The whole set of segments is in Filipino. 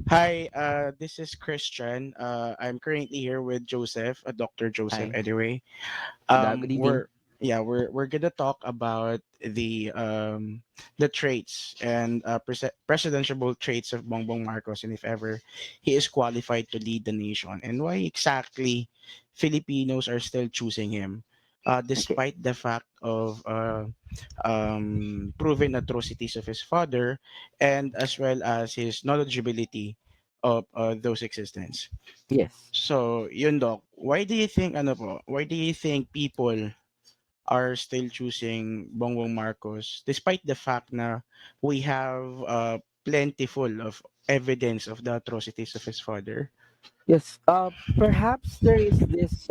Hi, this is Christian. I'm currently here with Joseph, Dr. Joseph. Hi. Anyway, Good evening. we're gonna talk about the traits and presidential traits of Bongbong Marcos, and if ever he is qualified to lead the nation, and why exactly Filipinos are still choosing him, Okay. despite the fact of proven atrocities of his father, and as well as his knowledgeability of those existence. Yes. So, yun Doc, why do you think people are still choosing Bongbong Marcos despite the fact na we have plentiful of evidence of the atrocities of his father? Yes. Perhaps there is this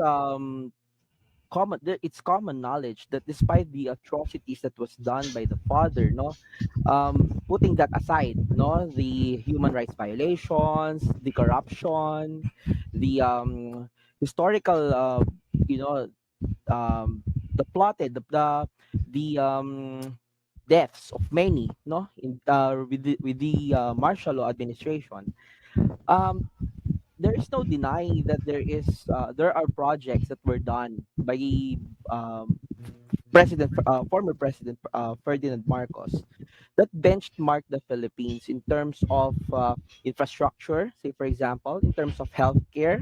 it's common knowledge that despite the atrocities that was done by the father, no, putting that aside, no, the human rights violations, the corruption, the historical, you know, the plotted the deaths of many, no, in with the martial law administration. Um, there is no denying that there are projects that were done by former President Ferdinand Marcos that benchmarked the Philippines in terms of infrastructure, say for example, in terms of healthcare,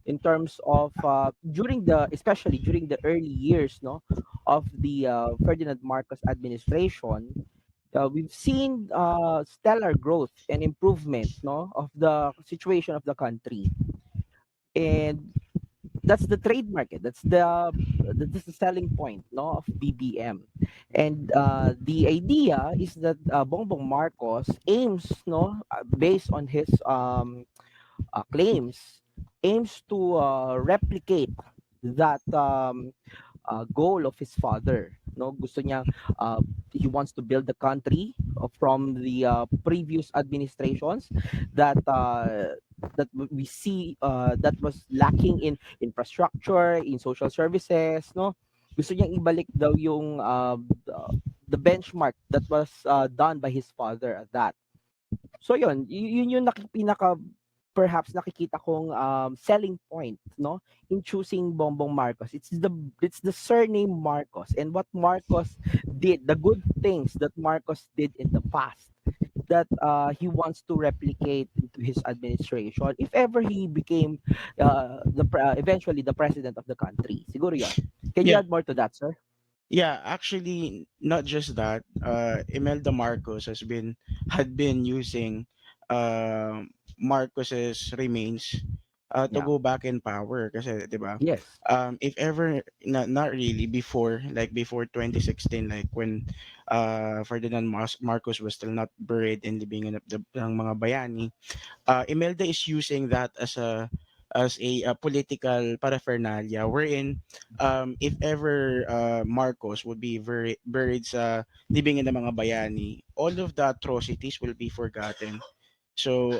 in terms of especially during the early years, no, of the Ferdinand Marcos administration. We've seen stellar growth and improvement, no, of the situation of the country, and that's the trade market. That's the selling point, no, of BBM. And the idea is that Bongbong Marcos aims, no, based on his claims, aims to replicate that goal of his father. No, gusto niya, he wants to build the country from the previous administrations that we see that was lacking in infrastructure, in social services. No, gusto niyang ibalik daw yung the benchmark that was done by his father at that. So yun yung pinaka perhaps nakikita kong selling point, no, in choosing Bongbong Marcos. It's the surname Marcos and what Marcos did, the good things that Marcos did in the past that he wants to replicate into his administration if ever he became eventually the president of the country. Siguro yon. Can you Yeah, add more to that, sir? yeah, actually, not just that. Imelda Marcos had been using Marcos's remains to Yeah. go back in power kasi 'di ba? Yes. If ever not really before, like before 2016, like when Ferdinand Marcos was still not buried in libingan of ng mga bayani. Imelda is using that as a political paraphernalia wherein if ever Marcos would be buried sa libingan ng mga bayani, all of the atrocities will be forgotten. So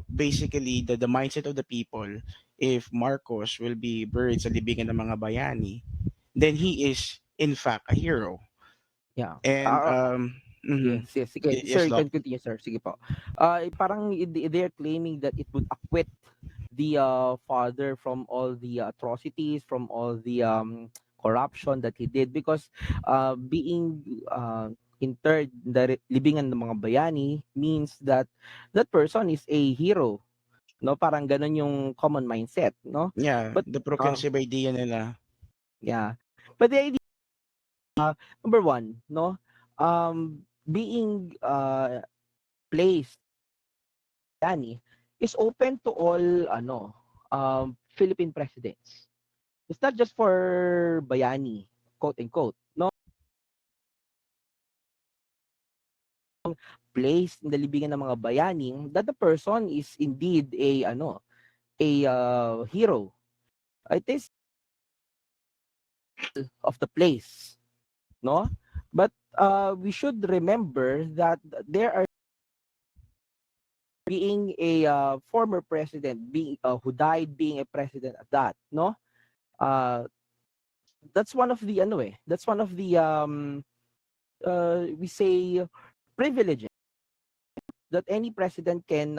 basically the mindset of the people, if Marcos will be buried sa libingan ng mga bayani, then he is in fact a hero. Yeah. And Yes, yes. Sige, yes sir, you doc. can continue, sir. Sige po. Parang they're claiming that it would acquit the father from all the atrocities, from all the corruption that he did because being interred in the libingan ng mga bayani means that that person is a hero, no? Parang ganun yung common mindset, no? Yeah, But the uh, preconceived idea nila. yeah. But the idea, number one, no? Being placed Yani is open to all Philippine presidents. It's not just for Bayani, quote unquote. No, placed in the libingan ng mga bayani that the person is indeed a hero. It is of the place, no? But we should remember that there are being a former president being who died being a president at that, no? Uh that's one of the that's one of the we say privileges that any president can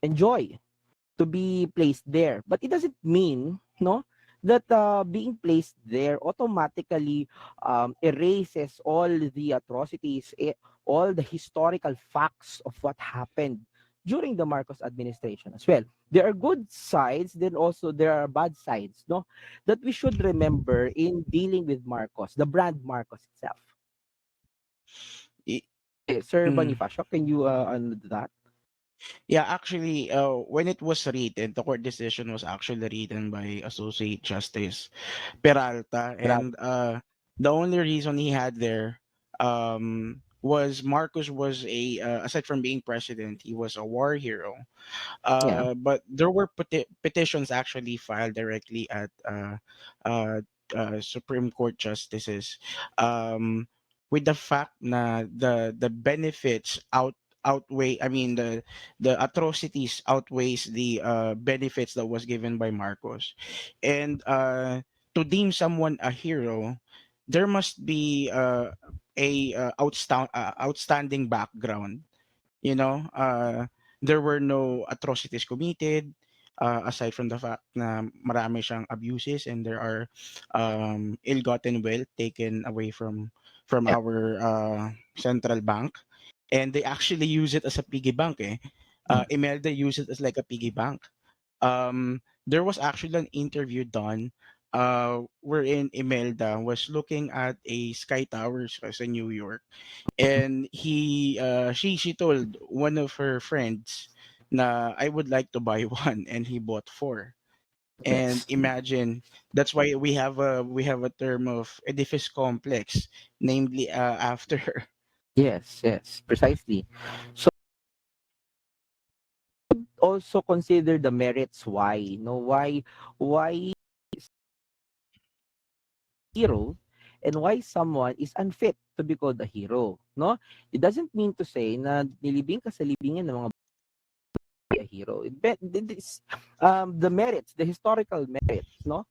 enjoy to be placed there. But it doesn't mean, no, that being placed there automatically erases all the atrocities, all the historical facts of what happened during the Marcos administration as well. There are good sides, then also there are bad sides, no, that we should remember in dealing with Marcos, the brand Marcos itself. I- Sir mm. Bonifacio, can you ano that? Yeah, actually, when it was written, the court decision was actually written by Associate Justice Peralta, Right. and the only reason he had there was Marcos was a aside from being president, he was a war hero. Yeah. But there were petitions actually filed directly at uh, Supreme Court justices, um, with the fact na the benefits outweigh, I mean, the atrocities outweighs the benefits that was given by Marcos. And to deem someone a hero, there must be a outstanding background, you know. There were no atrocities committed, aside from the fact na marami siyang abuses, and there are ill-gotten wealth taken away from Yeah. our central bank, and they actually use it as a piggy bank, eh. Imelda used it as like a piggy bank. There was actually an interview done wherein Imelda was looking at a sky towers in New York, and she told one of her friends na I would like to buy one, and he bought four. And Yes. imagine, that's why we have a term of edifice complex, namely after her. Yes, yes, precisely. So also consider the merits why, no, why hero and why someone is unfit to be called a hero, no? It doesn't mean to say na nilibing ka sa libingan ng mga a hero. This, the merits, the historical merits, no?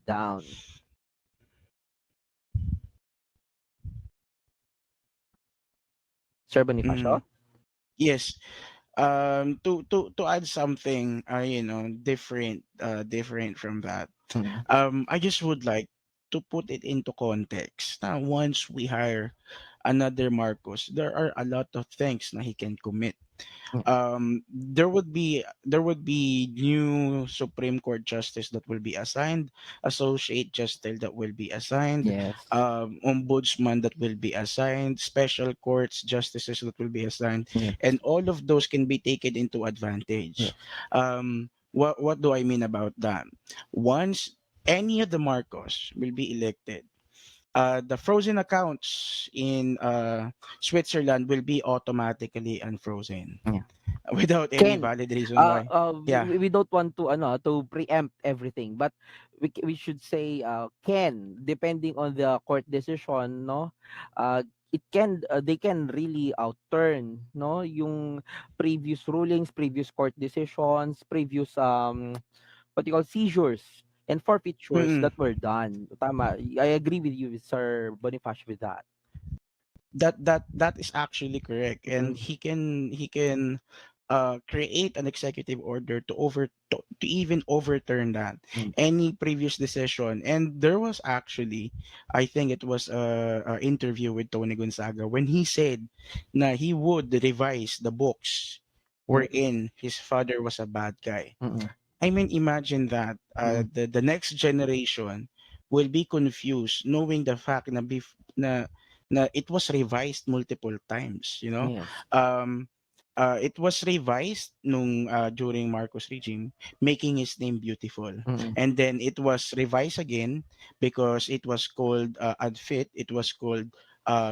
Down. Sir Mhm. Bonifacio? Yes. To add something, different from that. Mm, I just would like to put it into context. Now, once we hire another Marcos, there are a lot of things na he can commit. mm, There would be new Supreme Court justice that will be assigned, associate justice that will be assigned, yes. ombudsman that will be assigned, special courts justices that will be assigned, Yes. and all of those can be taken into Yes. advantage. What do I mean about that? Once any of the Marcos will be elected, the frozen accounts in Switzerland will be automatically unfrozen Yeah. without any Ken, valid reason why. Yeah. we don't want to ano to preempt everything, but we should say Ken, depending on the court decision, no, it can they can really outturn, no, yung previous rulings, previous court decisions, previous what you call seizures and forfeitures Mm-mm. that were done. Tama, I agree with you, Sir Boniface, with that. That is actually correct, and Mm, he can create an executive order to even overturn that mm, any previous decision. And there was actually, I think it was a interview with Tony Gonzaga when he said na he would revise the books mm, wherein his father was a bad guy. mm, I mean, imagine that mm, the next generation will be confused knowing the fact na it was revised multiple times, you know. yes. Um, it was revised nung during Marcos regime, making his name beautiful, Mm, and then it was revised again because it was called unfit. It was called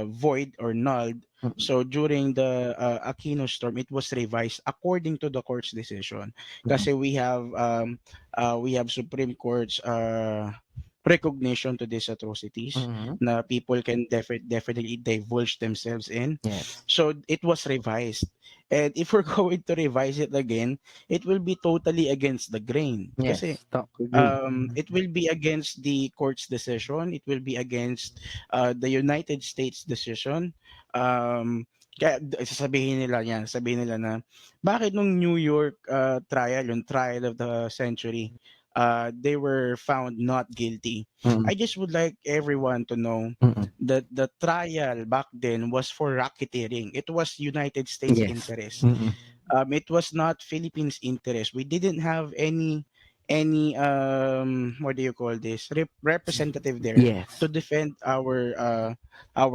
void or null. mm, So during the Aquino storm, it was revised according to the court's decision. mm, Kasi we have Supreme Court's recognition to these atrocities mm, na people can definitely divulge themselves in. yes. So it was revised. And if we're going to revise it again, it will be totally against the grain. Kasi Yes, talk agree. it will be against the court's decision. It will be against the United States decision. Um, Kaya sasabihin nila na bakit nung New York trial, yung trial of the century, they were found not guilty. Mm, I just would like everyone to know mm. that the trial back then was for racketeering. It was United States Yes. interest. Mm, It was not Philippines interest. We didn't have any what do you call this, representative there to yes. defend our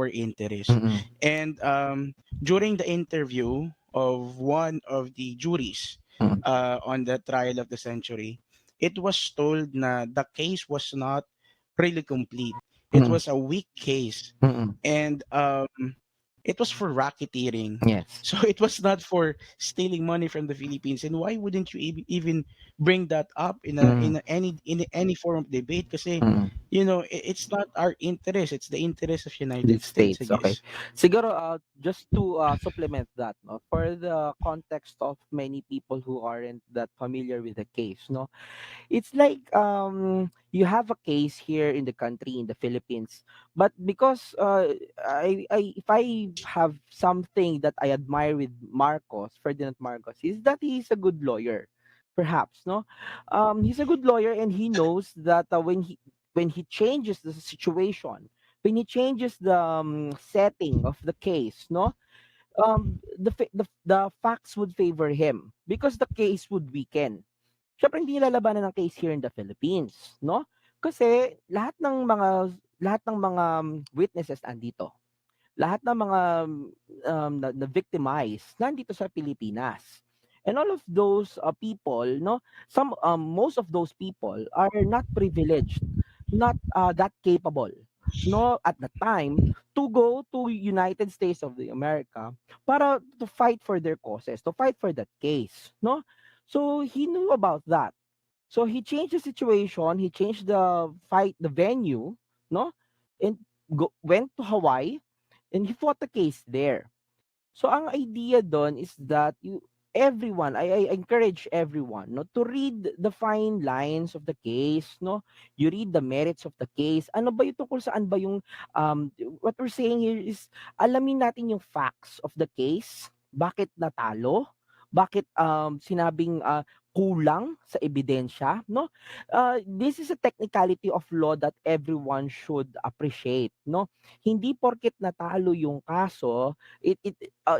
interest. Mm, And during the interview of one of the juries mm, on the trial of the century, it was told na the case was not really complete. It mm, was a weak case, mm. and it was for racketeering. Yes. So it was not for stealing money from the Philippines. And why wouldn't you even bring that up Mm, in any form of debate? Kasi mm. it's not our interest. It's the interest of The United States, I States, okay. guess. Siguro, just to supplement that, no, for the context of many people who aren't that familiar with the case, no, it's like you have a case here in the country in the Philippines, but because I if I have something that I admire with Marcos, Ferdinand Marcos, is that he's a good lawyer, perhaps, no, he's a good lawyer, and he knows that when he changes the situation, when he changes the setting of the case, no, the facts would favor him because the case would weaken. Siyempre hindi niya lalabanan ng case here in the Philippines, 'no? Kasi lahat ng mga witnesses andito. Lahat ng mga na-victimize nandito sa Pilipinas. And all of those people, no, most of those people are not privileged, not that capable, no, at the time to go to United States of the America para to fight for their causes, to fight for that case, no? So he knew about that. So he changed the situation, he changed the venue, no? And went to Hawaii and he fought the case there. So ang idea doon is that I encourage everyone, no, to read the fine lines of the case, no. You read the merits of the case. Ano ba yung tungkol saan ba yung what we're saying here is alamin natin yung facts of the case. Bakit natalo? Bakit sinabing kulang sa ebidensya, no? This is a technicality of law that everyone should appreciate, no? Hindi porket natalo yung kaso, it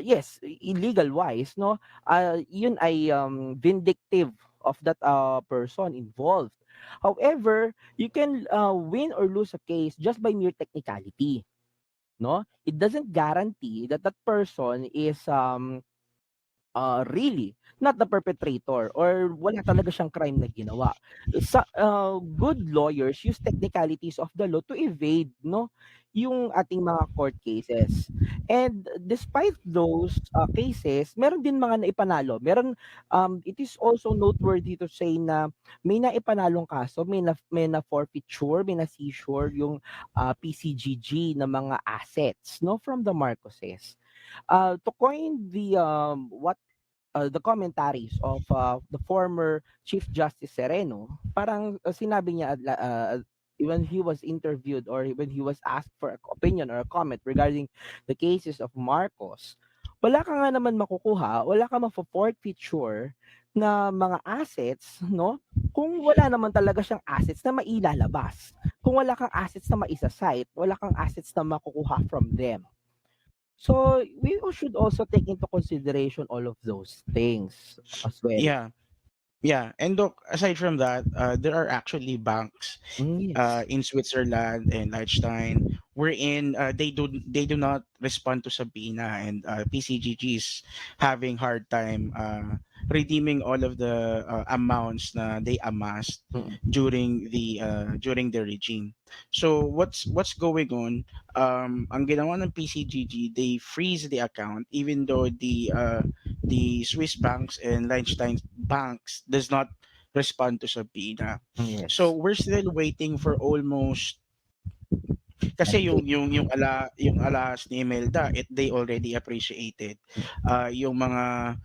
yes, illegal wise, no, yun ay vindictive of that person involved. However, you can win or lose a case just by mere technicality, no. It doesn't guarantee that that person is really not the perpetrator or wala talaga siyang crime na ginawa. Good lawyers use technicalities of the law to evade, no, yung ating mga court cases. And despite those cases, meron din mga naipanalo. It is also noteworthy to say na may naipanalong kaso, may na forfeiture, may na seizure yung PCGG na mga assets, no, from the Marcoses. To coin the commentaries of the former Chief Justice Sereno, parang sinabi niya when he was interviewed or when he was asked for an opinion or a comment regarding the cases of Marcos, wala ka nga naman makukuha, wala ka mafo-forfeiture na mga assets, no? Kung wala naman talaga siyang assets na mailalabas. Kung wala kang assets na maisa-cite, wala kang assets na makukuha from them. So we should also take into consideration all of those things as well. Yeah. Yeah, and look, aside from that, there are actually banks Yes. in Switzerland and Liechtenstein wherein they do not respond to subpoena, and PCGG is having hard time redeeming all of the amounts na they amassed Mm, during the regime. So what's going on? Ang ginawa ng PCGG, they freeze the account even though the Swiss banks and Liechtenstein banks does not respond to subpoena. So yes. we're still waiting for almost, A kasi day. yung alas ni Imelda, they already appreciated yung mga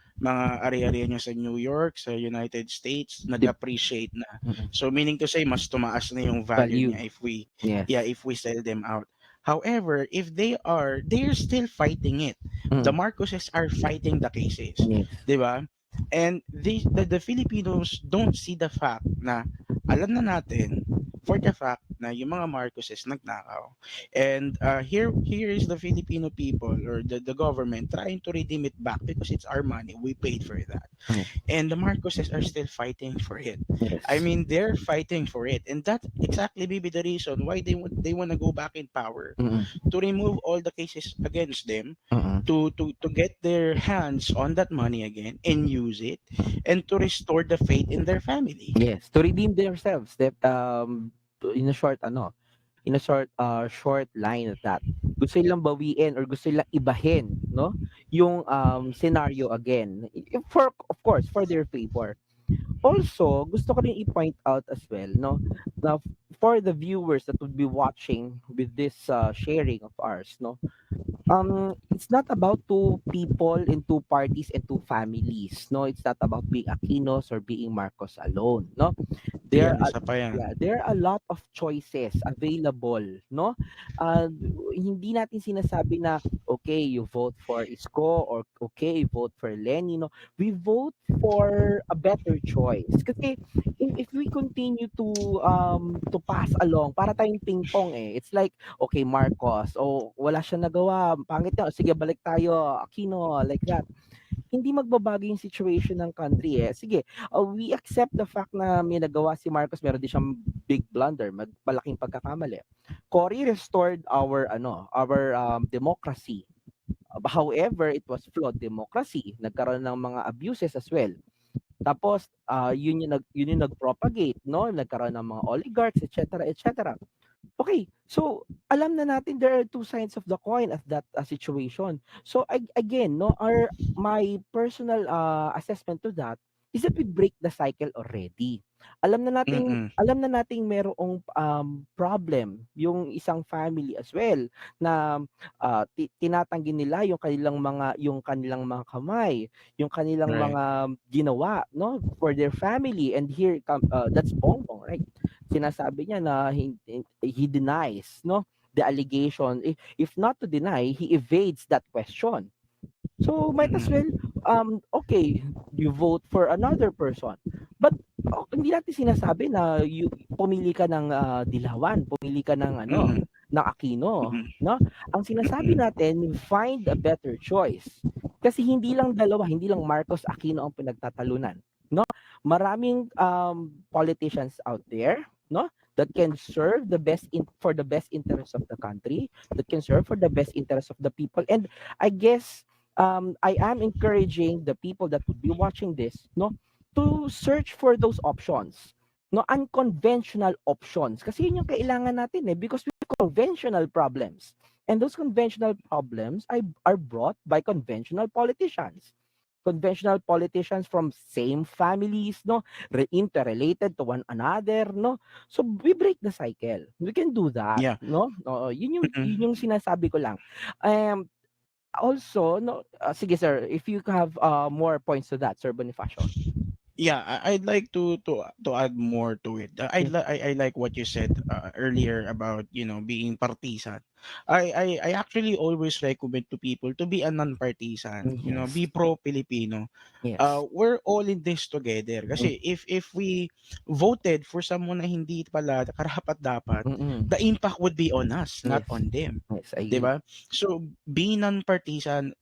ari-arian niya sa New York, sa United States, The nag-appreciate na. mm, So meaning to say mas tumaas na yung value value. niya if we, yeah, Yes. if we sell them out. However, if they're still fighting it. The Mm. Marcoses are fighting the cases, Yes. 'di ba? And the Filipinos don't see the fact na alam na natin for the fact na yung mga Marcoses nagnakaw. And here is the Filipino people or the government trying to redeem it back because it's our money. We paid for that. Mm. And the Marcoses are still fighting for it. I Yes. mean, they're fighting for it, and that exactly maybe the reason why they want to go back in power, Mm. to remove all the cases against them, Mm. to get their hands on that money again and use it, and to restore the faith in their family. Yes, to redeem themselves. That in a short in a short line of that. Gusto nilang bawiin or gusto nilang ibahin, no? Yung scenario again. For of course, for their favor. Also, gusto ko rin i-point out as well, no? Na for the viewers that would be watching with this sharing of ours, no? It's not about two people in two parties and two families, no? It's not about being Aquinos or being Marcos alone, no? there Yan, are isa pa yan. yeah, there are a lot of choices available, no? uh, Hindi natin sinasabi na okay, you vote for Isko or okay, you vote for Leni, no? We vote for a better choice kasi if we continue to pass along, para tayong ping pong, eh. It's like okay, Marcos, oh, wala siyang nagawa, pangit yan, sige balik tayo Aquino, like that. Hindi magbabago yung situation ng country, eh. Sige, we accept the fact na may nagawa si Marcos, meron din siyang big blunder, malaking pagkakamali. Cory restored our democracy. However, it was flawed democracy. Nagkaroon ng mga abuses as well. Tapos yun yung nag-propagate, no? Nagkaroon ng mga oligarchs, etc., etc. Okay, so alam na natin there are two sides of the coin at that situation. So again, no, my personal assessment to that is that we break the cycle already. Mm-mm. Alam na nating merong problem yung isang family as well na tinatanggi nila yung kanilang mga kamay, yung kanilang Right. mga ginawa, no, for their family, and here come that's Bongbong, right? Sinasabi niya na he denies, no, the allegation. If not to deny, he evades that question. So might as well Mm-mm. okay, you vote for another person. But hindi natin sinasabi na pumili ka ng Dilawan, pumili ka Mm-mm. ng Aquino, Mm-mm. no? Ang sinasabi Mm-mm. natin, find a better choice. Kasi hindi lang dalawa, hindi lang Marcos Aquino ang pinagtatalunan, no? Maraming politicians out there, no, that can serve for the best interest of the country, that can serve for the best interest of the people. And I guess I am encouraging the people that would be watching this, no, to search for those options, no, unconventional options. Kasi yun yung kailangan natin, eh, because we have conventional problems. And those conventional problems are brought by conventional politicians. Conventional politicians from same families, no, interrelated to one another, no. So we break the cycle. We can do that, Yeah. no. Oo, yun yung Mm-mm. sinasabi ko lang. Um, Also, no, sige sir, if you have more points to that, Sir Bonifacio. Yeah, I'd like to add more to it. Yeah. I like what you said earlier about, being partisan. I actually always recommend to people to be a non-partisan. Be Yes. pro Filipino. Yes. We're all in this together. Mm. Kasi if we voted for someone na hindi pala karapat dapat, Mm. the impact would be on us, not Yes. on them. Yes, I 'Di agree. ba? So be non-partisan.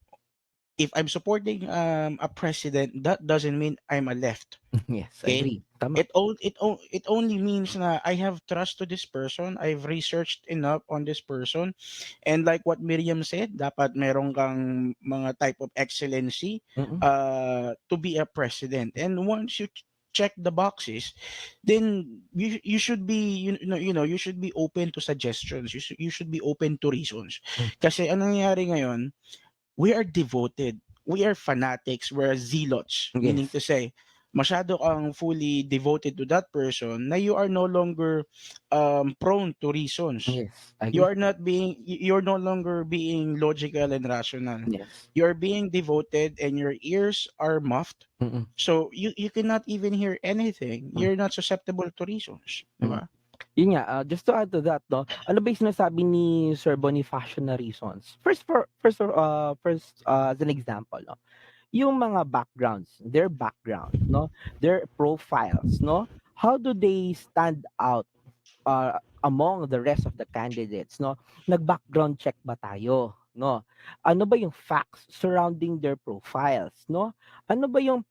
If I'm supporting a president, that doesn't mean I'm a left. Yes, Okay? agree. Tama. It only means na I have trust to this person. I've researched enough on this person. And like what Miriam said, dapat meron kang mga type of excellency Mm. to be a president. And once you check the boxes, then you should be you should be open to suggestions. You should be open to reasons. Mm. Kasi anong nangyayari ngayon, we are devoted. We are fanatics. We're zealots. Meaning Yes. to say, masyado kang fully devoted to that person na you are no longer prone to reasons. Yes, I agree. You're no longer being logical and rational. Yes. You're being devoted and your ears are muffed. Mm. So you cannot even hear anything. Mm. You're not susceptible to reasons. Mm. Diba? Yun nga, just to add to that 'no, ano ba yung sinasabi ni Sir Bonifacio na reasons? First, as an example 'no, yung mga background 'no, their profiles 'no, how do they stand out among the rest of the candidates 'no? Nag-background check ba tayo 'no? Ano ba yung facts surrounding their profiles 'no? Ano ba yung,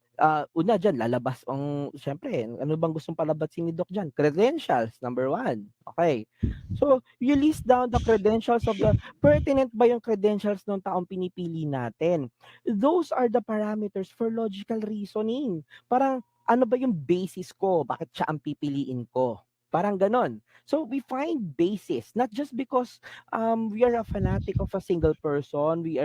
una diyan lalabas ang siyempre ano bang gustong palabasin ni Doc diyan? Credentials, number one, okay. So, you list down the credentials of the pertinent ba yung credentials nung taong pinipili natin? Those are the parameters for logical reasoning. Parang ano ba yung basis ko, bakit siya ang pipiliin ko? Parang gano'n. So we find basis, not just because we are a fanatic of a single person, we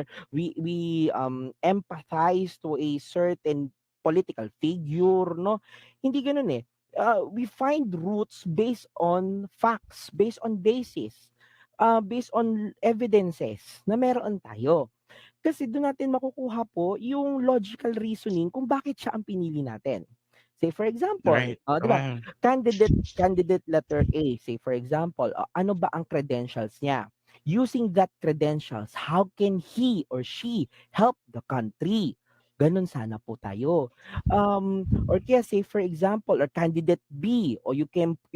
empathize to a certain political figure, no? Hindi gano'n eh. We find roots based on facts, based on basis, based on evidences na meron tayo. Kasi do'n natin makukuha po yung logical reasoning kung bakit siya ang pinili natin. Say for example, Right, 'di ba, tama. candidate letter A, say for example, ano ba ang credentials niya? Using that credentials, how can he or she help the country? Gano'n sana po tayo. Or kaya say for example, or candidate B, or you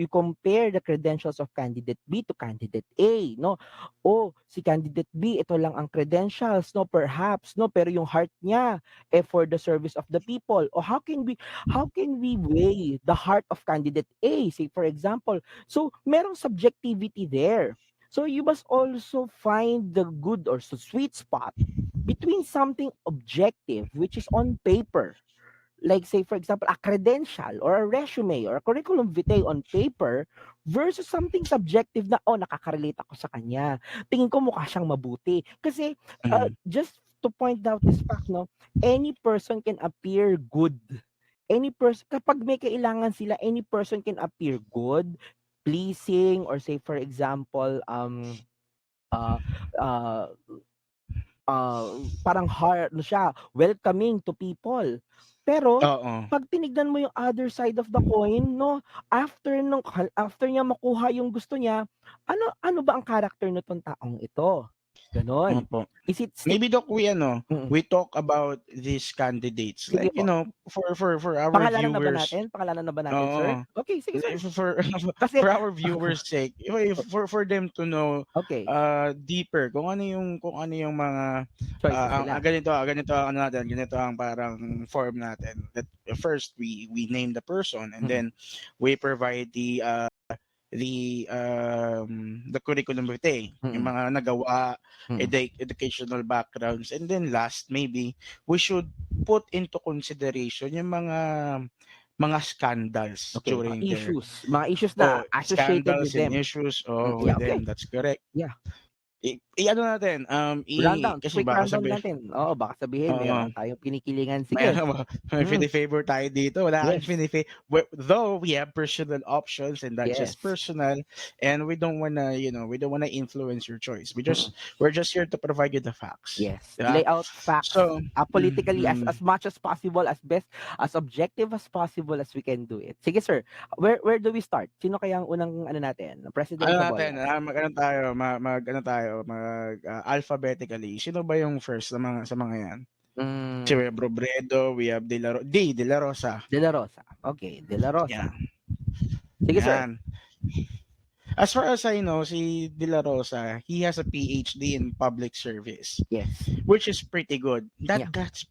compare the credentials of candidate B to candidate A, no? Oh, si candidate B, ito lang ang credentials, no? Perhaps, no? Pero yung heart niya, for the service of the people. O how can we weigh the heart of candidate A, say for example? So, merong subjectivity there. So, you must also find the good or sweet spot between something objective, which is on paper, like say for example a credential or a resume or a curriculum vitae on paper versus something subjective na nakaka-relate ako sa kanya, tingin ko mukha siyang mabuti kasi Mhm. just to point out this fact, no, any person can appear good, any person kapag may kailangan sila, any person can appear good, pleasing, or say for example uh uh parang heart ano siya, welcoming to people. Pero Oo. 'pag tinignan mo yung other side of the coin 'no, after niya makuha yung gusto niya, ano ba ang character nitong taong ito? Gano'n. Opo. Is it stick Maybe Doc, mm. we talk about these candidates Sige like, po. for our Pangalanan na ba viewers. natin? Pangalanan na ba natin, sir? Oo. Okay, sige sir. For Kasi for our viewers' sake, for them to know okay, deeper kung ano yung mga choices nila. ganito ang ano natin, ganito ang parang form natin. That first we name the person, and Mm, then we provide the curriculum vitae, yung mm, mga nagawa, mm. educational backgrounds, and then last maybe we should put into consideration yung mga scandals Okay, during their mga issues na oh associated with scandals and them. issues Yeah, with okay. them. That's correct. Yeah. I-ano natin Rundown, kasi quick baka rundown sabi natin. Oo, baka sabihin oo. meron tayong kinikilingan. Sige. May Mm, fini-favor tayo dito. Wala kang yes. though we have personal options and that's just Yes. personal, and we don't wanna influence your choice. Mm, We're just here to provide you the facts. yes. Diba? Lay out facts, So, politically as mm, much as possible, as objective as possible as we can do it. Sige, sir. Where do we start? Sino kaya ang unang ano natin, president ano sa natin, bola? mag-ano tayo, mag-ano tayo, alphabetically. Sino ba yung first sa mga yan? Si Hmm, Robredo, we have De La Rosa. De La Rosa. Okay, De La Yeah, Rosa. Sige, sir. yan. As far as I know, si De La Rosa, he has a PhD in public service, Yes. which is pretty good. Yeah. That's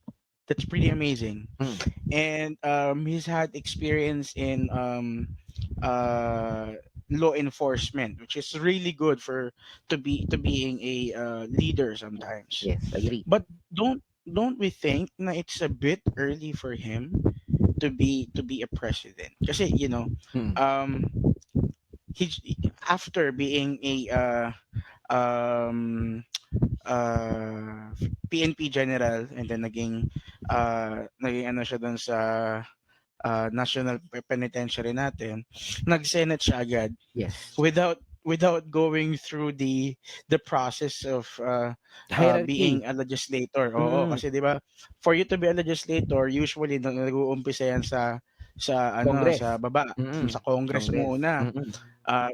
pretty amazing. Mm, And he's had experience in uh, law enforcement, which is really good for to being a leader sometimes. yes, agree. But don't we think na it's a bit early for him to be a president? Kasi Mm, um he after being a um uh PNP general, and then naging ano siya doon sa National Penitentiary natin, nag-Senate siya agad yes. without going through the process of being Hierarchy. a legislator. Oo, Mm, kasi 'di ba, for you to be a legislator, usually nag-uumpisa yan sa Congress. baba, Mm, sa Congress Congress. muna. Mm.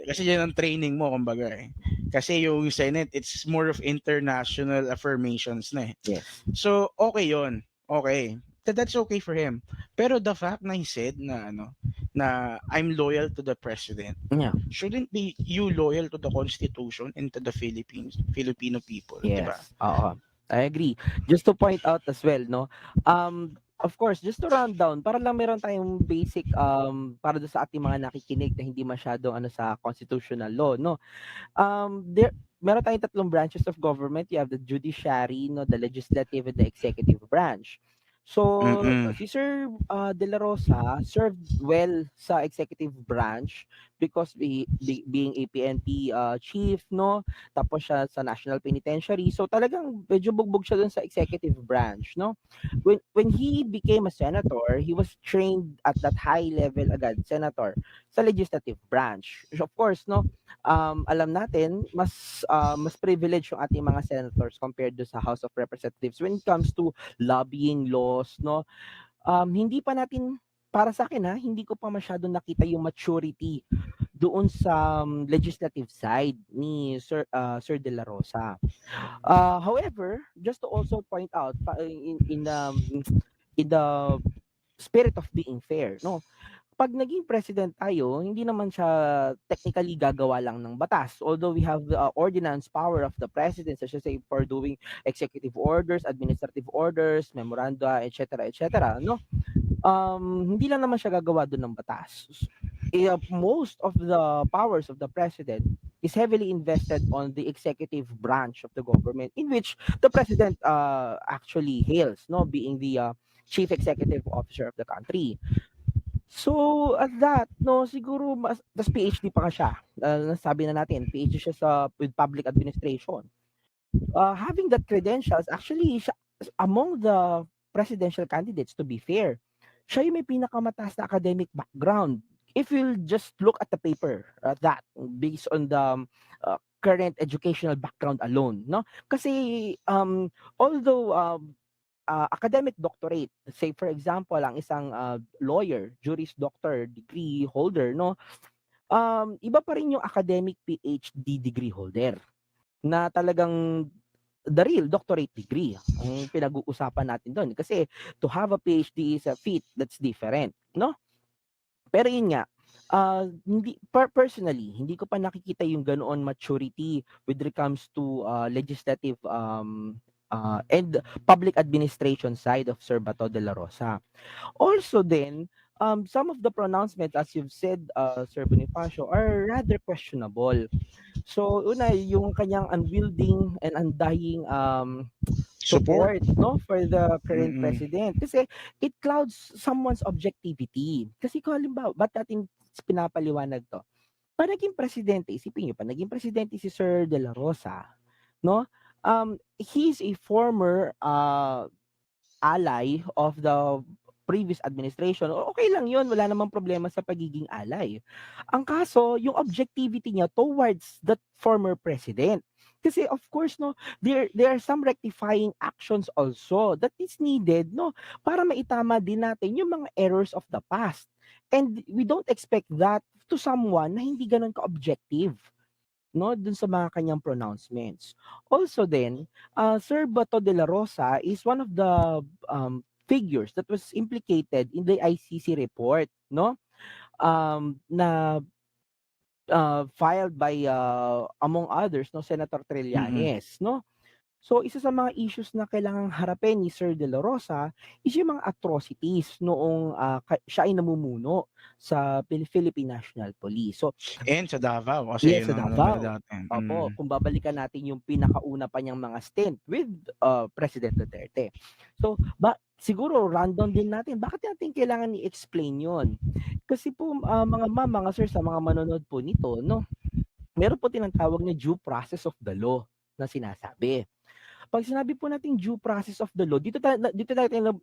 Kasi yan ang training mo kumbaga, eh. Kasi yung Senate, it's more of international affirmations na, eh. Yes. So, okay yon. Okay. That's okay for him. Pero the fact na he said na na I'm loyal to the president, Yeah. shouldn't be you loyal to the Constitution and to the Filipino people, 'di ba? Yes, oo. I agree. Just to point out as well, no, of course, just to run down, para lang meron tayong basic, para doon sa ating mga nakikinig na hindi masyadong ano sa constitutional law, no. Meron tayong tatlong branches of government. You have the judiciary, no, the legislative, and the executive branch. So, Mm. si Sir De La Rosa served well sa executive branch because being a PNP chief, no, tapos siya sa National Penitentiary. So, talagang medyo bugbog siya dun sa executive branch, no. When he became a senator, he was trained at that high level agad, senator, sa legislative branch. Of course, no, alam natin mas privileged yung ating mga senators compared do sa House of Representatives when it comes to lobbying laws, no. Hindi pa natin, para sa akin, hindi ko pa masyadong nakita yung maturity doon sa legislative side ni Sir De La Rosa. However, just to also point out in the spirit of being fair, no, 'pag naging president tayo, hindi naman siya technically gagawa lang ng batas. Although we have the ordinance power of the president, such as say for doing executive orders, administrative orders, memoranda, etc., etc., no? Hindi lang naman siya gagawa doon ng batas. Most of the powers of the president is heavily invested on the executive branch of the government, in which the president actually hails, no, being the chief executive officer of the country. So, at that, no, siguro tas PhD pa nga siya. Nasabi na natin, PhD siya with public administration. Having that credentials, actually, siya, among the presidential candidates, to be fair, siya yung may pinakamataas na academic background. If you'll just look at the paper, that, based on the current educational background alone, no? Kasi, although academic doctorate, say for example, ang isang lawyer, Juris Doctor degree holder, no, iba pa rin yung academic PhD degree holder na talagang the real doctorate degree ang pinag-uusapan natin doon. Kasi to have a PhD is a feat that's different, no? Pero yun nga, hindi personally, hindi ko pa nakikita yung ganoon maturity with comes to legislative and public administration side of Sir Bato de la Rosa. Also then, some of the pronouncements, as you've said, Sir Bonifacio, are rather questionable. So, una, yung kanyang unwielding and undying Support. support, no, for the current Mm. president. Kasi it clouds someone's objectivity. Kasi kung halimbawa, ba't natin pinapaliwanag to? Pa naging presidente, isipin niyo, pa naging presidente si Sir De La Rosa, no? He's a former ally of the previous administration. Okay lang 'yun, wala namang problema sa pagiging ally. Ang kaso, yung objectivity niya towards that former president. Kasi of course, no, there are some rectifying actions also that is needed, no, para maitama din natin yung mga errors of the past. And we don't expect that to someone na hindi gano'n ka-objective, no, dun sa mga kanyang pronouncements. Also then, Sir Bato de la Rosa is one of the figures that was implicated in the ICC report, no? Na filed by among others, no, Senator Mm. Trillanes, no? So, isa sa mga issues na kailangang harapin ni Sir De La Rosa is yung mga atrocities noong siya ay namumuno sa Philippine National Police. So, And sa Davao kasi yes, yun sa ang ano nila Davao. dati. Opo, Mm. kung babalikan natin yung pinakauna pa niyang mga stint with President Duterte. So, siguro random din natin, bakit natin kailangan i-explain yon? Kasi po, mga ma'am, mga sir, sa mga manonood po nito, no, meron po tinatawag na due process of the law na sinasabi. Pag sinabi po nating due process of the law, dito tayo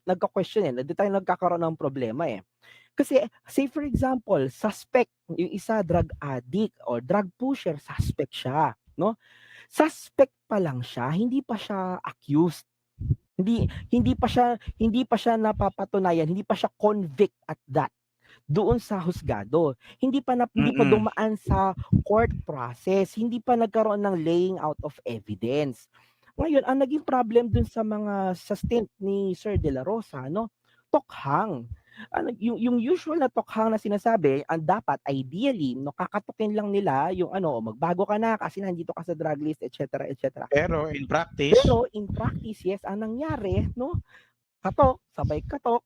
nagka-question, dito tayo nagkakaroon ng problema, eh. Kasi say for example, suspect yung isa, drug addict or drug pusher, suspect siya, no? Suspect pa lang siya, hindi pa siya accused. Hindi hindi pa siya napapatunayan, hindi pa siya convict at that. doon sa husgado. Hindi pa Mm. dumaan sa court process, hindi pa nagkaroon ng laying out of evidence. Ngayon, ang naging problem dun sa stint ni Sir De La Rosa 'no, tokhang. Ano, yung usual na tokhang na sinasabi, ang dapat ideally 'no, kakatukin lang nila yung ano, "Magbago ka na kasi nandito ka sa drug list," et cetera, et cetera. Pero in practice, Pero in practice, yes, ang nangyari 'no, katok, sabay katok,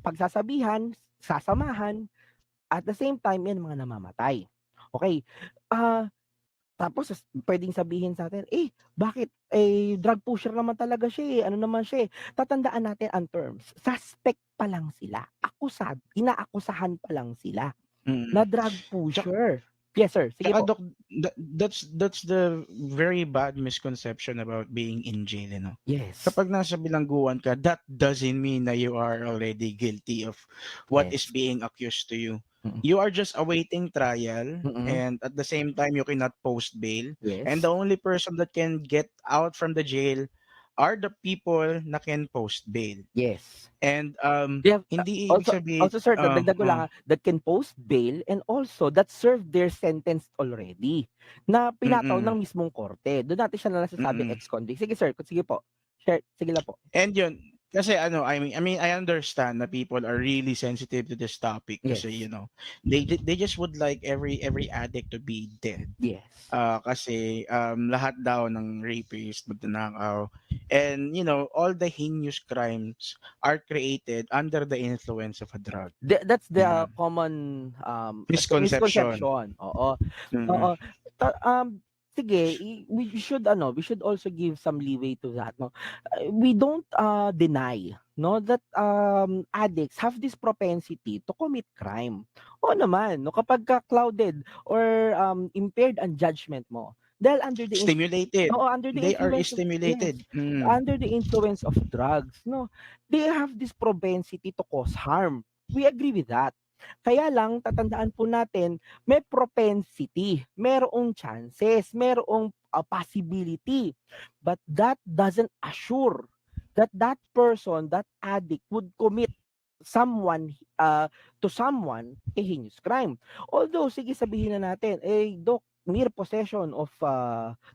pagsasabihan, sasamahan, at the same time yan mga namamatay. Okey, ah, tapos puwedeng sabihin sa'tin, "Eh, bakit, eh, drug pusher naman talaga siya, eh, ano naman siya, eh." Tatandaan natin ang terms, suspect pa lang sila, inaakusahan pa lang sila na mm. drug Tsaka pusher. Yes, sir, sige tsaka po. Dok, that's the very bad misconception about being in jail, you know. Yes, Kapag nasa bilangguan ka, that doesn't mean na you are already guilty of what is yes. being accused to you. Mm, You are just awaiting trial, mm, and at the same time you cannot post bail. And yes, the only person that can get out from the jail are the people na can post bail. yes. And They have hindi ibig also sabihin, also sir, dagdag ko lang, that can post bail and also that served their sentence already, na pinataw mm, ng mismong korte. Dun natin siya na nasasabing mm. ex-convict. Sige sir, sige po. Sige lang po. And yun, kasi ano, I mean, I understand that people are really sensitive to this topic kasi, Yes, you know, they just would like every addict to be dead. yes. Kasi lahat daw ng rapist, magnanakaw, and you know, all the heinous crimes are created under the influence of a drug. That's the Yan. common, Misconception. misconception, oo. Mm-mm. Oo, ta sige, we should also give some leeway to that 'no. We don't, deny 'no, that, addicts have this propensity to commit crime. Oo naman 'no, kapagka clouded or, impaired ang judgment mo dahil Stimulated. under the They are influence of yes, stimulated. Mm. under the influence of drugs 'no, they have this propensity to cause harm. We agree with that. Kaya lang tatandaan po natin may propensity, merong chances, merong, possibility, but that doesn't assure that that person, that addict would commit someone, to someone a heinous crime. Although sige sabihin na natin, eh, Doc, mere possession of,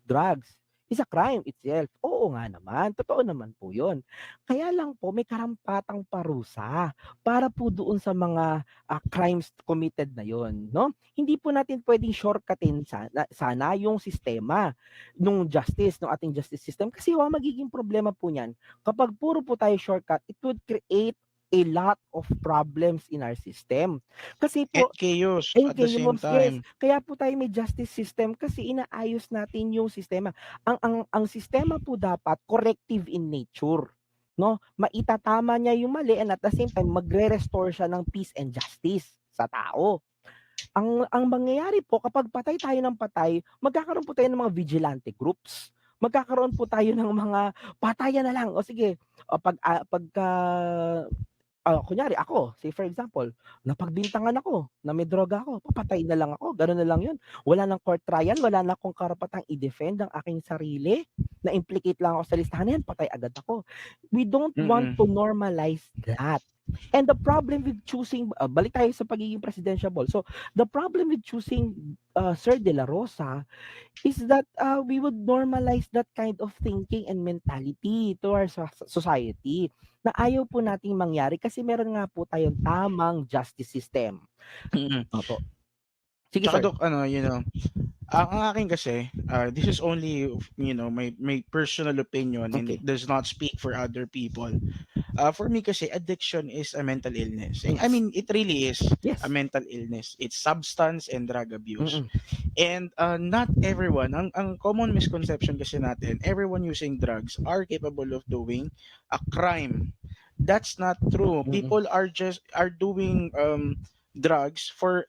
drugs is a crime itself. Oo nga naman, totoo naman po 'yun. Kaya lang po may karampatang parusa para po doon sa mga, crimes committed na 'yon 'no. Hindi po natin puwedeng shortcutin sana yung sistema nung justice, nung ating justice system kasi ang magiging problema po niyan kapag puro po tayo shortcut, it would create a lot of problems in our system. Kasi And po chaos and at the same chaos, yes. time. Kaya po tayo may justice system kasi inaayos natin yung sistema. Ang sistema po dapat corrective in nature, 'no? Maitatama niya yung mali and at the same time magre-restore siya ng peace and justice sa tao. Ang mangyayari po kapag patay tayo ng patay, magkakaroon po tayo ng mga vigilante groups. Magkakaroon po tayo ng mga patayan na lang, o sige, pagka kunyari ako, say for example, napagbintangan ako na may droga ako, papatayin na lang ako, gano'n na lang 'yun. Wala ng court trial, wala na akong karapatang i-defend ang aking sarili, na-implicate lang ako sa listahan na 'yan, patay agad ako. We don't want to Mm-mm. normalize that. And the problem with choosing, balik tayo sa pagiging presidentiable. So, the problem with choosing, Sir De La Rosa is that, we would normalize that kind of thinking and mentality to our society na ayaw po nating mangyari kasi meron nga po tayong tamang justice system. Mm-mm. Opo. Sige Tsaka sir. Dok, ano, you know, ang akin kasi, this is only, you know, my personal opinion, and it Okay. does not speak for other people. For me kasi, addiction is a mental illness. I Yes. mean, it really is a Yes. mental illness. It's substance and drug abuse. Mm. And not everyone, ang common misconception kasi natin, everyone using drugs are capable of doing a crime. That's not true. Mm. People are doing drugs for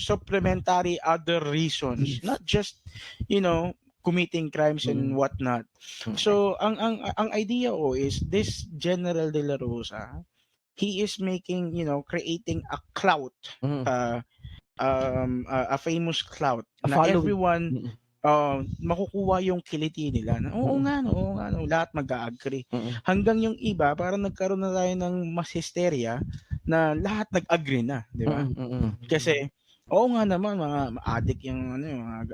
supplementary other reasons, Yes. not just, you know, committing crimes and Mm. whatnot. Mm. So ang idea ko is this General De La Rosa, he is making, you know, creating a clout, Mm. uh, a famous clout A na following. everyone, Mm. makukuha yung kiliti nila na oo Mm. nga no, oo nga no, lahat mag-a-agree. Mm. Hanggang yung iba parang nagkaroon na tayo ng mas hysteria na lahat nag-agree na, 'di ba? Mm, mm. Kasi oo nga naman mga addict yung mga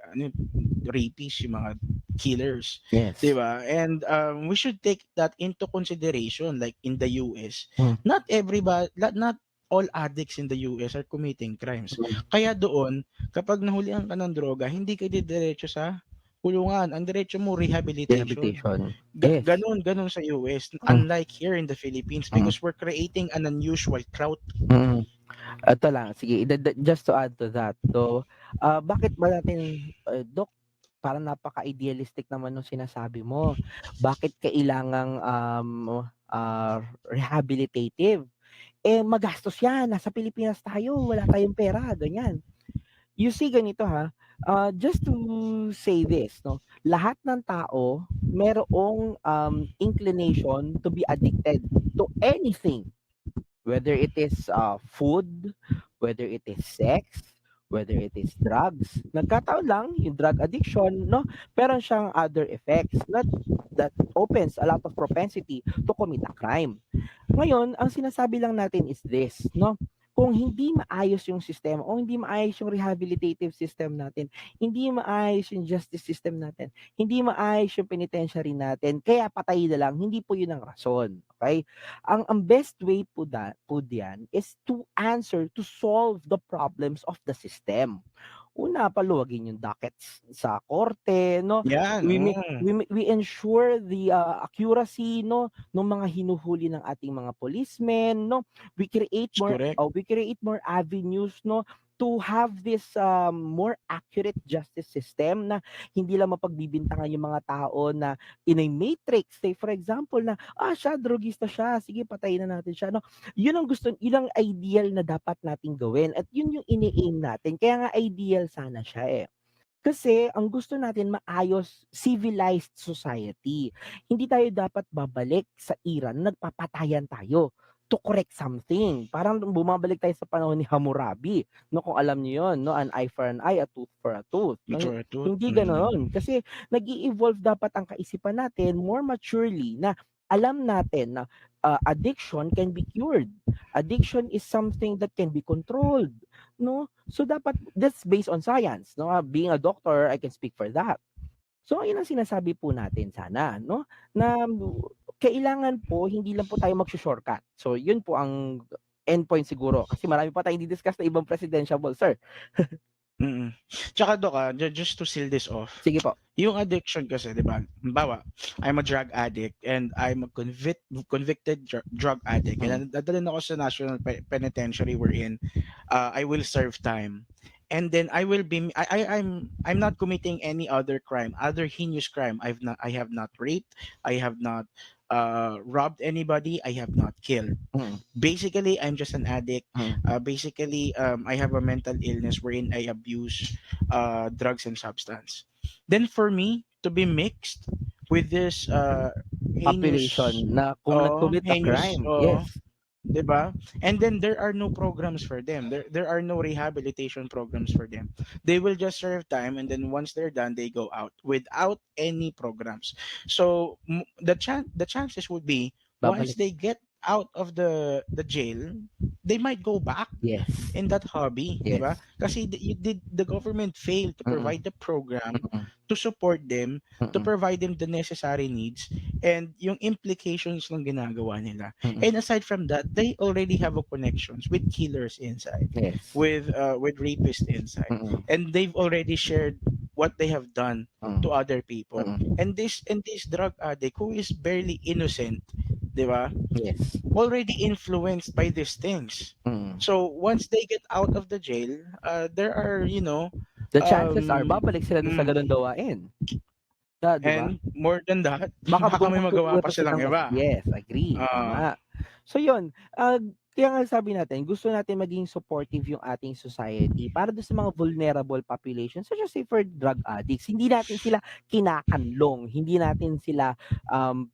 rapists, yung mga killers, 'di Yes. ba? And we should take that into consideration like in the US. Mm, Not all addicts in the US are committing crimes. mm. Kaya doon, kapag nahulihan ka ng droga, hindi ka didiretso sa kulungan. Ang diretso mo rehabilitation. Rehabilitation. Yes. Ganon sa US. Mm, Unlike here in the Philippines mm, because we're creating an unusual crowd. mm. Ito lang, sige, just to add to that. So, bakit ba natin, Dok, parang napaka-idealistic naman nung sinasabi mo. Bakit kailangang rehabilitative? Eh, magastos yan. Nasa Pilipinas tayo. Wala tayong pera. Ganyan. You see, ganito ha. Just to say this, no? Lahat ng tao merong inclination to be addicted to anything, whether it is food, whether it is sex, whether it is drugs. Nagkataon lang yung drug addiction, no? Meron siyang other effects that opens a lot of propensity to commit a crime. Ngayon, ang sinasabi lang natin is this, no? Kung hindi maayos yung sistema o hindi maayos yung rehabilitative system natin, hindi maayos yung justice system natin, hindi maayos yung penitentiary natin, kaya patay na lang, hindi po yun ang rason. Okay? Ang best way po diyan is to answer, to solve the problems of the system. Una, paluwagin yung dockets sa korte, no? Yan, We ensure the accuracy, no, ng mga hinuhuli ng ating mga policemen, no? correct. We create more avenues, no, to have this more accurate justice system na hindi lang mapagbibintangan yung mga tao na in a matrix, say for example na siya drogista siya, sige patayin na natin siya, no. Yun ang ideal na dapat nating gawin at yun yung ini-aim natin. Kaya nga ideal sana siya eh. Kasi ang gusto natin maayos, civilized society. Hindi tayo dapat babalik sa era na nagpapatayan tayo to correct something. Parang bumabalik tayo sa panahon ni Hammurabi, no, kung alam niyo 'yon, no, an eye for an eye, a tooth for a tooth. No, For a tooth. hindi ganoon. Kasi nag-i-evolve dapat ang kaisipan natin more maturely na alam natin na addiction can be cured. Addiction is something that can be controlled, no? So dapat that's based on science, no? Being a doctor, I can speak for that. So yun ang sinasabi po natin sana, no? Na kailangan po hindi lang po tayo magso-shortcut. So yun po ang endpoint siguro kasi marami pa tayong di-discuss na ibang presidential, sir. Mm. Tsaka Dok, just to seal this off, Sige po. yung addiction kasi, di ba, halimbawa, I'm a drug addict and I'm a convicted drug addict and dadalhin ako sa National Penitentiary wherein I will serve time. And then I'm not committing any other crime, other heinous crime. I have not raped, I have not robbed anybody, I have not killed. Mm, Basically I'm just an addict. mm. Basically I have a mental illness wherein I abuse drugs and substance. Then for me to be mixed with this Population heinous na kung nag-commit a heinous crime. Yes. 'di ba? And then there are no programs for them. There are no rehabilitation programs for them. They will just serve time and then once they're done they go out without any programs. So the chances would be once Babalik. they get out of the jail, they might go back Yes. in that hobby, 'di ba? Yes. Kasi the government failed to Mm, provide the program mm, to support them, to mm, provide them the necessary needs and yung implications ng ginagawa nila. mm. And aside from that, they already have a connections with killers inside, Yes. with rapists inside. Mm, And they've already shared what they have done to mm, other people. mm. And this drug addict who is barely innocent, 'di ba? Yes. Already influenced by these things. Mm. So once they get out of the jail, there are, The chances are um, babalik sila dun sa mm, gano'ng gawain. 'Di ba? and more than that, Baka baka may magawa gumuho pa pa silang silang iba. yes, agree, Ah, tama. So yun, kaya nga sabi natin gusto natin maging supportive yung ating society para dun sa mga vulnerable population such as say for drug addicts. Hindi natin sila kinakanlong, hindi natin sila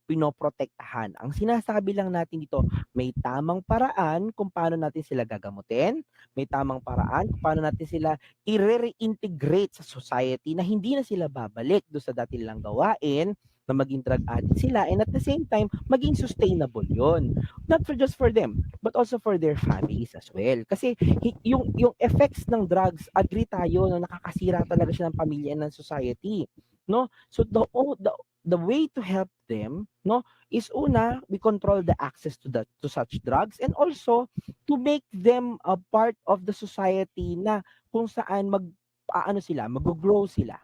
pinoprotektahan. Ang sinasabi lang natin dito, may tamang paraan kung paano natin sila gagamutin, may tamang paraan kung paano natin sila i-reintegrate sa society na hindi na sila babalik do sa dati nilang gawain na maging drug addict sila, and at the same time maging sustainable yon, not for just for them but also for their families as well. Kasi yung effects ng drugs, agree tayo na nakakasira talaga siya ng pamilya and ng society, no? So the way to help them, no, is una, we control the access to such drugs, and also to make them a part of the society na kung saan ano sila, mag-grow sila,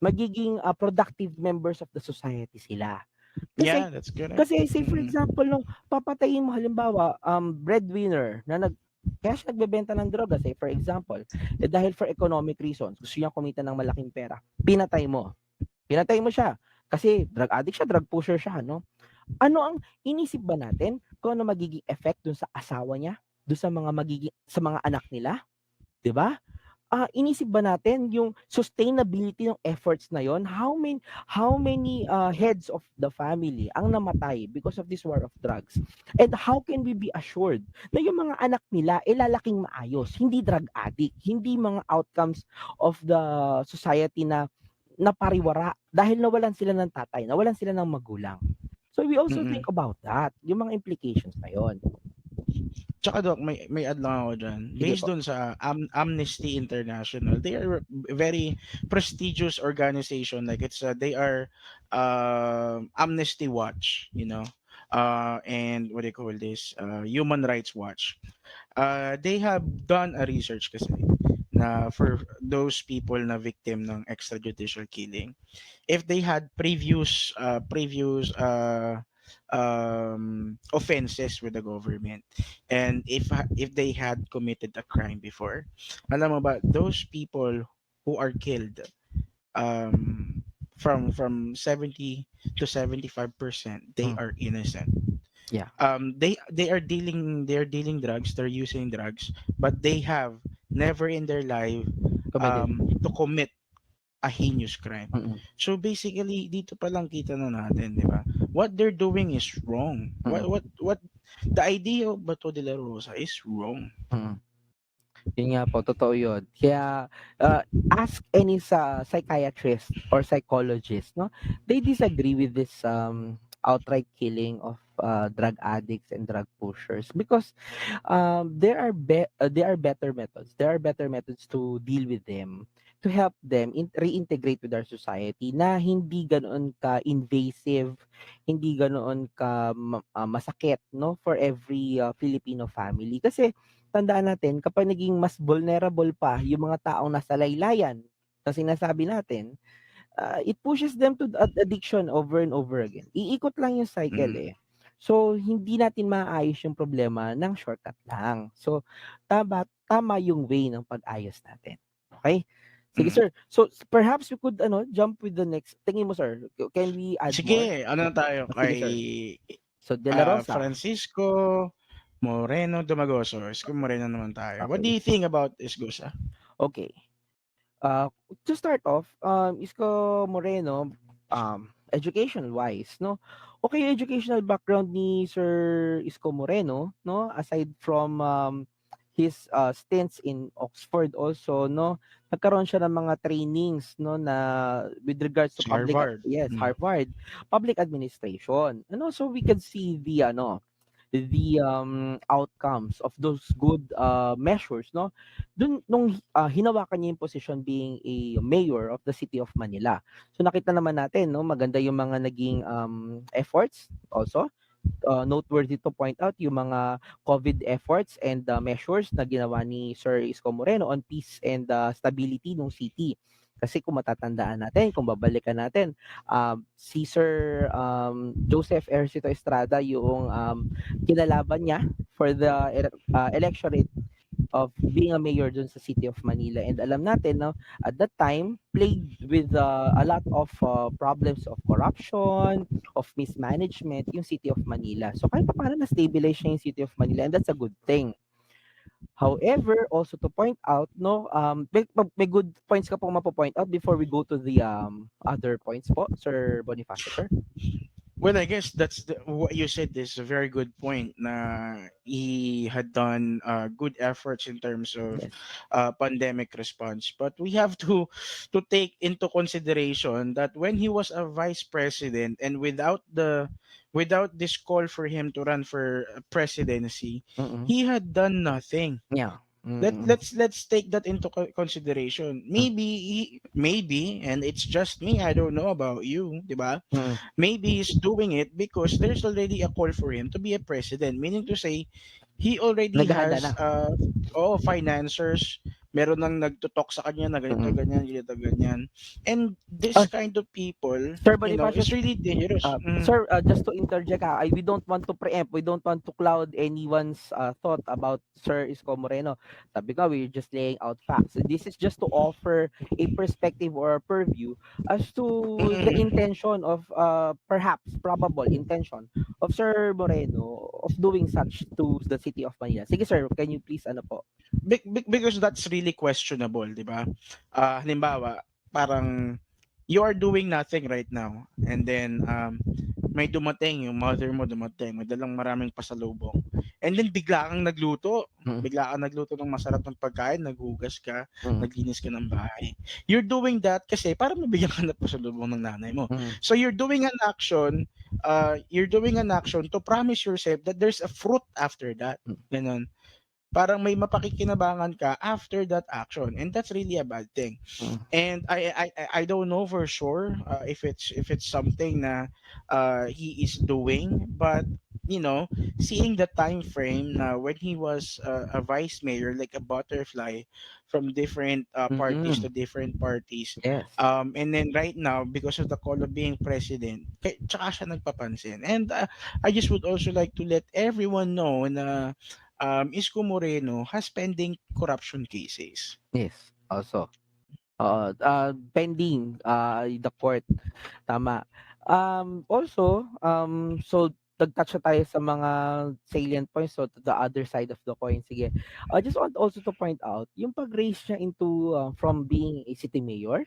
magiging productive members of the society sila. Kasi Yeah, that's correct. kasi say for Mm-mm. example, no, papatayin mo halimbawa, breadwinner na kaya siya nagbebenta ng droga, say for example, dahil for economic reasons, gusto niya kumita ng malaking pera, pinatay mo siya kasi drug addict siya, drug pusher siya, no? Ano ang inisip ba natin kung ano magiging effect dun sa asawa niya, dun sa mga anak nila, 'di ba? Inisip ba natin yung sustainability ng efforts na yon? How many heads of the family ang namatay because of this war of drugs? And how can we be assured na yung mga anak nila lalaking maayos, hindi drug addict, hindi mga outcomes of the society na napariwara dahil nawalan sila ng tatay, nawalan sila ng magulang. So we also think Mm-mm. about that, yung mga implications na yon. Tsaka Doc, may add lang ako dyan. Sige Based po. dun sa Amnesty International, they are very prestigious organization. Like they are Amnesty Watch, and what do you call this? Human Rights Watch. They have done a research kasi na for those people na victim ng extrajudicial killing, if they had previous offenses with the government, and if they had committed a crime before, alam mo ba, those people who are killed, um from 70 to 75%, they Mm, are innocent. yeah, They are dealing drugs, they're using drugs, but they have never in their life committed. to commit a heinous crime. Mm, So basically, dito pa lang kita na natin, di ba? What they're doing is wrong. mm, What the idea of Bato Dela Rosa is wrong. mm. Yun nga po, totoo yun. Kaya, ask any psychiatrist or psychologist, no? They disagree with this outright killing of drug addicts and drug pushers because there are better methods. There are better methods to deal with them, to help them reintegrate with our society na hindi ganoon ka invasive, hindi ganoon ka masakit, no, for every Filipino family. Kasi tandaan natin, kapag naging mas vulnerable pa yung mga taong nasa laylayan na sinasabi natin, it pushes them to addiction over and over again. Iikot lang yung cycle Mm. eh. So, hindi natin maayos yung problema ng shortcut lang. So, tama yung way ng pag-ayos natin. Okay? Sige Mm. sir. So, perhaps we could jump with the next. Tingin mo sir, can we add more? Sige, ano na tayo Sige kay sir. So, De La Rosa. Francisco Moreno Dumagoso. Isko Moreno naman tayo. What do Okay. you think about Iskosa? Okay. Uh, to start off, Isko Moreno, educational wise, no? Okay, yung educational background ni Sir Isko Moreno, no? Aside from his stints in Oxford also, no? Nagkaroon siya ng mga trainings, no, na with regards to Si Harvard. yes, Mm. Harvard, public administration. And also we can see the outcomes of those good measures, no, dun nung hinawakan niya yung position being a mayor of the city of Manila. So nakita naman natin, no, maganda yung mga naging efforts also. Noteworthy to point out yung mga COVID efforts and measures na ginawa ni Sir Isko Moreno on peace and stability ng city. Kasi kung matatandaan natin, kung babalikan natin, si Sir Joseph Ercito Estrada yung kinalaban niya for the electorate of being a mayor dun sa city of Manila. And alam natin, no, at that time, plagued with a lot of problems of corruption, of mismanagement, yung city of Manila. So kahit pa paano na-stabilize niya yung city of Manila, and that's a good thing. However, also to point out, no, may good points ka pong mapo-point out before we go to the other points po, Sir Bonifacio, sir? Well, I guess what you said is a very good point. Na he had done good efforts in terms of Yes. pandemic response, but we have to take into consideration that when he was a vice president and without this call for him to run for presidency, Mm. he had done nothing. Yeah. Let Mm. let's take that into consideration. Maybe, and it's just me. I don't know about you, diba? Mm. Maybe he's doing it because there's already a call for him to be a president. Meaning to say, he already Naghahanda na. has financiers. Meron nang nagtutok sa kanya na ganito, Mm. ganyan, ganito, ganyan. And this Ah, kind of people, Sir is Bonifacio, really dangerous. sir, just to interject, we don't want to preempt, we don't want to cloud anyone's thought about Sir Isko Moreno. Sabi ko, we're just laying out facts. So this is just to offer a perspective or a purview as to the Mm-mm. intention of, perhaps, probable intention of Sir Moreno of doing such to the city of Manila. Sige sir, can you please, ano po? Because that's really questionable, di ba? Halimbawa, parang you are doing nothing right now and then may dumating, yung mother mo dumating, may dalang maraming pasalubong. And then Mm, bigla kang nagluto ng masarap ng pagkain, naghugas ka, mm, naglinis ka ng bahay. You're doing that kasi para mabigyan ka ng pasalubong ng nanay mo. mm, So you're doing an action to promise yourself that there's a fruit after that. mm, Ganon, parang may mapakikinabangan ka after that action, and that's really a bad thing. mm, And I don't know for sure if it's something na he is doing, but seeing the time frame na when he was a vice mayor, like a butterfly from different parties mm. to different parties, Yes. and then right now because of the call of being president, tsaka siya nagpapansin. And I just would also like to let everyone know na Isko Moreno has pending corruption cases. Yes. Also. Pending the court, tama. Also, so nag-touch na tayo sa mga salient points, so to the other side of the coin, sige. I just want also to point out yung pag-raise niya into from being a city mayor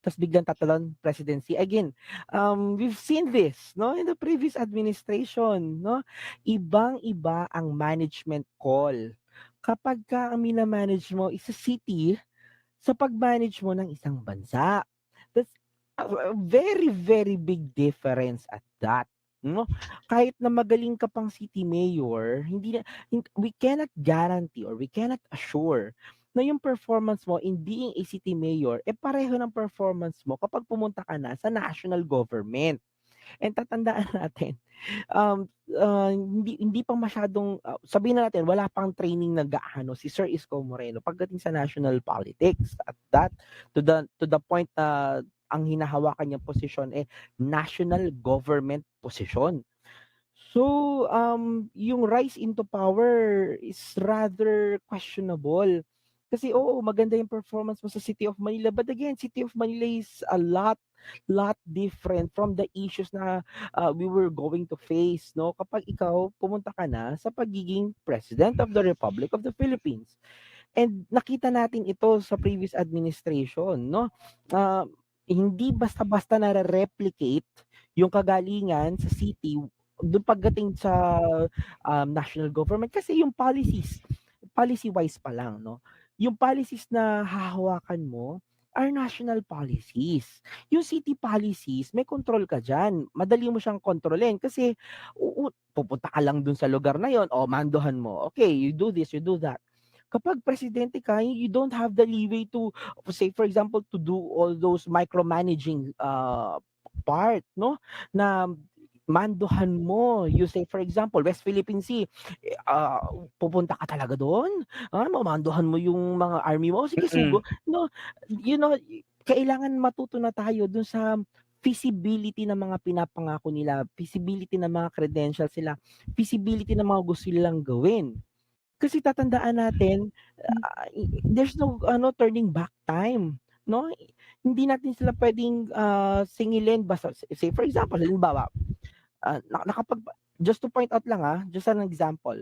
tas biglang tatalon presidency again. We've seen this, no, in the previous administration, no. Ibang-iba ang management call. Kapag ka ang mina-manage mo is a city sa pag-manage mo ng isang bansa. That's a very, very big difference at that. No? Kahit na magaling ka pang city mayor, we cannot guarantee or we cannot assure na yung performance mo in being a city mayor, pareho ng performance mo kapag pumunta ka na sa national government. And tatandaan natin, hindi hindi pa masyadong, sabihin na natin wala pang training na gaano si Sir Isko Moreno pagdating sa national politics at that to the point na ang hinahawakan niyang posisyon, national government posisyon. So, yung rise into power is rather questionable. Kasi oo, maganda yung performance mo sa City of Manila. But again, City of Manila is a lot different from the issues na we were going to face, no? Kapag ikaw pumunta ka na sa pagiging President of the Republic of the Philippines. And nakita natin ito sa previous administration, no? Ah, hindi basta-basta nare-replicate yung kagalingan sa city doon pagdating sa national government kasi yung policy wise pa lang, no? Yung policies na hahawakan mo are national policies. Yung city policies, may control ka diyan. Madali mo siyang kontrolin kasi pupunta ka lang dun sa lugar na yon, o mandohan mo. Okay, you do this, you do that. Kapag presidente ka, you don't have the leeway to say for example to do all those micromanaging part, no? Na manduhan mo. You say for example, West Philippine Sea, ah, pupunta ka talaga doon? Mamanduhan mo yung mga army mo? Sige, Mm-mm. sugo. No, kailangan matuto na tayo dun sa feasibility ng mga pinapangako nila, feasibility ng mga credentials nila, feasibility ng mga gusto nilang gawin. Kasi tatandaan natin, there's no turning back time, 'no? Hindi natin sila puwedeng, singilin basta say for example, halimbawa, just to point out lang, just an example,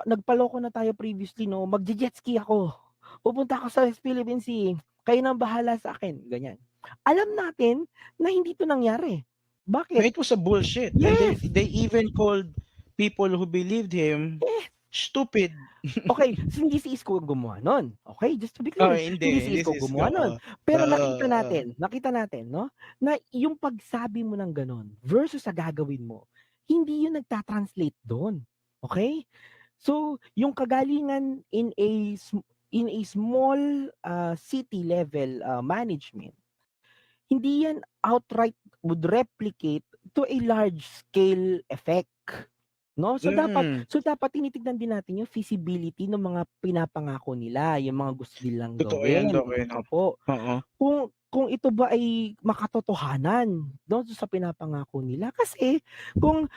nagpaloko na tayo previously, 'no, magje-jet ski ako, pupunta ako sa Philippine Sea, kayo ng bahala sa akin, ganyan. Alam natin na hindi 'to nangyari. No, Bakit? it was a bullshit, and Yes. they even called people who believed him Yes. stupid. Okay, so hindi si Isko gumawa nun. Okay, just to be Oh, clear, hindi hindi. si This Isko is gumawa nun. Pero oo. nakita natin, no, na yung pagsabi mo ng gano'n versus sa gagawin mo, hindi yun nagta-translate dun. Okay? So, yung kagalingan in a small, city level, management, hindi yan outright would replicate to a large scale effect. No? Mm. So dapat tinitignan din natin yung feasibility ng mga pinapangako nila, yung mga gusto nilang Totoo 'yan, Doc, gawin. eh, 'no? Opo. Oo. Kung ito ba ay makatotohanan no sa pinapangako nila. Kasi kung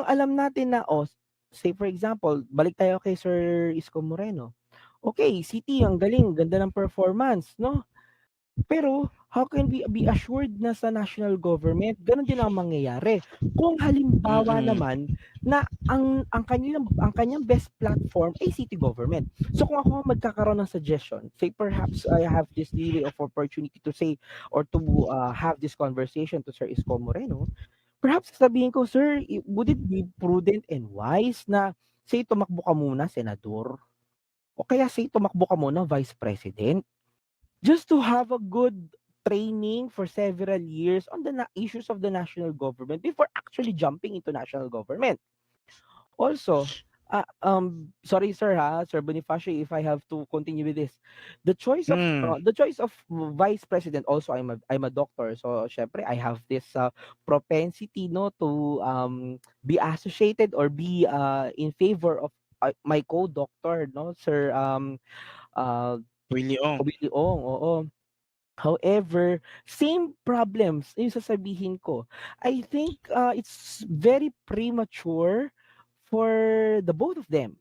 alam natin na say for example, balik tayo kay Sir Isko Moreno. Okay, City ang galing, ganda ng performance, no? Pero how can we be assured na sa national government gano'n din ang mangyayari? Kung halimbawa Mm. naman na ang kanyang best platform ay city government. So kung ako magkakaroon ng suggestion, say perhaps I have this leeway of opportunity to say or to, have this conversation to Sir Isko Moreno, perhaps sasabihin ko, "Sir, would it be prudent and wise na say tumakbo ka muna senador o kaya say tumakbo ka muna vice president?" Just to have a good training for several years on the issues of the national government before actually jumping into national government. Also, sorry sir Sir Bonifacio, if I have to continue with this, Hmm. the choice of vice president. Also, I'm a doctor, so syempre I have this propensity no to be associated or be in favor of my co-doctor, no, Sir uh Willie Ong. Willie Ong, oo. However, same problems yung sasabihin ko. I think, it's very premature for the both of them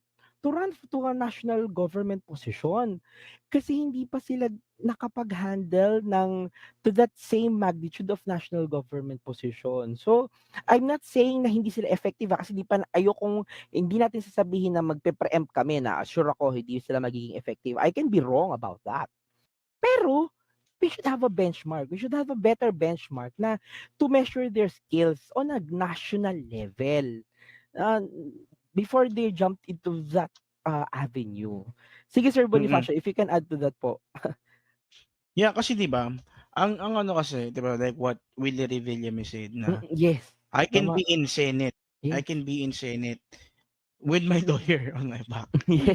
to run to a national government position. Kasi hindi pa sila nakapag-handle to that same magnitude of national government position. So, I'm not saying na hindi sila effective, kasi hindi natin sasabihin na magpe-preempt kami na sure ako hindi sila magiging effective. I can be wrong about that. Pero we should have a benchmark. We should have a better benchmark na to measure their skills on a national level, uh, before they jumped into that, avenue. Sige Sir Mm. Bonifacio, if you can add to that po. Yeah, kasi 'di ba, ang ano kasi 'di ba, like what Willie Revillame said na, Yes, "I can tama. be in Senate. I Yes. can be in Senate with my lawyer on my back."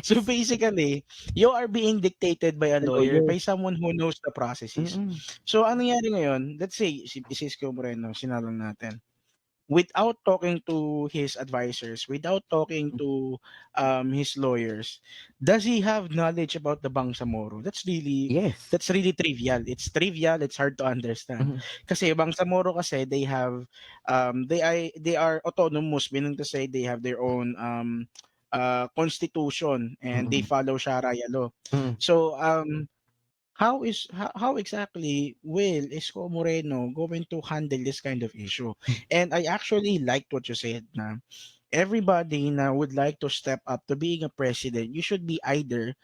So Yes. basically, you are being dictated by a The lawyer, lawyer. by someone who knows the processes. Mm. So anong nangyari ngayon, let's say si Isko Moreno, sinalang natin. Without talking to his advisors, without talking to his lawyers, does he have knowledge about the Bangsamoro? Yes. That's really trivial. It's trivial. It's hard to understand. Mm. Kasi Bangsamoro kasi they are autonomous, meaning to say they have their own constitution and they Mm. follow Sharia law. Mm. So how exactly will Isko Moreno going to handle this kind of issue? And I actually liked what you said na everybody na would like to step up to being a president, you should be either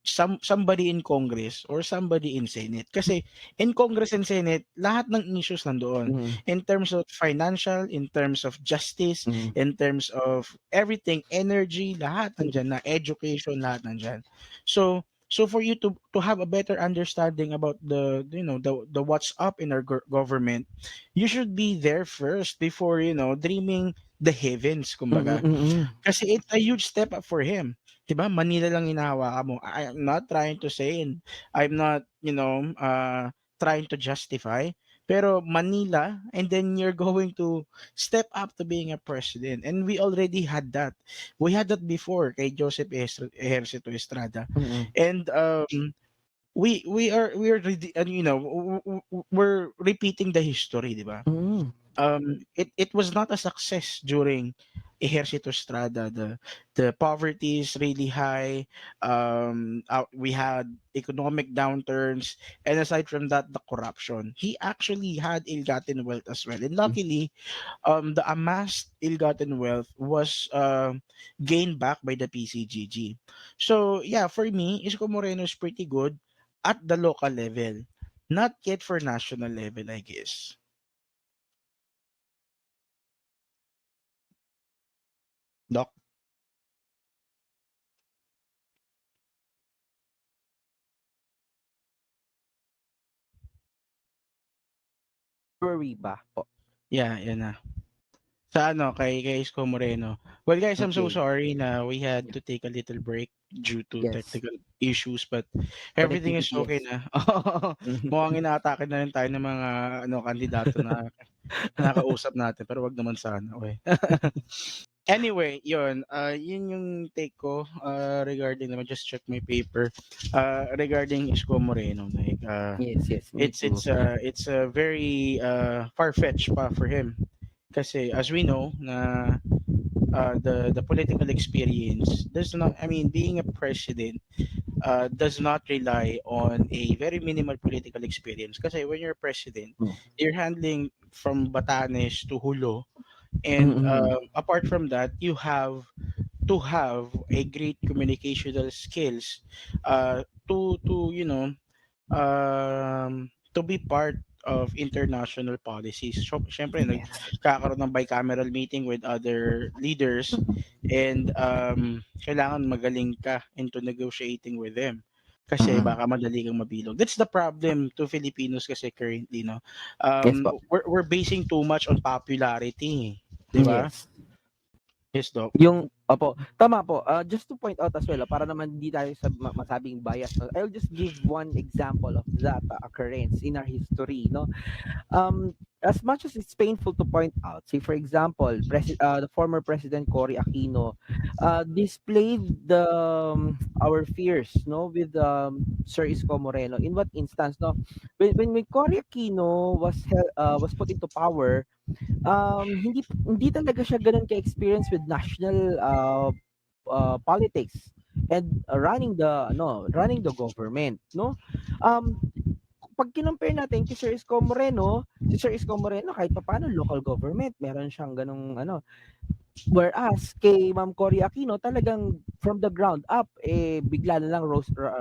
somebody in Congress or somebody in Senate. Kasi in Congress and Senate, lahat ng issues nandoon. Mm. In terms of financial, in terms of justice, Mm. in terms of everything, energy, lahat Mm. nandiyan na, education, lahat nandiyan. So for you to have a better understanding about the what's up in our government, you should be there first before dreaming the heavens Mm. kumbaga. Mm. Kasi it's a huge step up for him. 'Di ba? Manila lang hinahawakan mo. I'm not trying to say, and I'm not, trying to justify, pero Manila, and then you're going to step up to being a president. And we already had that. We had that before kay Joseph Ejercito Estrada. Mm. And we're repeating the history, 'di ba? Mm. It was not a success during Ejercito Estrada. The poverty is really high. We had economic downturns, and aside from that, the corruption. He actually had ill-gotten wealth as well, and Mm. luckily, the amassed ill-gotten wealth was gained back by the PCGG. So yeah, for me, Isko Moreno is pretty good at the local level, not yet for national level, I guess. February ba po? Yeah, yan na. Sa ano, kay Isko Moreno. Well, guys, I'm so Okay. sorry na we had to take a little break due to Yes. technical issues, but everything is Connectivity, okay yes. na. Mukhang inaatake na rin tayo ng mga ano kandidato na nakausap natin, pero wag naman sana. Okay. Anyway, yun yung take ko regarding, let me just check my paper regarding Isko Moreno. Like Yes, yes, me too. it's a very far-fetched pa for him kasi as we know na the political experience does not, I mean, being a president does not rely on a very minimal political experience kasi when you're president Mm. you're handling from Batanes to Hulo, and Mm-mm. apart from that you have to have a great communicational skills to to be part of international policies. So, syempre, Yes. nagkakaroon ng bicameral meeting with other leaders, and kailangan magaling ka into negotiating with them. Kasi Mm-mm. baka madali kang mabilog. That's the problem to Filipinos kasi currently, no? Yes po. We're basing too much on popularity. Di ba? Yes. Yes, Doc. Yung opo, tama po. Just to point out as well, para naman hindi tayo masabing bias, no? I'll just give one example of that occurrence in our history, no? As much as it's painful to point out, say for example, the former President Cory Aquino displayed our fears, no, with Sir Isko Moreno. In what instance, no? When Cory Aquino was put into power, hindi talaga siya gano'n ka-experience with national politics and running the government, no? Um, 'Pag kinompare natin kay Sir Isko Moreno, si Sir Isko Moreno kahit papaano local government, meron siyang gano'ng ano. Whereas kay Ma'am Cory Aquino talagang from the ground up, bigla na lang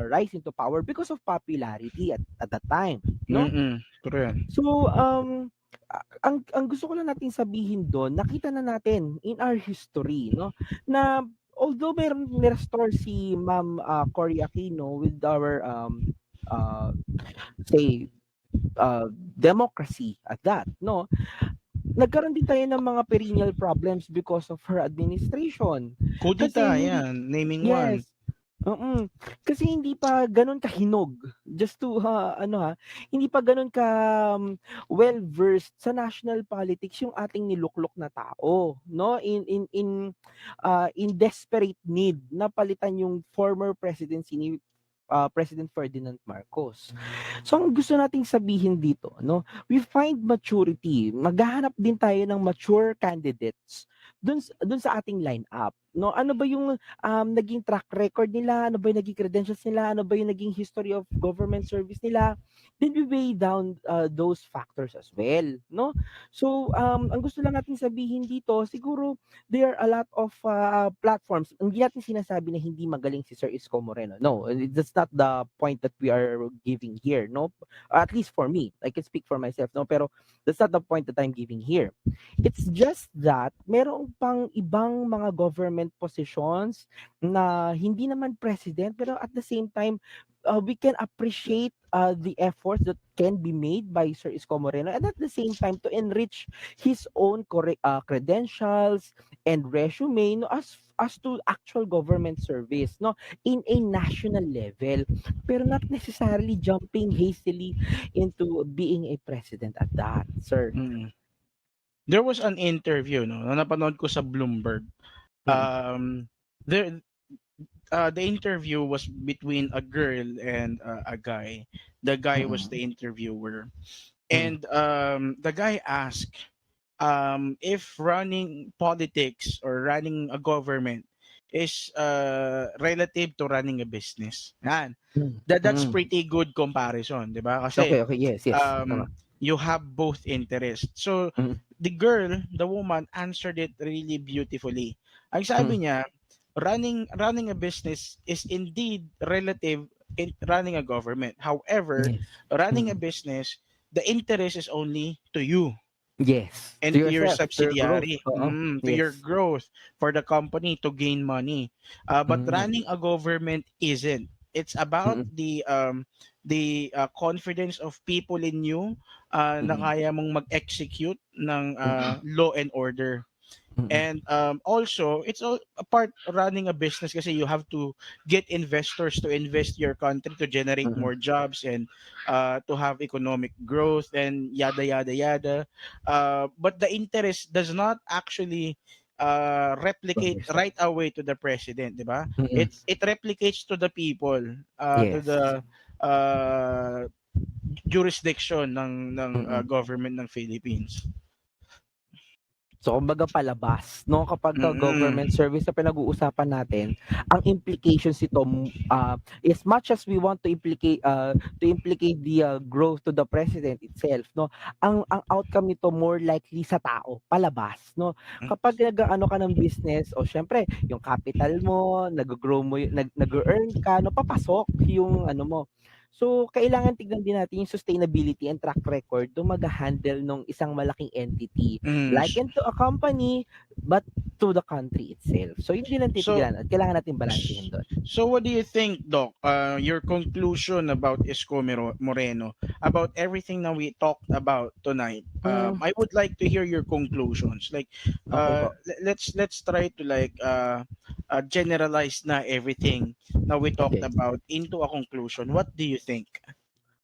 rise into power because of popularity at that time, no? True yan. So, ang gusto ko lang nating sabihin dun, nakita na natin in our history, no, na although meron ni-restore si Ma'am, Cory Aquino with our, uh, say, democracy at that, no, nagkaroon din tayo ng mga perennial problems because of her administration. Kudita, Kasi hindi yan. Naming one. yes. Kasi hindi pa gano'n kahinog, just to, hindi pa gano'n ka, well-versed sa national politics yung ating niluklok na tao, 'no? In desperate need na palitan yung former presidency ni, President Ferdinand Marcos. So ang gusto nating sabihin dito, 'no, we find maturity, maghahanap din tayo ng mature candidates dun sa ating lineup, 'no? Ano ba yung naging track record nila, ano ba yung naging credentials nila, ano ba yung naging history of government service nila, then we weigh down those factors as well, no? So, ang gusto lang natin sabihin dito, siguro there are a lot of platforms. Hindi natin sinasabi na hindi magaling si Sir Isko Moreno. No, that's not the point that we are giving here, no? At least for me, I can speak for myself, no? Pero that's not the point that I'm giving here. It's just that meron pang ibang mga government positions na hindi naman president pero at the same time we can appreciate the efforts that can be made by Sir Isko Moreno and at the same time to enrich his own credentials and resume, no, as to actual government service, no, in a national level, pero not necessarily jumping hastily into being a president at that, sir. Mm. There was an interview, no, na napanood ko sa Bloomberg. Mm, There the interview was between a girl and a guy. The guy was mm, the interviewer, mm. and the guy asked if running politics or running a government is relative to running a business. Yan. Mm, That's mm. pretty good comparison, 'di ba? Kasi Okay, okay, yes, yes, tama. you have both interests. So Mm, the girl, the woman answered it really beautifully. Ang mm. sabi niya, running a business is indeed relative in running a government. However, Yes. running a Mm. business, the interest is only to you Yes, to and to your yourself, to your growth, subsidiary, oo, to your yes. growth, for the company to gain money. But Mm, running a government isn't. It's about mm, confidence of people in you, na Mm-mm. kaya mong mag-execute ng Mm-mm. law and order. Mm-mm. And also, it's all a part running a business kasi you have to get investors to invest your country to generate Mm-mm. more jobs and to have economic growth and yada yada yada. But the interest does not actually replicate Yes. right away to the president, di ba? Mm-mm. It replicates to the people, to Yes. the uh, jurisdiction ng Mm-mm. government ng Philippines. So kumbaga palabas 'no, kapagka Mm-mm. government service na pinag-uusapan natin, ang implications nito, as much as we want to implicate the, growth to the president itself 'no, ang outcome nito more likely sa tao, palabas 'no. Kapag nag-aano ka ng business, o siyempre yung capital mo, naggo-grow mo nag-e-earn ka 'no, papasok yung ano mo. So kailangan tignan din natin yung sustainability and track record nung magha-handle nung isang malaking entity. Mm. Like into a company, but to the country itself. So yun din ang So, titignan at kailangan natin balansehin dun. so what do you think, Doc? Your conclusion about Isko Moreno, about everything that we talked about tonight. Hmm, I would like to hear your conclusions. Like, okey po, let's try to like generalize na everything that we talked okey. about into a conclusion. What do you think?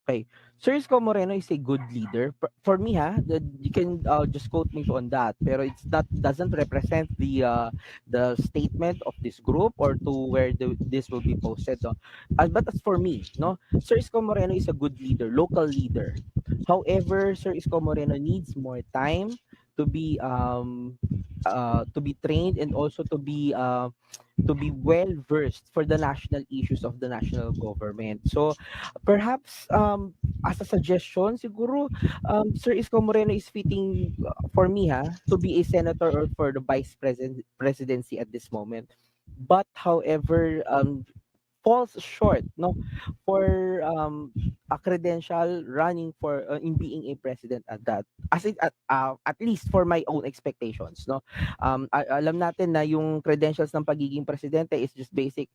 Okay. Sir Isko Moreno is a good leader. For me ha, you can just quote me on that. Pero it's not doesn't represent the statement of this group or to where this will be posted. No? But as for me, no, Sir Isko Moreno is a good leader, local leader. However, Sir Isko Moreno needs more time to be trained and also to be well versed for the national issues of the national government. So perhaps as a suggestion siguro, Sir Isko Moreno is fitting, for me ha, to be a senator or for the presidency at this moment. But however, falls short no for a credential running for in being a president at that at least for my own expectations no. Alam natin na yung credentials ng pagiging presidente is just basic,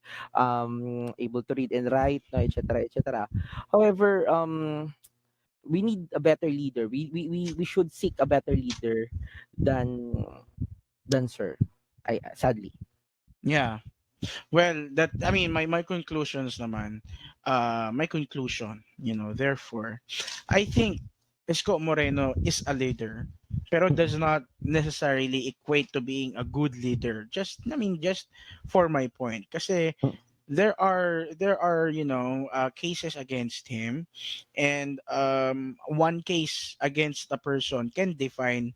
able to read and write, no, etc etc. However, we need a better leader. We should seek a better leader than sir, I sadly. Yeah. Well, that I mean, my conclusions naman, my conclusion, therefore, I think Isko Moreno is a leader, pero does not necessarily equate to being a good leader. Just for my point, kasi there are cases against him, and one case against a person can define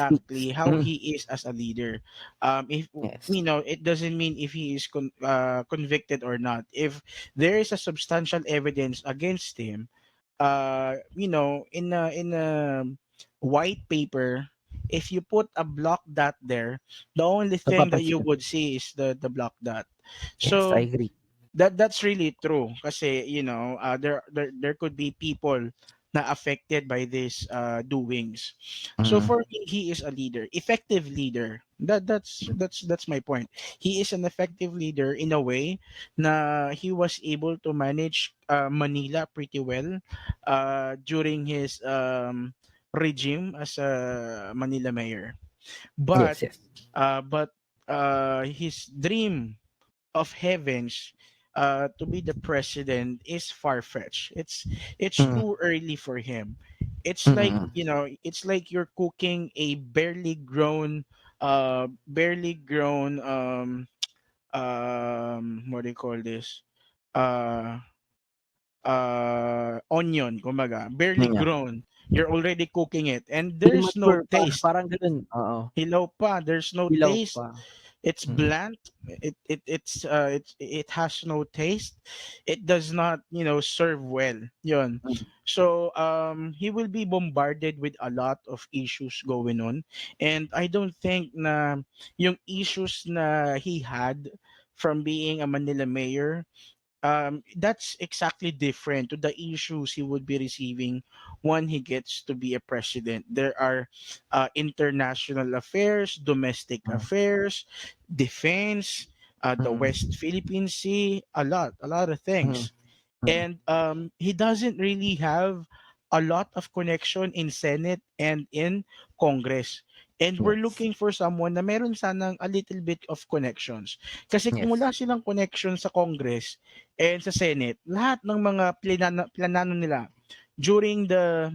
Speaks. exactly how he is as a leader. If Yes. it doesn't mean if he is convicted or not. If there is a substantial evidence against him, in a white paper, if you put a block dot there, the only thing that you Napapansin. would see is the block dot. Yes, I So agree. that's really true kasi there could be people na affected by these doings. So Mm, for me, he is a leader, effective leader. That's my point. He is an effective leader in a way na he was able to manage Manila pretty well during his regime as a Manila mayor. But yes, yes. his dream of heavens to be the president is far fetched. It's Mm, too early for him. It's like mm, it's like you're cooking a barely grown what do you call this? Uh onion, kumbaga, barely yeah. grown. You're already cooking it and there's no Immature pa, taste. parang gano'n, oo. Hilaw pa, there's no Hilaw taste. pa. It's Mm, bland. It has no taste. It does not serve well. Yun. mm, So he will be bombarded with a lot of issues going on, and I don't think na yung issues na he had from being a Manila mayor, that's exactly different to the issues he would be receiving when he gets to be a president. There are international affairs, domestic mm, affairs, defense, the West mm, Philippine Sea, a lot of mm. things. Mm. and he doesn't really have a lot of connection in Senate and in Congress. And we're Yes. looking for someone na meron sanang a little bit of connections. Kasi kung Yes. wala silang connection sa Congress and sa Senate, lahat ng mga planano nila during the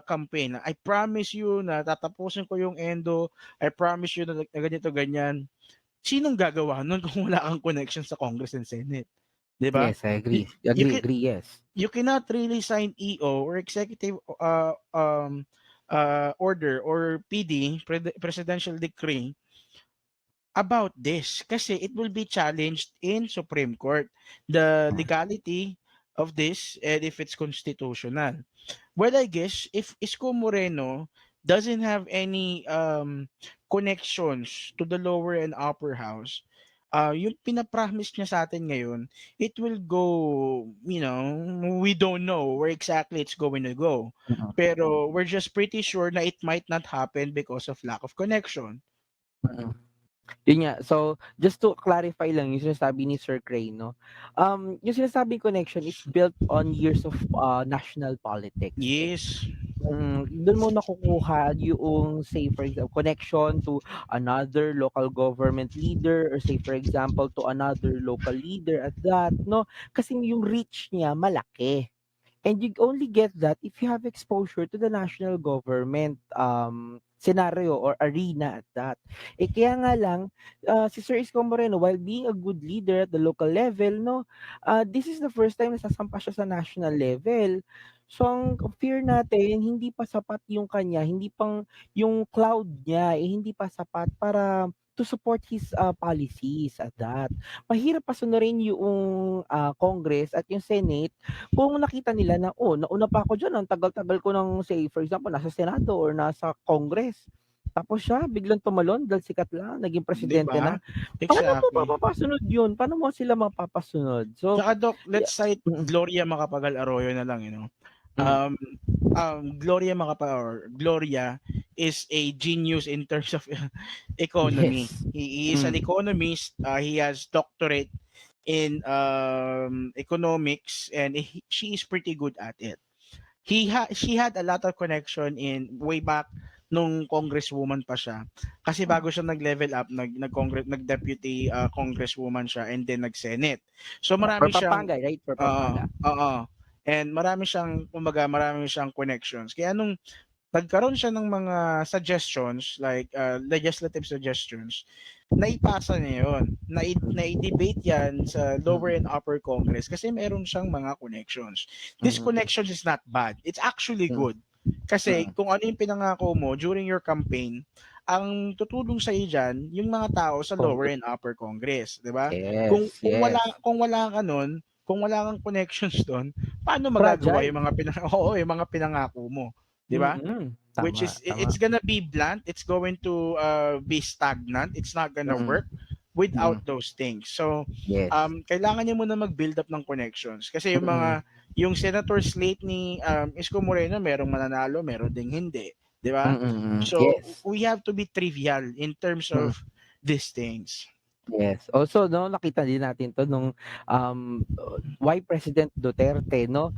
campaign, I promise you na tatapusin ko yung endo, I promise you na ganito ganyan. Sinong gagawa nun kung wala kang connection sa Congress and Senate? 'Di ba? Yes, I You, agree. you Agree, can agree, yes. you cannot really sign EO or executive order or PD, presidential decree, about this kasi it will be challenged in Supreme Court, the legality of this and if it's constitutional. Well, I guess if Isko Moreno doesn't have any connections to the lower and upper house, yung pinapromise niya sa atin ngayon, it will go, we don't know where exactly it's going to go. Mm, Pero we're just pretty sure na it might not happen because of lack of connection. mm. Yun nga. So, just to clarify lang yung sinasabi ni Sir Crane, no? Yung sinasabing connection is built on years of national politics. Yes, Dun mo nakukuha yung say for example connection to another local government leader or say for example to another local leader at that, no? Kasi yung reach niya malaki. And you only get that if you have exposure to the national government scenario or arena at that. Eh kaya nga lang, si Sir Isko Moreno, while being a good leader at the local level, no, this is the first time nasasampa siya sa national level. So, ang fear natin, hindi pa sapat yung kanya, hindi pang, yung cloud niya, eh, hindi pa sapat para to support his policies at that. Mahirap pasunurin yung Congress at yung Senate kung nakita nila na, "Oh, nauna pa ako diyan, ang tagal-tagal ko ng say for example nasa Senado or nasa Congress." Tapos siya biglang tumalon dahil sikat lang, naging 'di presidente ba? na. Paano mo Exactly. mapapasunod yun? Paano mo sila mapapasunod? So, Tsaka Doc, let's yeah. cite Mm, Gloria Macapagal Arroyo na lang, mm. Um, Gloria Macapagal or Gloria is a genius in terms of economy. Yes. He is an Mm, economist. He has doctorate in economics, and she is pretty good at it. She had a lot of connection in way back nung congresswoman pa siya. Kasi mm. bago siya nag-level up, nag-deputy congresswoman siya and then nag-senate. So For marami siyang Pampanga, right? For oo, Pampanga. oo. And marami siyang connections. Kaya nung nagkaroon siya ng mga suggestions like legislative suggestions, naipasa niya yun. Nai-debate yan sa lower and Mm, upper Congress kasi meron siyang mga connections. This mm, connections is not bad. It's actually mm, good. Kasi mm. kung ano yung pinangako mo during your campaign, ang tutulong sa iyo diyan yung mga tao sa lower Congress. and upper Congress, 'di ba? Kung Yes, kung wala yes. kung wala ka nun, kung wala kang connections doon, paano magagawa Fragile. yung mga oo, yung mga pinangako mo, 'di ba? Which Tama, is tama. it's gonna be blunt, it's going to be stagnant, it's not gonna Mm, work without mm. those things. So Yes. kailangan niya muna mag-build up ng connections kasi Mm, yung senator slate ni Isko Moreno merong mananalo, meron ding hindi, 'di ba? So yes. we have to be trivial in terms Mm. of these things. Yes. Also 'no, nakita din natin 'to nung, why President Duterte 'no,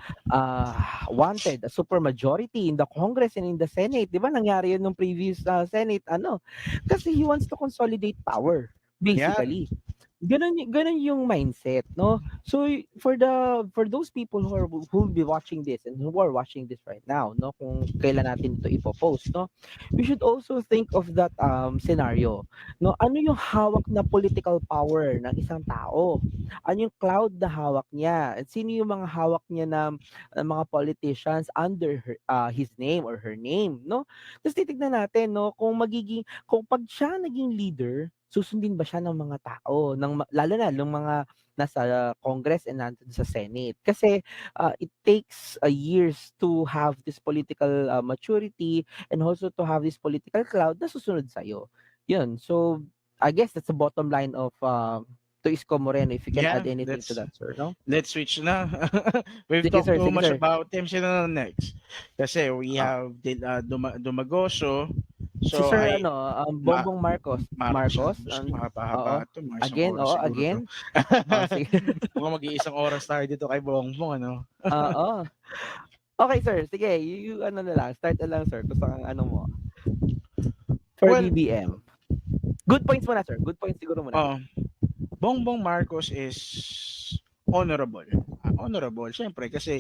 wanted a super majority in the Congress and in the Senate. 'Di ba nangyari 'yun nung previous, Senate ano, kasi he wants to consolidate power, Yeah, basically. Gano'n yung mindset 'no. So, for those people who will be watching this and who are watching this right now 'no, kung kailan natin ito ipo-post 'no, we should also think of that, scenario 'no. Ano yung hawak na political power ng isang tao? Ano yung cloud na hawak niya? At sino yung mga hawak niya na mga politicians under his name or her name 'no? Ta's titignan natin 'no, kung 'pag siya naging leader, susundin ba siya ng mga tao, lalo na nung mga nasa Congress and nandun sa Senate. Kasi, it takes, years to have this political, maturity and also to have this political cloud na susunod sa'yo. Yun, so I guess that's the bottom line of, to Isko Moreno, if you can Yeah, add anything to that, sir, no? let's switch na. We've Sige talked sir, too sige much sir. about him. Sino na next? Kasi we Ah, have Dumagoso. si So Sir I ano, ma Bongbong Marcos, Marcos. Gusto ko oo. mahaba-haba to. Mga isang Again, oras oo, siguro to. again. Oh, sige. Mukhang mag-iisang oras tayo dito kay Bongbong, ano? Oo. Okay, sir. Sige, ano na lang, start na lang, sir, kung saan ano mo, for Well, BBM. Good points muna, sir. Good points siguro muna. uh, Bongbong Marcos is honorable. Honorable, syempre, kasi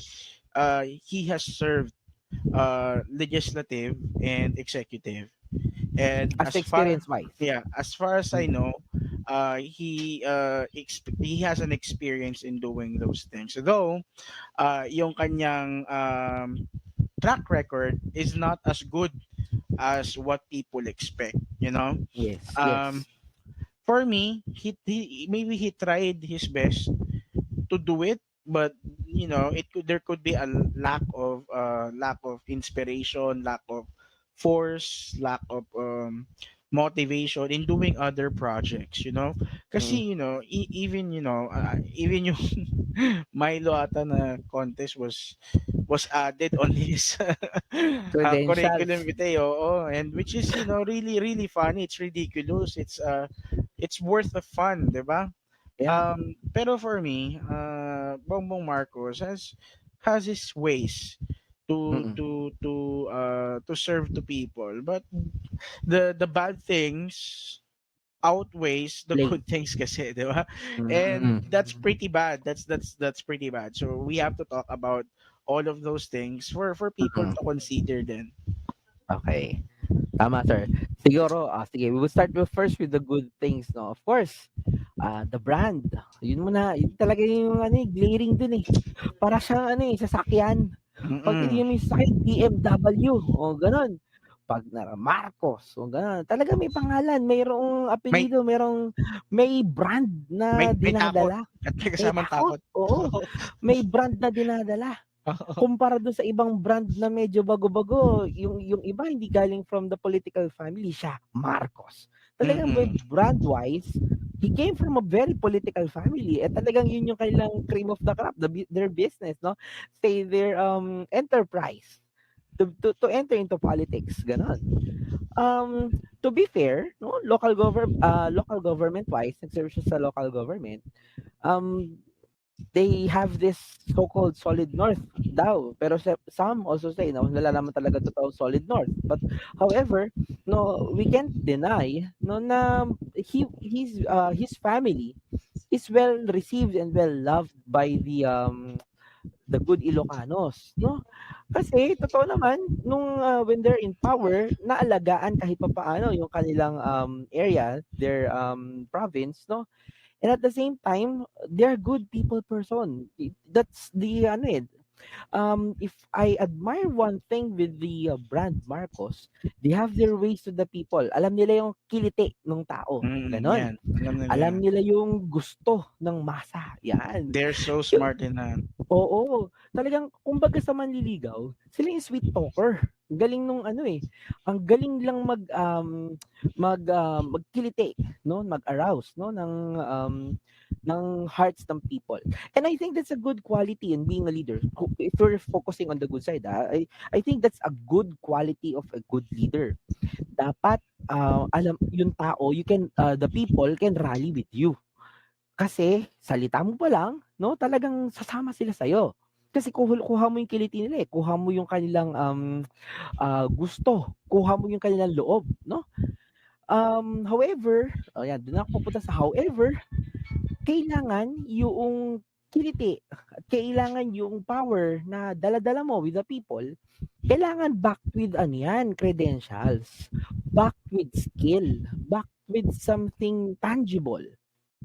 he has served legislative and executive. And As experience-wise. as far as I Mm. know, he has an experience in doing those things. Though, yung kanyang track record is not as good as what people expect. You know, Yes, um, yes. for me, he maybe he tried his best to do it, but there could be a lack of inspiration, lack of force, lack of motivation in doing other projects, Mm. kasi even even yung Milo ata na contest was added on his curriculum Credentials. vitae, oo, and which is really really funny. It's ridiculous. It's worth of fun, 'di ba? Yeah. Pero for me, Bongbong Marcos has his ways Mm. to serve to people, but the bad things outweighs the Late. good things kasi, 'di ba? And Mm. that's pretty bad. That's pretty bad. So we have to talk about all of those things for people Mm. to consider then. Okay. Tama, sir. Siguro, sige, we will start with first with the good things, no? Of course, the brand. Yun muna, yun talaga yung ano, glaring dun eh. Para siyang ano eh, sasakyan. 'Pag Mm-mm. tinignan mo yung sasakyan, BMW, o gano'n. 'Pag Marcos, o gano'n. Talagang may pangalan, mayroong May apelyido, may brand na may takot dinadala. at may May kasamang takot, takot. oo. May brand na dinadala. Kumpara dun sa ibang brand na medyo bago-bago, yung iba hindi galing from the political family, siya Marcos. Talagang Mm-mm. brand-wise, he came from a very political family, at talagang yun yung kanilang cream of the crop, their business, no? Say their enterprise to enter into politics, gano'n. To be fair, no, local government wise, nagserve siya sa local government. Um, they have this so-called solid north daw. Pero some also say, no, nalalaman talaga totoo solid north. But however, no, we can't deny no na his family is well received and well loved by the good Ilocanos, no? Kasi totoo naman nung when they're in power, naalagaan kahit papaano yung kanilang area, their province, no? And at the same time, they're good people person. That's the ano eh. If I admire one thing with the brand Marcos, they have their ways to the people. Alam nila yung kiliti ng tao. Ganon. Yan, alam nila Alam yan. nila yung gusto ng masa. Yan. They're so smart in that. Oo, talagang kumbaga sa manliligaw, sila yung sweet talker. Ang galing nung ano eh, ang galing lang magkiliti, no, mag-arouse, no, ng hearts ng people. And I think that's a good quality in being a leader. If we're focusing on the good side, I think that's a good quality of a good leader. Dapat alam yung tao, the people can rally with you. Kasi salita mo pa lang, no, talagang sasama sila sa'yo. Kasi kuha mo yung kiliti nila, eh, kuha mo yung kanilang, gusto, kuha mo yung kanilang loob, 'no? However, ayan, dun ako pupunta sa however, kailangan yung kiliti at kailangan yung power na dala-dala mo with the people, kailangan backed with ano yan, credentials, backed with skill, backed with something tangible.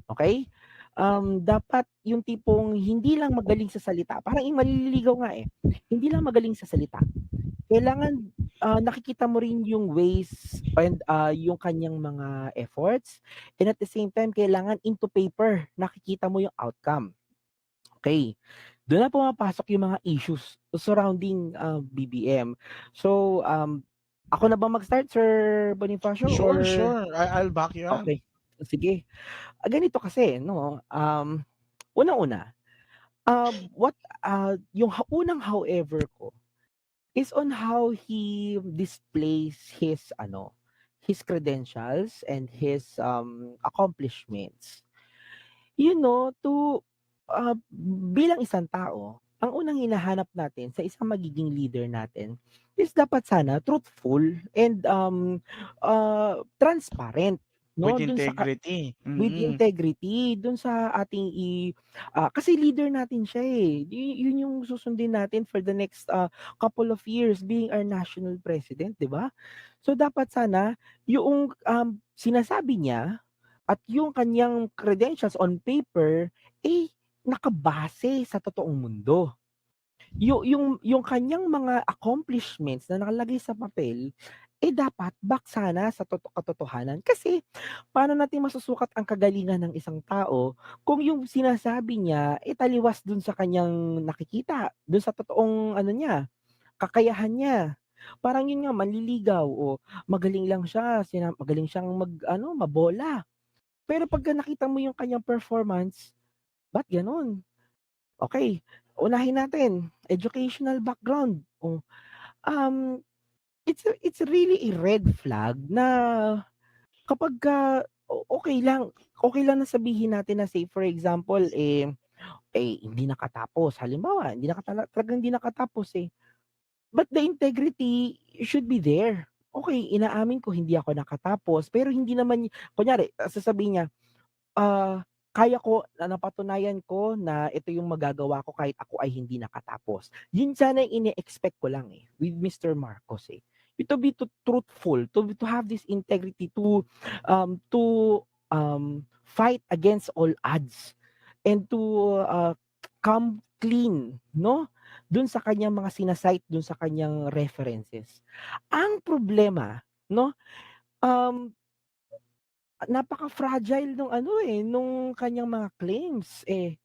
Okay? Dapat yung tipong hindi lang magaling sa salita, parang yung malililigaw nga eh. Hindi lang magaling sa salita. Kailangan nakikita mo rin yung ways and yung kanyang mga efforts, and at the same time kailangan into paper nakikita mo yung outcome. Okay. Doon na pumapasok yung mga issues surrounding BBM. So ako na ba mag-start, Sir Bonifacio, Sure, or sure. I'll back you up. okay? Sige. Ganito kasi 'no, unang-una, what, yung unang however ko is on how he displays his ano, his credentials and his, accomplishments. You know, bilang isang tao, ang unang hinahanap natin sa isang magiging leader natin is dapat sana truthful and, transparent 'no, With dun sa integrity. with integrity dun sa ating kasi leader natin siya, eh. Yun yung susundin natin for the next, couple of years being our national president, 'di ba? So, dapat sana yung, sinasabi niya at yung kanyang credentials on paper, eh, nakabase sa totoong mundo. Yung kanyang mga accomplishments na nakalagay sa papel, eh, dapat back sana sa katotohanan. Kasi paano natin masusukat ang kagalingan ng isang tao kung yung sinasabi niya, eh, taliwas dun sa kanyang nakikita, dun sa totoong ano niya, kakayahan niya. Parang yun nga, manliligaw o magaling lang siya, magaling siyang mag-ano, mabola. Pero pagka nakita mo yung kanyang performance, ba't gano'n? Okey, unahin natin, educational background. Um, it's really a red flag na kapagka okey lang na sabihin natin na say for example, hindi nakatapos. Halimbawa, talagang hindi nakatapos, eh, but the integrity should be there. Okey, inaamin ko hindi ako nakatapos, pero hindi naman kunyari sasabihin niya, kaya ko na napatunayan ko na ito yung magagawa ko kahit ako ay hindi nakatapos. Yun sana yung ine-expect ko lang, eh, with Mr. Marcos, eh. To be truthful, to have this integrity to fight against all odds and to, come clean 'no, dun sa kanyang mga dun sa kanyang references. Ang problema 'no, um napaka-fragile nung ano, eh, nung kanyang mga claims, eh.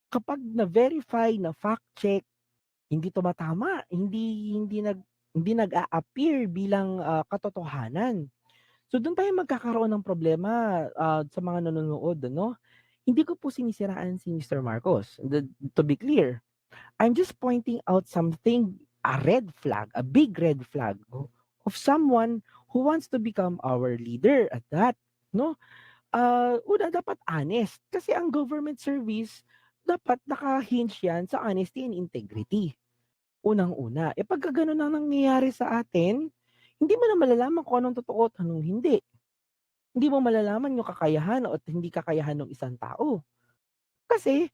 Kapag na-verify, na fact check, hindi tumatama, hindi nag-a-appear bilang, katotohanan. So dun tayo magkakaroon ng problema, sa mga nanonood ano. Hindi ko po sinisiraan si Mr. Marcos, to be clear. I'm just pointing out something, a red flag, a big red flag of someone who wants to become our leader at that, 'no? Una dapat honest, kasi ang government service dapat naka-hinge yan sa honesty and integrity, unang-una. Eh, pagka gano'n ang nangyayari sa atin, hindi mo na malalaman kung anong totoo at anong hindi. Hindi mo malalaman yung kakayahan at hindi kakayahan ng isang tao. Kasi,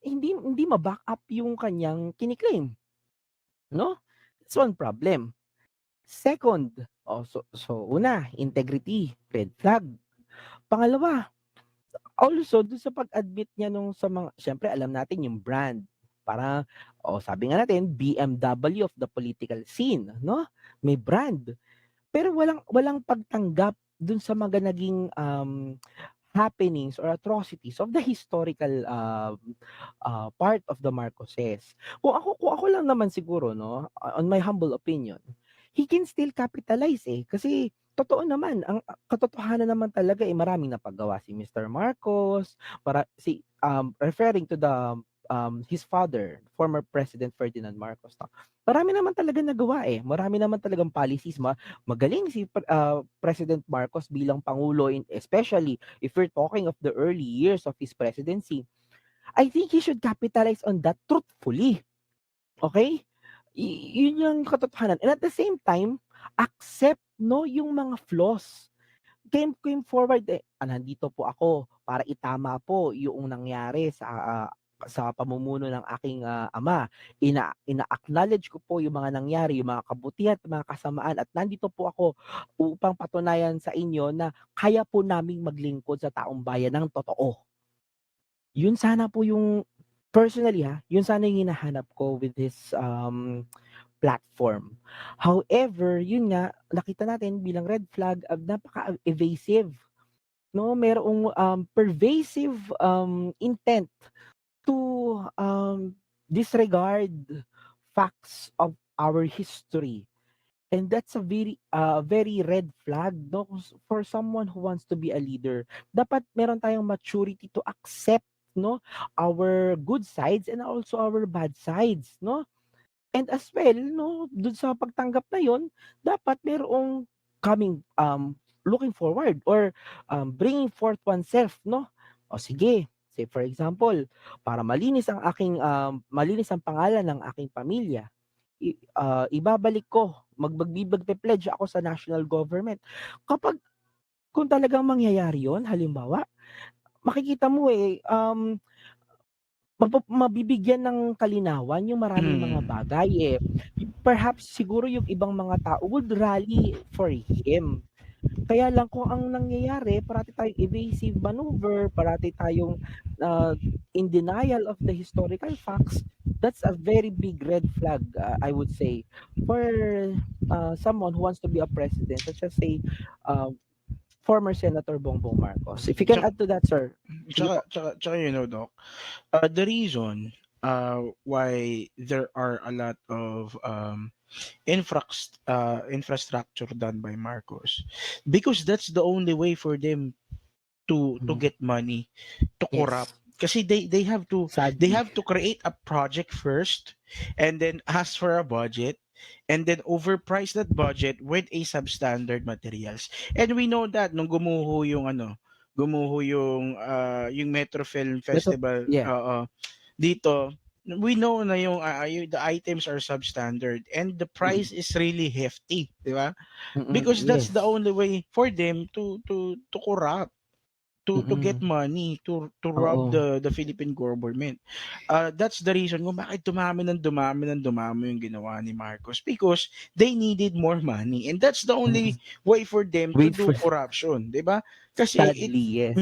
hindi hindi ma-back up yung kanyang kini-claim, 'no? That's one problem. Second, una, integrity, red flag. Pangalawa, also dun sa pag-admit niya nung sa mga siyempre alam natin yung brand, para sabi nga natin BMW of the political scene 'no, may brand. Pero walang walang pagtanggap dun sa mga naging, happenings or atrocities of the historical, part of the Marcoses. Kung ako lang naman siguro 'no, on my humble opinion, he can still capitalize, eh, kasi totoo naman ang katotohanan naman talaga, eh, maraming napagawa si Mr. Marcos, referring to his father, former President Ferdinand Marcos 'no. Marami naman talagang nagawa, eh, marami naman talagang policies, magaling si President Marcos bilang pangulo, especially if we're talking of the early years of his presidency. I think he should capitalize on that truthfully, okay? Yun yung katotohanan and at the same time, accept 'no, yung mga flaws. Came forward, eh, nandito po ako para itama po yung nangyari sa pamumuno ng aking, ama. Ina-acknowledge ko po yung mga nangyari, yung mga kabutihan at mga kasamaan at nandito po ako upang patunayan sa inyo na kaya po naming maglingkod sa taong bayan ng totoo. Yun sana po yung personally, yun sana yung hinahanap ko with this, platform. However, yun nga, nakita natin bilang red flag, napaka-evasive 'no, merong, pervasive, intent to, disregard facts of our history. And that's a very red flag, no, for someone who wants to be a leader. Dapat meron tayong maturity to accept, no, our good sides and also our bad sides, no. And as well, no, dun sa pagtanggap na yon, dapat merong coming, looking forward, or bringing forth oneself, no. O sige, say for example, para malinis ang pangalan ng aking pamilya, ibabalik ko, magpepledge ako sa national government. Kapag kung talagang mangyayari yon, halimbawa, makikita mo, mabibigyan ng kalinawan yung maraming mga Mm. bagay, eh. Perhaps siguro yung ibang mga tao would rally for him. Kaya lang kung ang nangyayari, parati tayong evasive maneuver, parati tayong in denial of the historical facts, that's a very big red flag, I would say, for someone who wants to be a president, such as say, uh, former Senator Bongbong Marcos. If you can Tsaka, add to that, sir. Sige po. Doc, the reason why there are a lot of infrastructure done by Marcos, because that's the only way for them to Mhm. get money, to corrupt. Yes. Kasi they Sadly. have to create a project first, and then ask for a budget, and then overprice that budget with a substandard materials. And we know that nung gumuho yung Metro Film Ito, Festival yeah. dito, we know na the items are substandard and the Mm. price is really hefty, di ba? Mm, Because that's the yes. only way for them to corrupt, to get Mm. money, to rob Oo. the Philippine government. That's the reason kung bakit dumami yung ginawa ni Marcos, because they needed more money, and that's the only Mm. way for them to Wait do for corruption, 'di ba? Kasi sadly, yes.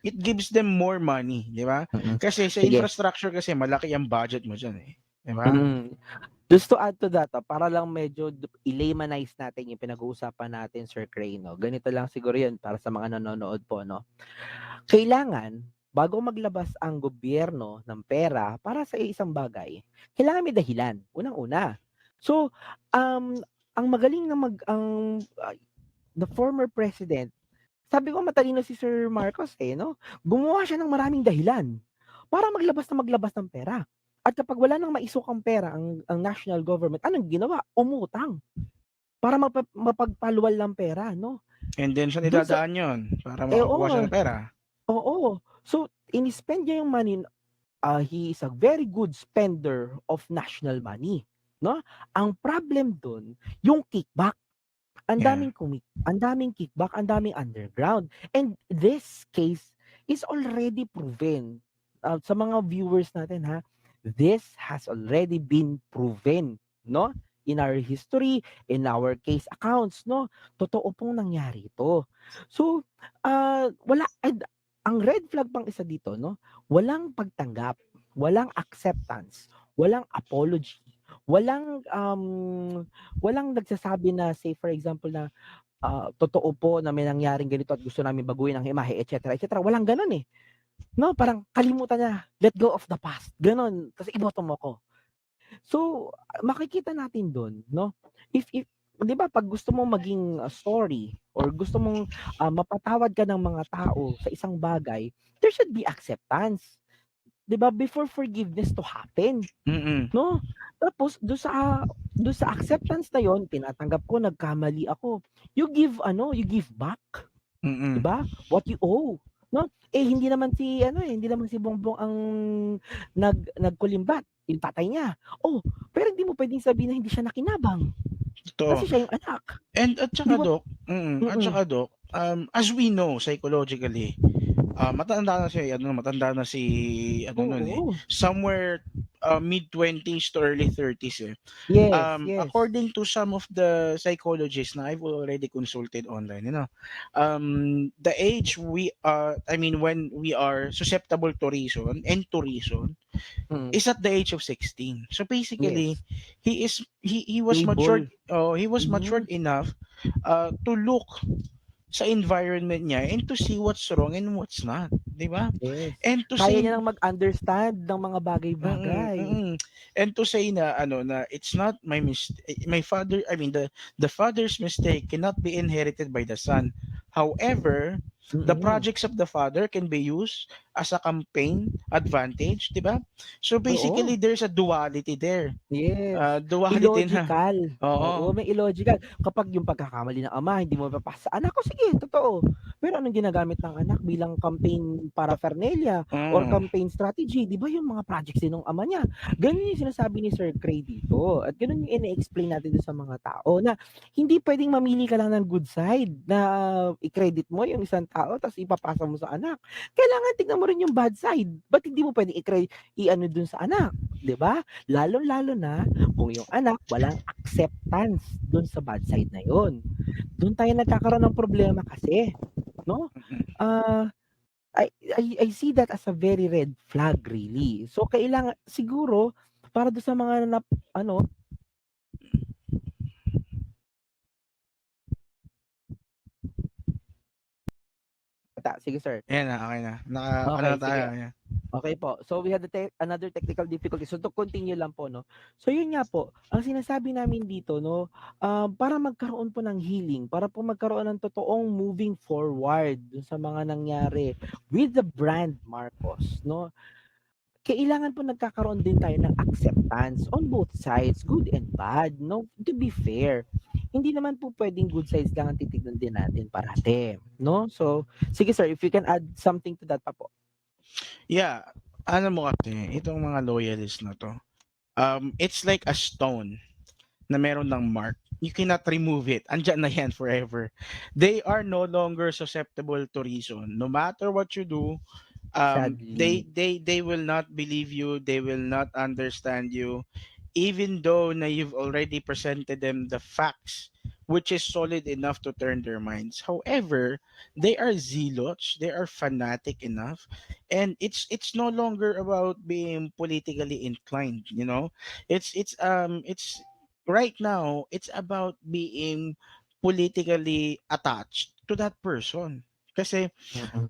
it gives them more money, 'di ba? Mm. Kasi sa Sige. infrastructure kasi malaki ang budget mo diyan, eh, 'di ba? Mm. Just to add to that, para lang medyo i-laymanize natin yung pinag-uusapan natin, Sir Cray, no? Ganito lang siguro yun para sa mga nanonood po, no? Kailangan, bago maglabas ang gobyerno ng pera para sa isang bagay, kailangan may dahilan, unang-una. So, ang magaling na the former president, sabi ko matalino si Sir Marcos, no? Gumawa siya ng maraming dahilan para maglabas ng pera. At kapag wala nang maisukang pera ang national government, anong ginawa? Umutang para mapagpaluwal ng pera, no? And then saan Dun sa idadaan 'yon para oo, makakuha siya ng pera? oo. So, ini-spend niya yung money, he is a very good spender of national money, no? Ang problem dun, yung kickback. Yeah. Ang daming kickback, ang daming underground. And this case is already proven. Sa mga viewers natin, ha, this has already been proven, no? In our history, in our case accounts, no? Totoo pong nangyari ito. So, ang red flag pang isa dito, no? Walang pagtanggap, walang acceptance, walang apology, walang walang nagsasabi na, say for example, na totoo po na may nangyaring ganito at gusto namin baguhin ang imahe, et cetera, et cetera. Walang gano'n, eh. No, parang kalimutan niya, let go of the past, gano'n, tapos iboto mo ko. So, makikita natin do'n, no, if 'di ba 'pag gusto mong maging, story, or gusto mong, mapatawad ka ng mga tao sa isang bagay, there should be acceptance, 'di ba, before forgiveness to happen. Mm. 'No? Tapos dun sa acceptance na yun, tinatanggap ko, nagkamali ako. You give back, 'di Mm. ba? What you owe, 'no? Eh, hindi naman si Bongbong ang nagkulimbat, yung tatay niya. Oh, pero hindi mo puwedeng sabihin na hindi siya nakinabang, kasi Totoo. siya yung anak. And Hindi mo at mm, saka Doc, as we know psychologically, matanda na si ano nun, eh, oo. somewhere, mid-20s to early 30s, eh. Yes, yes. According to some of the psychologists na I've already consulted online, the age when we are susceptible to reason and to reason Mm, is at the age of 16. So basically, yes. he was matured, Able. he was matured Mhm, enough to look sa environment niya and to see what's wrong and what's not, 'di ba? Yes. And to Kaya say niya nang mag-understand ng mga mm, bagay-bagay. mm. And to say na ano na it's not my my father, I mean the father's mistake cannot be inherited by the son. However, the Mm. projects of the father can be used as a campaign advantage, 'di ba? So Oo. basically there's a duality there. Yes, Duality na. illogical. Oo, Oo. may illogical. Kapag yung pagkakamali ng ama hindi mo mapapasa sa anak, o sige totoo. Pero anong ginagamit ng anak bilang campaign paraphernalia or Mm. campaign strategy, 'di ba yung mga projects din ng ama niya. Gano'n yung sinasabi ni Sir Cray dito at gano'n yung ine-explain natin dun sa mga tao na hindi puwedeng mamili ka lang ng good side na i-credit mo yung isang tao ta's ipapasa mo sa anak. Kailangan tignan mo rin yung bad side. Ba't hindi mo puwedeng i-ano dun sa anak, 'di ba? Lalong-lalo na kung yung anak walang acceptance dun sa bad side na yun. Dun tayo nagkakaroon ng problema kasi, 'no? Mm. Ah, I see that as a very red flag really. So kailangan siguro para dun sa mga ano sige sir. Ayan na, okay na. Ano Okay, na tayo, sige. ayan. Okay po. So we had another technical difficulty. So to continue lang po 'no. So yun nga po, ang sinasabi namin dito 'no, para magkaroon po ng healing, para po magkaroon ng totoong moving forward dun sa mga nangyari with the brand Marcos 'no, kailangan po nagkakaroon din tayo ng acceptance on both sides, good and bad 'no, to be fair. Hindi naman po puwedeng good sides lang ang titignan din natin parati 'no. So sige sir, if you can add something to that pa po. Yeah, ano mo kasi, itong mga loyalists na 'to, it's like a stone na meron ng mark. You cannot remove it. Andiyan na yan forever. They are no longer susceptible to reason. No matter what you do, Sadly. they will not believe you. They will not understand you, even though na you've already presented them the facts, which is solid enough to turn their minds. However, they are zealots. They are fanatic enough, and it's no longer about being politically inclined. You know, it's right now. It's about being politically attached to that person. Kasi Mm.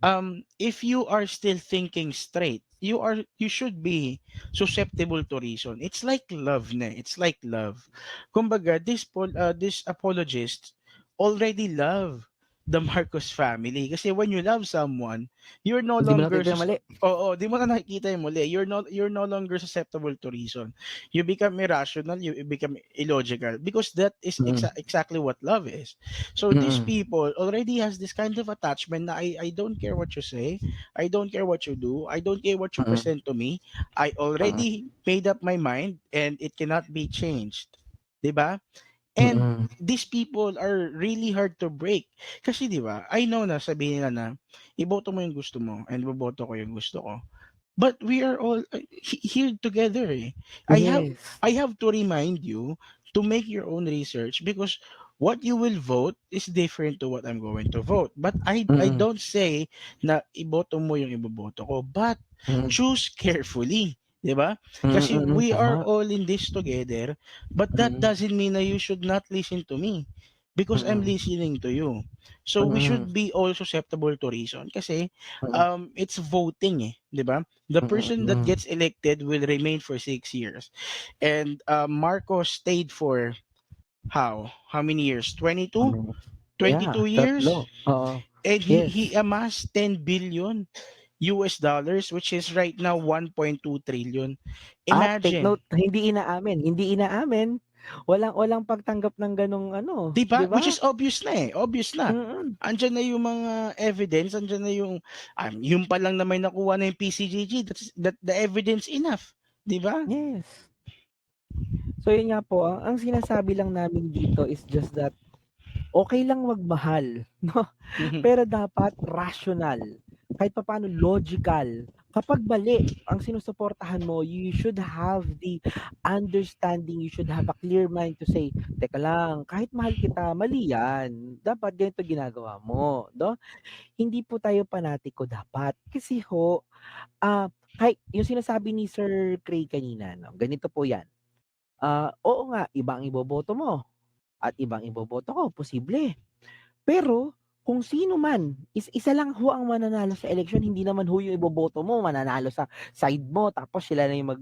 if you are still thinking straight, you should be susceptible to reason. It's like love na, it's like love. Kumbaga this apologists already love the Marcos family kasi when you love someone, you're no Hindi mo longer nakikita yung mali. Oo, di mo na nakikita yung muli. You're no longer susceptible to reason. You become irrational, you become illogical because that is Mm. exactly what love is. So these Mm. people already has this kind of attachment na I don't care what you say, I don't care what you do, I don't care what you Mm. present to me. I Mm. already made up my mind and it cannot be changed. 'Di ba? And Mm. these people are really hard to break. Kasi 'di ba? I know na sabihin nila na iboto mo yung gusto mo and iboboto ko yung gusto ko. But we are all here together. Eh. I have Yes. I have to remind you to make your own research because what you will vote is different to what I'm going to vote. But I Mm. don't say na iboto mo yung iboboto ko, but Mm. choose carefully. 'Di ba? Mm. Kasi Mm. we are Tama. all in this together, but that Mm. doesn't mean na you should not listen to me because I'm Mm. listening to you. So we Mm. should be all susceptible to reason kasi Mm. it's voting eh, 'di ba? The person that Mm. gets elected will remain for 6 years. And Marcos stayed for how many years? 22? Mm. Yeah, 22 years? tatlo. Oo. And he Yes. amassed 10 billion US dollars, which is right now 1.2 trillion. At take Imagine, note, hindi inaamin. Walang pagtanggap ng gano'ng ano, 'di 'di ba? Which ba? is obvious na eh, obvious na. Mm. Andiyan na yung mga evidence, andiyan na yung pa lang na may nakuha na yung PCGG, that the evidence enough, 'di ba? Yes. So yun nga po, ang sinasabi lang namin dito is just that okey lang magmahal 'no, Mhm. pero dapat rational, kahit papaano logical. Kapag mali ang sinusuportahan mo, you should have the understanding, you should have a clear mind to say, "Teka lang, kahit mahal kita, mali 'yan. Dapat ganito ginagawa mo." 'No? Hindi po tayo panatiko dapat. Kasi ho, kahit yung sinasabi ni Sir Cray kanina 'no, ganito po 'yan. Oo nga, iba ang iboboto mo at ibang iboboto ko, posible. Pero kung sino man, isa lang ho ang mananalo sa eleksyon, hindi naman ho yung iboboto mo mananalo sa side mo tapos sila lang yung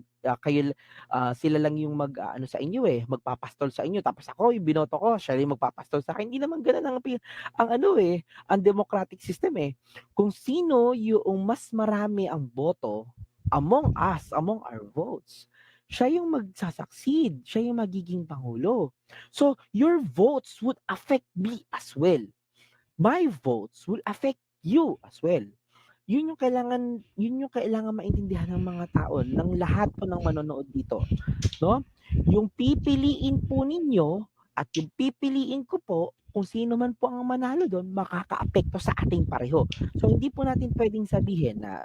sila lang yung ano sa inyo, magpapastol sa inyo tapos ako yung binoto ko siya yung magpapastol sa akin. Hindi naman gano'n ang ano, ang democratic system, eh. Kung sino yung mas marami ang boto among us, among our votes, siya yung magsa-succeed, siya yung magiging pangulo. So, your votes would affect me as well. My votes will affect you as well. Yun yung kailangan maintindihan ng mga tao, ng lahat po ng manonood dito, 'no? Yung pipiliin po ninyo at yung pipiliin ko po, kung sino man po ang manalo dun, makakaapekto sa ating pareho. So, hindi po natin puwedeng sabihin na,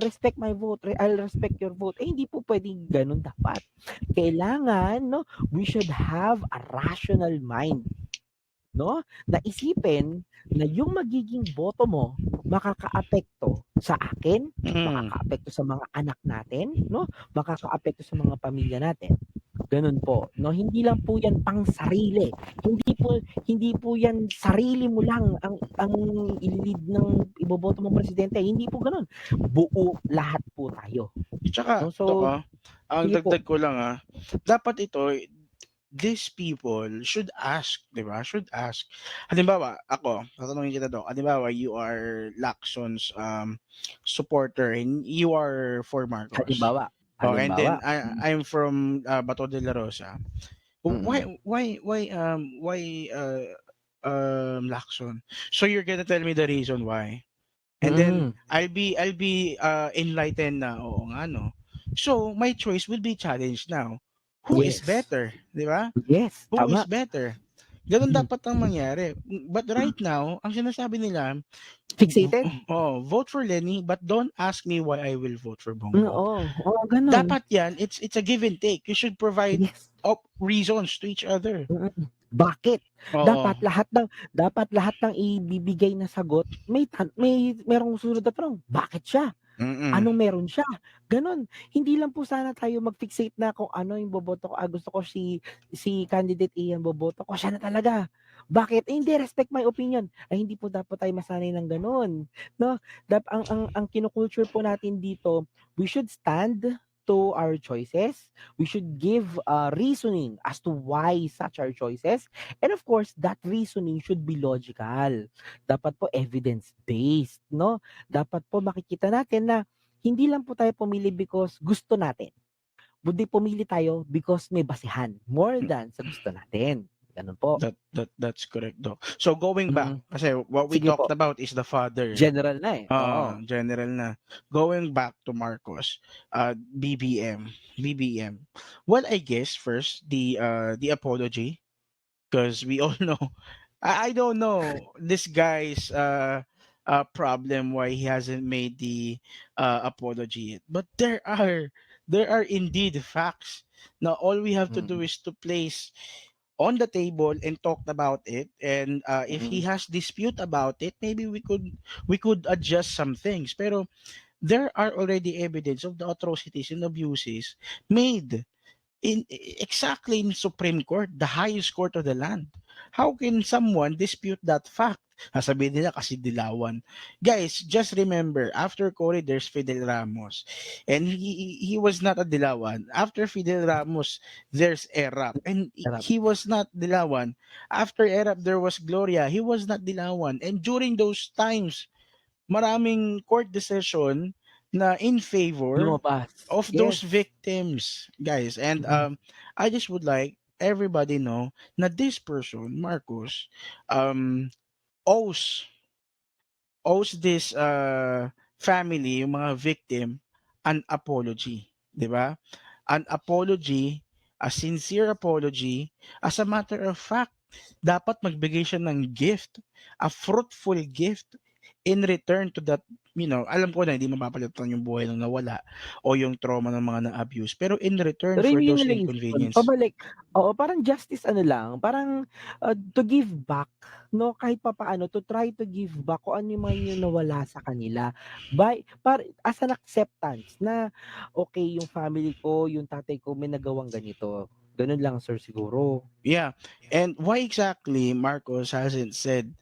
respect my vote, I'll respect your vote. Hindi po puwedeng gano'n dapat. Kailangan 'no, we should have a rational mind. 'No, na isipin na yung magiging boto mo makakaapekto sa akin, Mm. makakaapekto sa mga anak natin, 'no, makakaapekto sa mga pamilya natin. Gano'n po, 'no, hindi lang po 'yan pang-sarili, hindi po 'yan sarili mo lang ang ile-lead ng iboboto mong presidente, hindi po gano'n. Buo lahat po tayo, Tsaka 'no. ito So, ang sige po. dagdag ko lang, dapat ito, these people should ask, 'di ba? Should ask. Halimbawa, ako, tatanungin kita 'to. Halimbawa, you are Lacson's supporter and you are for Marcos. Halimbawa Oh, and halimbawa, then I'm from Bato Dela Rosa. Why mm, Lacson? So you're gonna tell me the reason why? And then mm, I'll be enlightened na oo nga no. So my choice will be challenged now. Who is yes, better, 'di ba? yes, Who is tama. better? Ganun Mhm. dapat ang mangyari. But right now, ang sinasabi nila, Fixated? vote for Lenny but don't ask me why I will vote for Bongbong. Oo, oo gano'n. Dapat 'yan, it's a give and take. You should provide Yes, reasons to each other. bakit? Oo. Dapat lahat ng ibibigay na sagot merong susunod na tanong, bakit siya? Mm. Anong meron siya? Gano'n. Hindi lang po sana tayo mag-fixate na kung ano yung boboto ko, gusto ko si candidate A ang boboto ko, siya na talaga. Bakit? Hindi, respect my opinion. Ay hindi po dapat tayo masanay ng gano'n, 'no? Ang kino-culture po natin dito, we should stand to our choices. We should give, reasoning as to why such our choices, and of course, that reasoning should be logical. Dapat po evidence-based, 'no? Dapat po makikita natin na hindi lang po tayo pumili because gusto natin, kundi pumili tayo because may basehan, more than sa gusto natin, gano'n po. That's correct, Doc. So going back, Mm, kasi what we sige talked po, about is the father. general na, oo. General na. Going back to Marcos, BBM. Well, I guess first the apology, because we all know. I don't know this guy's problem why he hasn't made the apology yet. But there are indeed facts. Now all we have to do Mm, is to place on the table and talked about it, and if he mm, has dispute about it, maybe we could adjust some things, pero there are already evidence of the atrocities and abuses made exactly in Supreme Court, the highest court of the land. How can someone dispute that fact? Sasabihin nila kasi dilawan. Guys, just remember, after Cory, there's Fidel Ramos. And he was not a dilawan. After Fidel Ramos, there's Erap. And sarap. he was not dilawan. After Erap, there was Gloria. He was not dilawan. And during those times, maraming court decision na in favor Lumabas, of those yes. victims, guys. And Mm, I just would like everybody know na this person, Marcos, um, owes this family, yung mga victim, an apology, 'di ba? An apology, a sincere apology. As a matter of fact, dapat magbigay siya ng gift, a fruitful gift in return to that, alam ko na hindi mapapalitan yung buhay ng nawala o yung trauma ng mga na-abuse, pero in return pero for yun those yung reason, inconvenience. pabalik oo, parang justice ano lang, parang, to give back 'no, kahit papaano to try to give back kung ano man yung nawala sa kanila as an acceptance na, okey yung family ko, yung tatay ko may nagawang ganito, gano'n lang sir siguro. Yeah. And why exactly Marcos hasn't said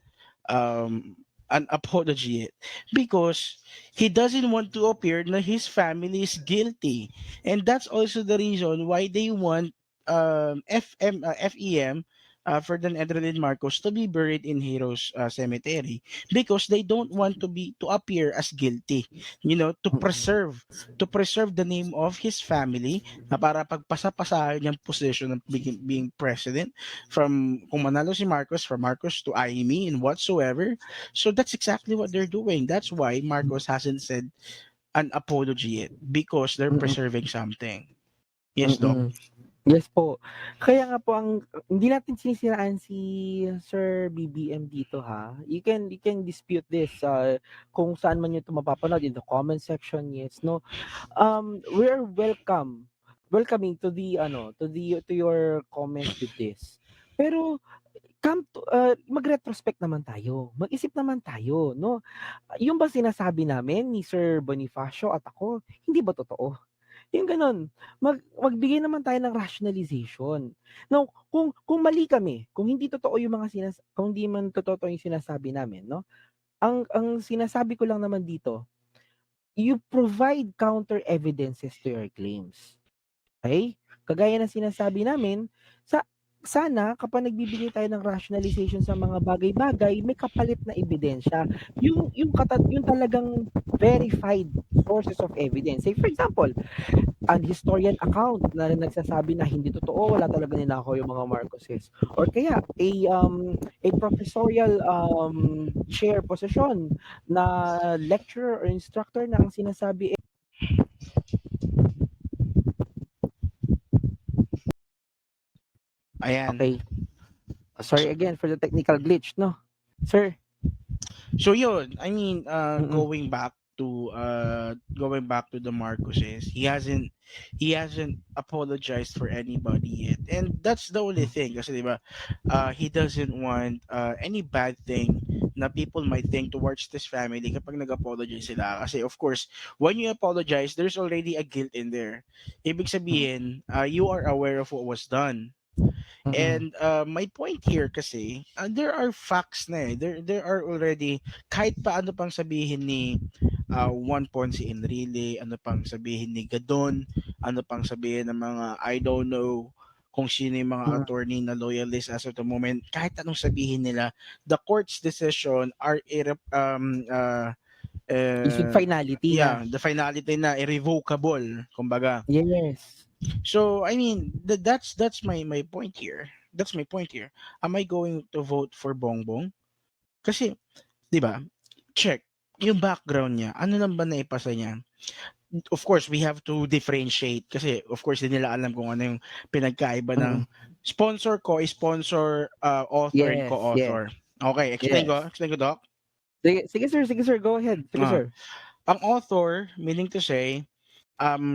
an apology yet, because he doesn't want to appear that his family is guilty, and that's also the reason why they want FEM, Ferdinand Edredin Marcos, to be buried in Heroes Cemetery, because they don't want to appear as guilty, Mm-mm. to preserve the name of his family, na para pagpasa-pasahan yung position of being president, from kung manalo si Marcos, from Marcos to Amy and whatsoever. So that's exactly what they're doing. That's why Marcos hasn't said an apology yet, because they're Mm-mm. preserving something. Yes, Doc. Mm. Yes po. Kaya nga po hindi natin sinisiraan si Sir BBM dito ha. You can dispute this kung saan man niyo ito mapapanood in the comment section, yes, no. We're welcoming to the to your comments with this. Pero mag-retrospect naman tayo. Mag-isip naman tayo, no. Yung ba sinasabi namin ni Sir Bonifacio at ako, hindi ba totoo? Yung gano'n, magbigay naman tayo ng rationalization. Now, kung mali kami, kung hindi totoo yung kung hindi man totoo yung sinasabi namin, 'no, ang sinasabi ko lang naman dito, you provide counter evidences to your claims. Okay? Kagaya ng sinasabi namin, sana kapag nagbibigay tayo ng rationalization sa mga bagay-bagay, may kapalit na ebidensya. Yung talagang verified sources of evidence. Say for example, an historian account na nagsasabi na hindi totoo, wala talaga ninakaw yung mga Marcoses. Or kaya a professorial chair position na lecturer or instructor na ang sinasabi Ayan. okay. Sorry again for the technical glitch, no? Sir. So yun, I mean, Mm-mm. going back to the Marcoses, he hasn't apologized for anybody yet, and that's the only thing. Kasi diba, he doesn't want any bad thing na people might think towards this family kapag nag-apologize sila. Kasi of course, when you apologize, there's already a guilt in there. Ibig sabihin, you are aware of what was done. Mm-mm. And my point here kasi, there are facts na eh. There are already, kahit pa ano pang sabihin ni Juan Ponce Enrile, ano pang sabihin ni Gadon, ano pang sabihin ng mga I don't know kung sino yung mga Mm. attorney na loyalist as of the moment, kahit anong sabihin nila, the court's decision are Issued uh, finality na. yeah, the finality na irrevocable, kumbaga. Yes. So I mean, that's my point here. That's my point here. Am I going to vote for Bongbong? Kasi, 'di ba? Check yung background niya. Ano lang ba naipasa niya? Of course, we have to differentiate kasi of course hindi nila alam kung ano yung pinagkaiba ng Mm. sponsor, co-sponsor, author and Yes, yes, co-author. Okay, yes. explain ko, Doc. Sige sir, go ahead. Sige Ah, sir. ang author, meaning to say,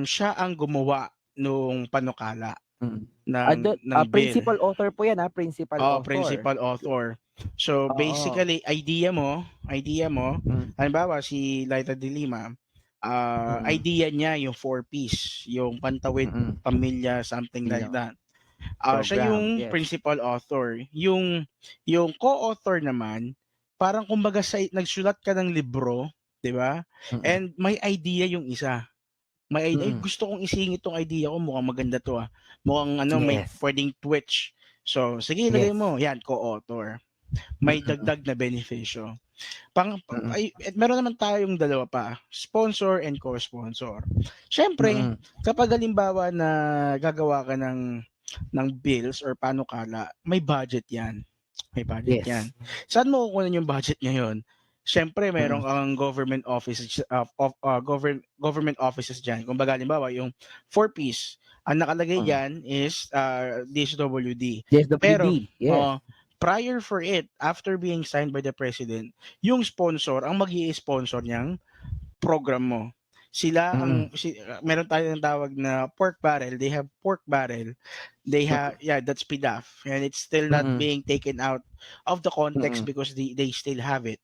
siya ang gumawa nung panukala Mm. ng bill. Principal author po 'yan, principal Oo, author. principal author. So Oo. basically, idea mo, Mm. halimbawa si Liza de Lima, Mm. idea niya yung four-piece, yung Pantawid Mm. Pamilya, something like Bilang that. Siya program, yung yes. principal author. Yung co-author naman, parang kumbaga nagsulat ka ng libro, 'di ba? Mm. And may idea yung isa. May idea, "Ay, Mm. gusto kong isingit 'tong idea ko, mukhang maganda 'to, Mukhang ano, may Yes. puwedeng twitch. So, sige ilagay Yes. mo." 'Yan, co-author. May Mm. dagdag na benepisyo. Mm. Meron naman tayong dalawa pa, sponsor and co-sponsor. Siyempre, Mm. kapag halimbawa na gagawa ka ng bills or panukala, may budget 'yan. May budget 'yan. Yes. Saan mo kukunin yung budget ngayon? Siyempre meron Mm. kang government offices diyan. Kumbaga halimbawa yung four-piece, ang nakalagay Mm. diyan is DSWD. Pero DSWD, yes. oo, prior for it, after being signed by the president, yung sponsor ang mag-i-sponsor niyang program mo. Mm. Meron tayong tawag na pork barrel. They have pork barrel. Yeah, that's PDAF. And it's still not Mm. being taken out of the context Mm. because they still have it.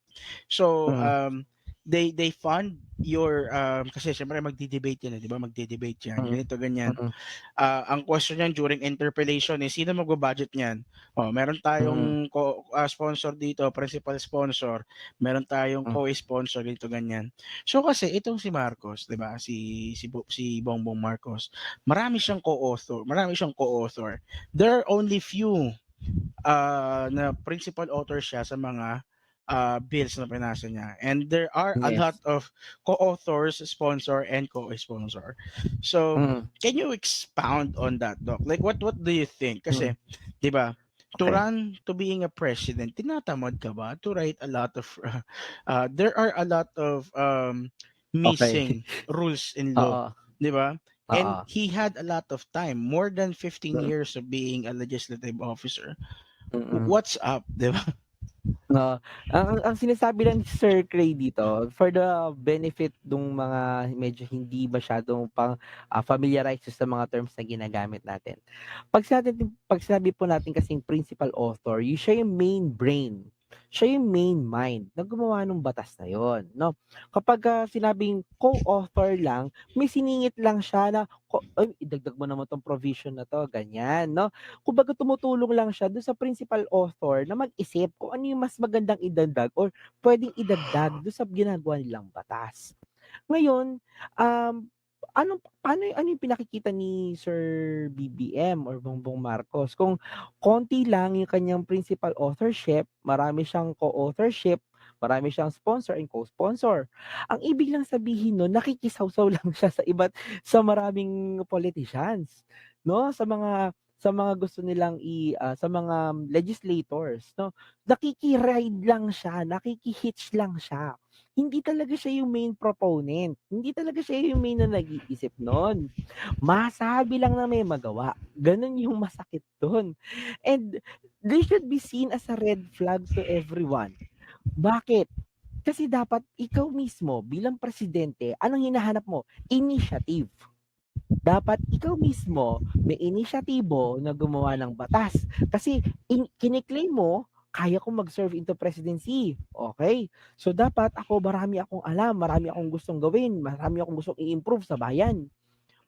So, Mm. they fund your kasi syempre magde-debate yan, 'di ba? Magde-debate yan. mm, Ganito ganyan. mm, Ang question niyan during interpellation is sino magba-budget niyan? Oh, meron mm, tayong sponsor dito, principal sponsor, meron tayong mm, co-sponsor dito ganyan. So kasi itong si Marcos, 'di ba? Si Bongbong Marcos, marami siyang co-author. There are only few na principal author siya sa mga bills na pinasa niya. And there are a lot yes. of co-authors, sponsor, and co-sponsor. So, Mm, can you expound on that, Doc? Like, what do you think? mm, Kasi, di ba, to okay. run to being a president, tinatamad ka ba to write a lot of, there are a lot of Okay. missing rules in law, Oo, di ba? And oo. he had a lot of time, more than 15 years of being a legislative officer. Mm. What's up, 'di ba? No, ang sinasabi lang ni Sir Cray dito, for the benefit nung mga medyo hindi masyadong familiarize sa mga terms na ginagamit natin. Pag sinabi po natin kasing principal author, siya yung main brain. Siya yung main mind na gumawa ng batas na yon, no? Kapag sinabing co-author lang, may siningit lang siya na, "Ay, idagdag mo naman 'tong provision na 'to," ganyan, no? Kumbaga tumutulong lang siya dun sa principal author na mag-isip kung ano yung mas magandang idagdag or puwedeng idagdag dun sa ginagawa nilang batas. Ngayon, ano yung pinakikita ni Sir BBM or Bongbong Marcos kung konti lang yung kanyang principal authorship, marami siyang co-authorship, marami siyang sponsor and co-sponsor. Ang ibig lang sabihin nun nakikisawsaw lang siya sa maraming politicians, 'no, sa mga gusto nilang sa mga legislators, 'no. Nakiki-ride lang siya, nakiki-hitch lang siya. Hindi talaga siya yung main proponent, hindi talaga siya yung main na nag-iisip nun. Masabi lang na may magawa, ganun yung masakit dun. And they should be seen as a red flag to everyone. Bakit? Kasi dapat ikaw mismo bilang presidente, anong hinahanap mo? Initiative. Dapat ikaw mismo may inisyatibo na gumawa ng batas. Kasi kini-claim mo, kaya kong mag-serve into presidency. Okay? So dapat ako marami akong alam, marami akong gustong gawin, marami akong gustong i-improve sa bayan.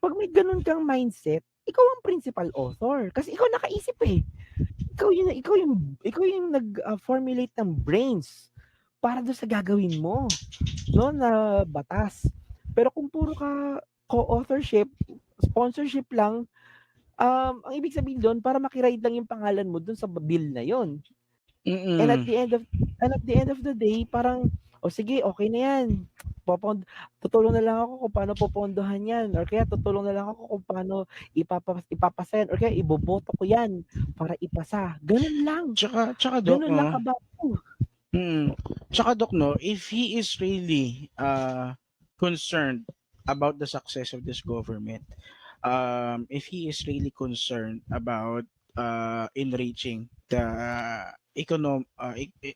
'Pag may gano'n kang mindset, ikaw ang principal author kasi ikaw nakaisip eh. Ikaw yung nag-formulate ng brains para do'n sa gagawin mo, 'no, na batas. Pero kung puro ka co-authorship, sponsorship lang, ang ibig sabihin dun para maki-ride lang yung pangalan mo dun sa bill na yun. And at Mm. the end of and at the end of the day parang, "O sige, okey na yan, tutulong na lang ako kung paano popondohan yan or kaya tutulong na lang ako kung paano ipapasa yan or kaya iboboto ko yan para ipasa." Tsaka Doc Ganun lang 'no, kabago. mm. Tsaka Doc 'no, if he is really, concerned about the success of this government, if he is really concerned about, enriching the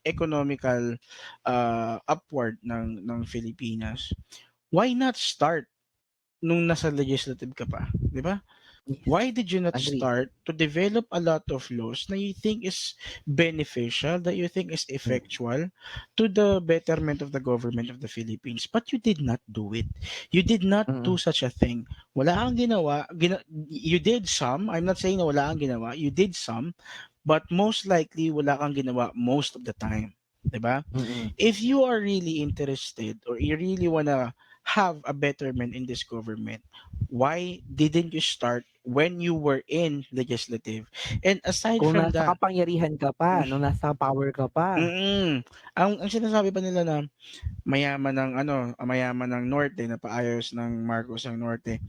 economical, upward ng Filipinas, why not start nung nasa legislative ka pa, 'di ba? Yes, Why did you not agree. start to develop a lot of laws na you think is beneficial, that you think is Mm, effectual to the betterment of the government of the Philippines? But you did not do it. You did not do mm, such a thing. Wala kang ginawa. You did some. I'm not saying na wala kang ginawa. You did some. But most likely, wala kang ginawa most of the time. 'Di ba? mm. If you are really interested or you really wanna have a betterment in this government, why didn't you start when you were in legislative? And aside Kung from nasa that, kapangyarihan ka pa, nung nasa power ka pa. ang sinasabi pa nila na mayaman ng Norte na paayos ng Marcos ang Norte.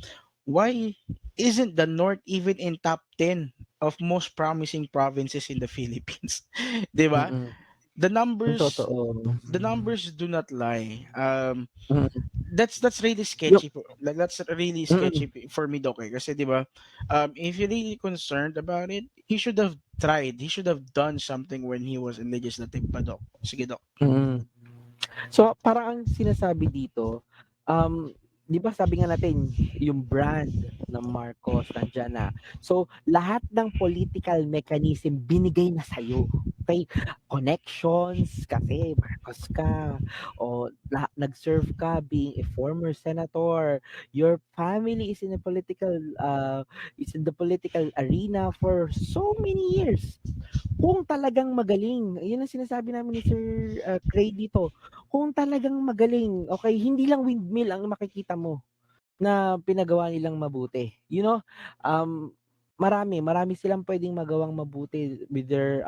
Why isn't the North even in top 10 of most promising provinces in the Philippines? 'Di ba? Mm, The yung numbers totoo. the numbers do not lie. Mm, That's really yung sketchy like that's really mm. sketchy for me, Doc, kasi 'di ba, if you're really concerned about it, he should have done something when he was in legislative pa, Doc. Sige, Doc. Mm. So, parang ang sinasabi dito, 'di ba sabi nga natin yung brand ng Marcos nandiyan na. So, lahat ng political mechanism binigay na sa'yo. Okay? Connections, kasi Marcos ka, o nag-serve ka being a former senator. Your family is in the political arena for so many years. Kung talagang magaling, yun ang sinasabi namin ni Sir Cray dito. Kung talagang magaling, okay, hindi lang windmill ang makikita mo na pinagawa nilang mabuti. Marami silang pwedeng magawang mabuti with their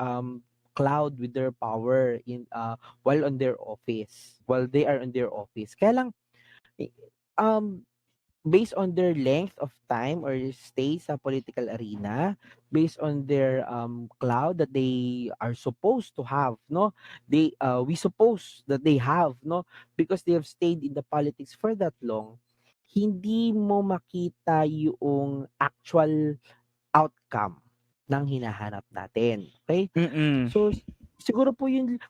cloud, with their power while on their office, while they are on their office. Kaya lang, eh, um, based on their length of time or stay sa political arena, based on their cloud that they are supposed to have, no, we suppose that they have, no, because they have stayed in the politics for that long, hindi mo makita yung actual outcome ng hinahanap natin. Okay? Mm. So, siguro po yun,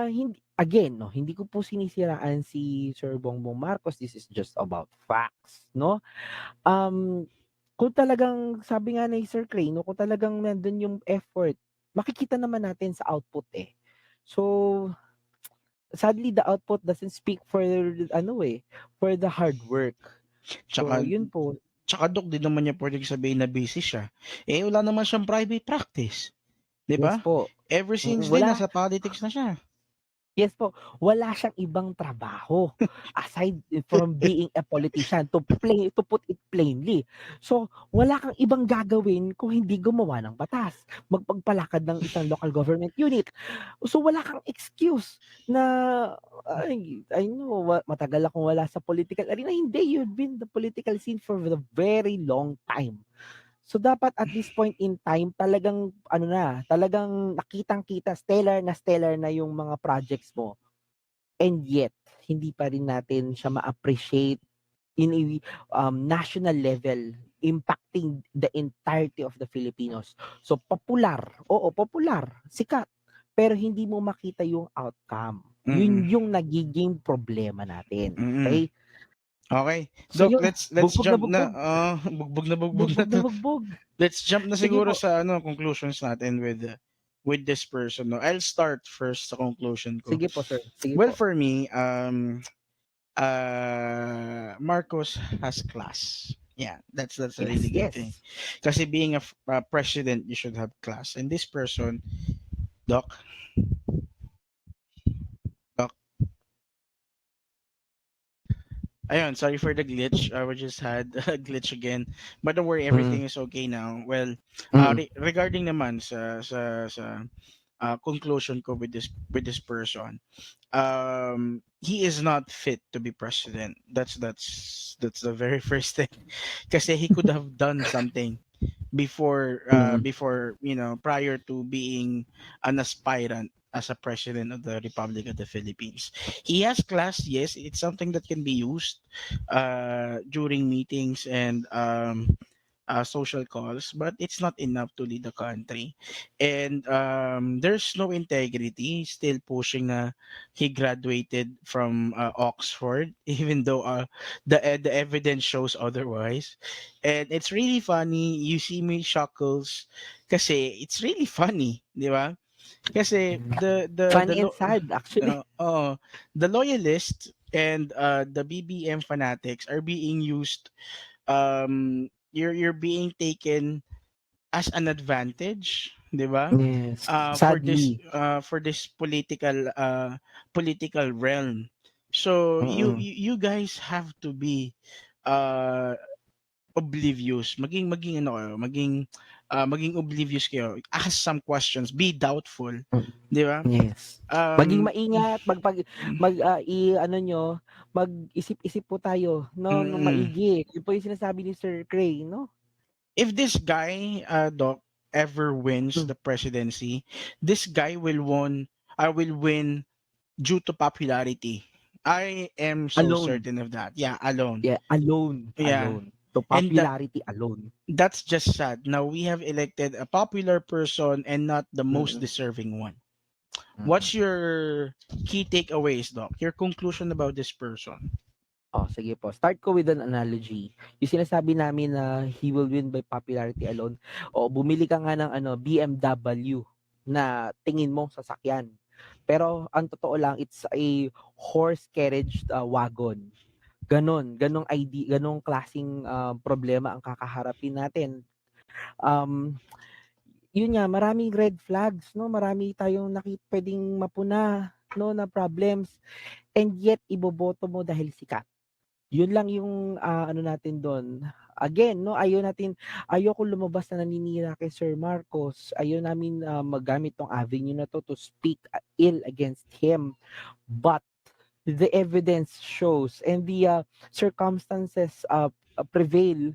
hindi, again, no, hindi ko po sinisiraan si Sir Bongbong Marcos. This is just about facts, no? Um, kung talagang, sabi nga ni Sir Cray, no, kung talagang nandun yung effort, makikita naman natin sa output eh. So, sadly, the output doesn't speak for, for the hard work. So, Tsaka yun po. tsaka Dok, di naman niya pwedeng sabihin na busy siya. Eh, wala naman siyang private practice. 'Di Yes ba? po. Ever since din, Wala nasa politics na siya. Yes po, wala siyang ibang trabaho aside from being a politician, to put it plainly. So, wala kang ibang gagawin kung hindi gumawa ng batas, magpagpalakad ng isang local government unit. So, wala kang excuse na, "Ay, I know matagal akong wala sa political arena." Hindi, you've been the political scene for the very long time. So dapat at this point in time talagang talagang nakitang-kita, stellar na yung mga projects mo, and yet hindi pa rin natin siya ma-appreciate in a national level, impacting the entirety of the Filipinos. So popular, oo, popular, sikat, pero hindi mo makita yung outcome. Mm. Yun yung nagiging problema natin, Mm. okay? Okay. So Doc, yun, let's bugbog na jump na. bugbog, Bugbog na bugbog na to. bugbog. Let's jump na Sige siguro po, sa conclusions natin with this person. No? I'll start first sa conclusion ko. sige po sir, sige Well, po. for me, Marcos has class. Yeah, that's a Yes, really good thing. yes. Kasi being a president, you should have class. And this person, Doc, Doc, ayun, sorry for the glitch. We just had a glitch again. But don't worry, Mm, everything is okay now. Well, mm, regarding naman sa conclusion ko with this person, he is not fit to be president. That's the very first thing. Kasi he could have done something mm, before, prior to being an aspirant as a president of the Republic of the Philippines. He has class, yes, it's something that can be used during meetings and social calls, but it's not enough to lead the country. And there's no integrity. Still pushing na he graduated from Oxford, even though the evidence shows otherwise. And it's really funny. You see me chuckles, kasi it's really funny, di ba? Kasi mm. Funny and sad actually. uh, uh, the loyalists and the BBM fanatics are being used, you're being taken as an advantage, 'di ba? Yes, sadly. For this political realm. So Mm, you guys have to be uh oblivious, maging ano kayo, maging oblivious kayo, ask some questions, be doubtful, mm. 'di ba? Yes. Maging um maingat, i-ano niyo, mag-isip-isip po tayo, no, ng mm, maigi. Yun po yung sinasabi ni Sir Cray, no? if this guy, Doc, ever wins Mm. the presidency, this guy will win due to popularity. I am so Alone. certain of that. Yeah, alone. Yeah, alone, Yeah. alone. To And popularity alone. that's just sad. Now we have elected a popular person and not the most Mm, deserving one. What's mm. your key takeaways, Doc? Your conclusion about this person? Oh, sige po. Start ko with an analogy. Yung sinasabi namin na he will win by popularity alone. O, bumili ka nga ng BMW. na tingin mo sasakyan. Pero ang totoo lang, it's a horse carriage wagon. Ganong ID, ganong klasing problema ang kakaharapin natin. Um, Yun nga, maraming red flags, no? Marami tayong pwedeng mapuna, no, na problems. And yet, iboboto mo dahil sikat. Yun lang yung ano natin doon. Again, no, ayoko lumabas na naninira kay Sir Marcos. Ayaw namin magamit tong avenue na to speak ill against him. But the evidence shows and the circumstances prevail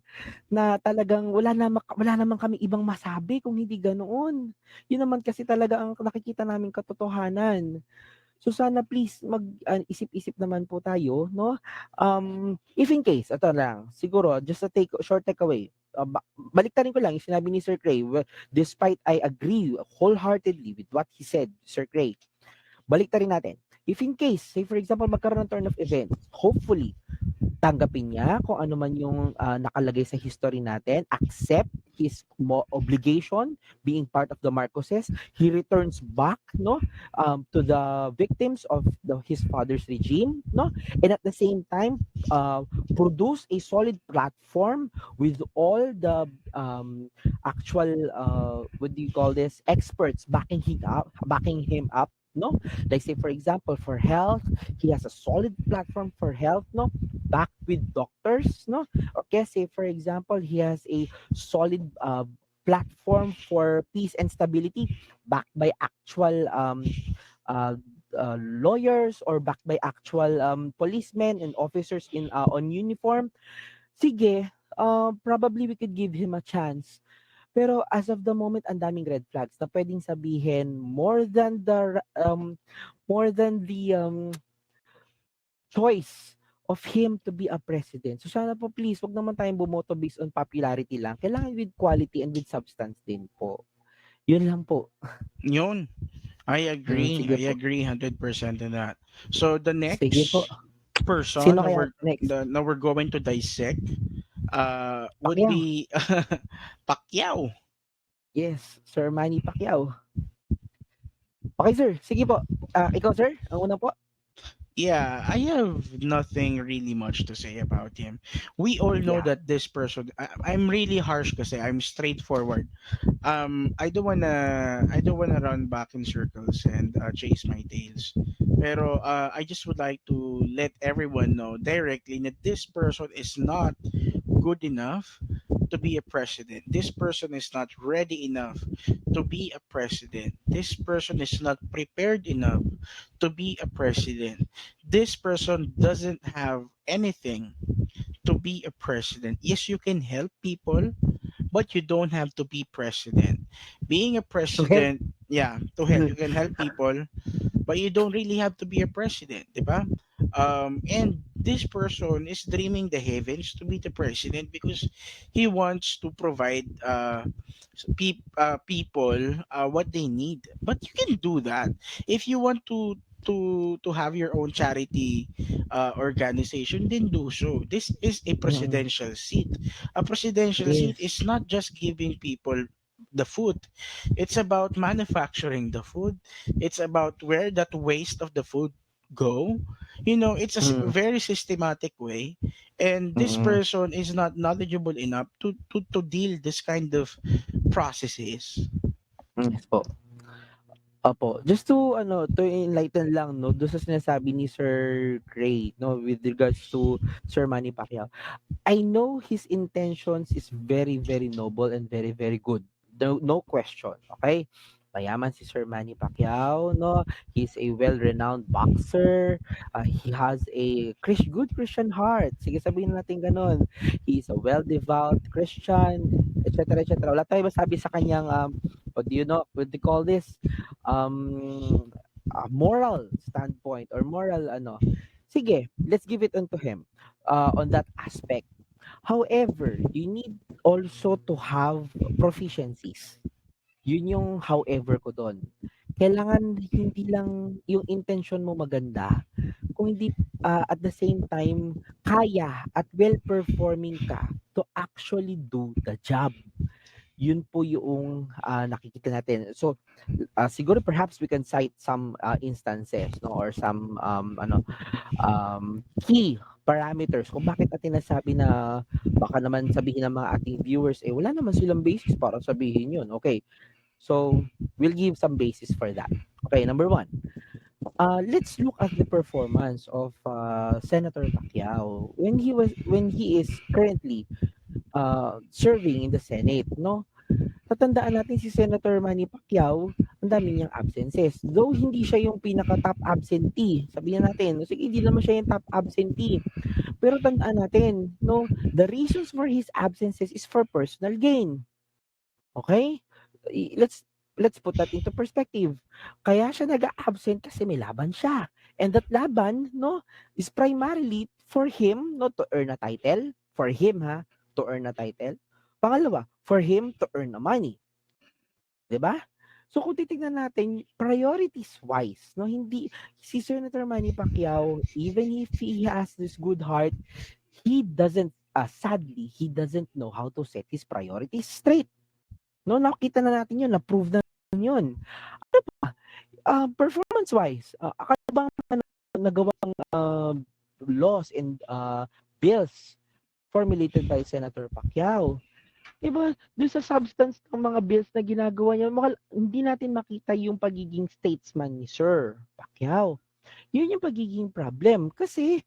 na talagang wala naman kami ibang masabi kung hindi ganoon. Yun naman kasi talaga ang nakikita naming katotohanan. So sana please isip-isip naman po tayo, no? If in case, ito lang, siguro just a short takeaway. Baliktarin ko lang yung sinabi ni Sir Cray. Well, despite I agree wholeheartedly with what he said, Sir Cray, baliktarin natin. If in case, say for example, magkaroon ng turn of events, hopefully, tanggapin niya kung ano man yung nakalagay sa history natin, accept his obligation being part of the Marcoses. He returns back, no, to the victims of his father's regime, no, and at the same time produce a solid platform with all the actual what do you call this, experts backing him up, no, like say for example for health, he has a solid platform for health, no, backed with doctors, no? Okay, say for example, he has a solid platform for peace and stability, backed by actual uh, lawyers or backed by actual policemen and officers in on uniform. Sige, probably we could give him a chance. Pero as of the moment, ang daming red flags na pwedeng sabihin more than the choice of him to be a president. So sana po please, wag naman tayong bumoto based on popularity lang. Kailangan with quality and with substance din po. Yun lang po. Yun. I agree. Sige I po. agree 100% in that. So the Sige po. next person Sino that kaya we're next? going to dissect would Pacquiao. be Pacquiao. Yes, Sir Manny Pacquiao. Okay, sir. Sige po. Ikaw, sir? Ang una po? Yeah, I have nothing really much to say about him. We all know Yeah. that this person. I'm really harsh kasi I'm straightforward. I don't wanna run back in circles and chase my tails. Pero I just would like to let everyone know directly that this person is not good enough to be a president. This person is not ready enough to be a president. This person is not prepared enough to be a president. This person doesn't have anything to be a president. Yes, you can help people, but you don't have to be president. Being a To help. president, yeah, to help. You can help people, but you don't really have to be a president, diba? And this person is dreaming the heavens to be the president because he wants to provide people what they need. But you can do that if you want to have your own charity organization, then do so. This is a Mm, presidential seat. A presidential seat yes. is not just giving people the food. It's about manufacturing the food. It's about where that waste of the food go. It's a Mm, very systematic way, and this mm, person is not knowledgeable enough to deal this kind of processes. yes po. Opo. Just to to enlighten lang, no, doon sa sinasabi ni Sir Gray, no, with regards to Sir Manny Pacquiao. I know his intentions is very, very noble and very, very good. No question. Okay? Mayaman si Sir Manny Pacquiao, no? He's a well-renowned boxer. He has a good Christian heart. Sige, sabihin natin ganun. He's a well-devout Christian, etc., etc. Wala tayong masabi sa kanyang, what do you call this? Moral standpoint or moral, Sige, let's give it unto him on that aspect. However, you need also to have proficiencies. Yun yung however ko dun. Kailangan hindi lang yung intention mo maganda, kung hindi at the same time kaya at well performing ka to actually do the job. Yun po yung nakikita natin. So siguro perhaps we can cite some instances, no, or some key parameters kung bakit natin nasabi na baka naman sabihin ng mga ating viewers, eh wala naman silang basis para sabihin yun. Okay, so we'll give some basis for that. Okay, number one, let's look at the performance of Senator Pacquiao when he is currently serving in the Senate, no? Tatandaan natin si Senator Manny Pacquiao, ang dami niyang absences. Though hindi siya yung pinaka-top absentee, sabihin natin, no, sige, hindi naman siya yung top absentee. Pero tandaan natin, no, the reasons for his absences is for personal gain. Okay? Let's put that into perspective. Kaya siya nag-absent kasi may laban siya. And that laban, no, is primarily for him, no, to earn a title. For him, ha, to earn a title. Pangalawa, for him to earn a money. 'Di ba? So kung titignan natin priorities wise, no, hindi si Senator Manny Pacquiao, even if he has this good heart, he doesn't sadly, he doesn't know how to set his priorities straight. No, nakita na natin 'yun, na-prove na 'yun. Performance wise, akala bang nagawang laws and bills formulated by Senator Pacquiao. 'Di ba, dun sa substance ng mga bills na ginagawa niya, hindi natin makita yung pagiging statesman ni Sir Pacquiao. Yun yung pagiging problem kasi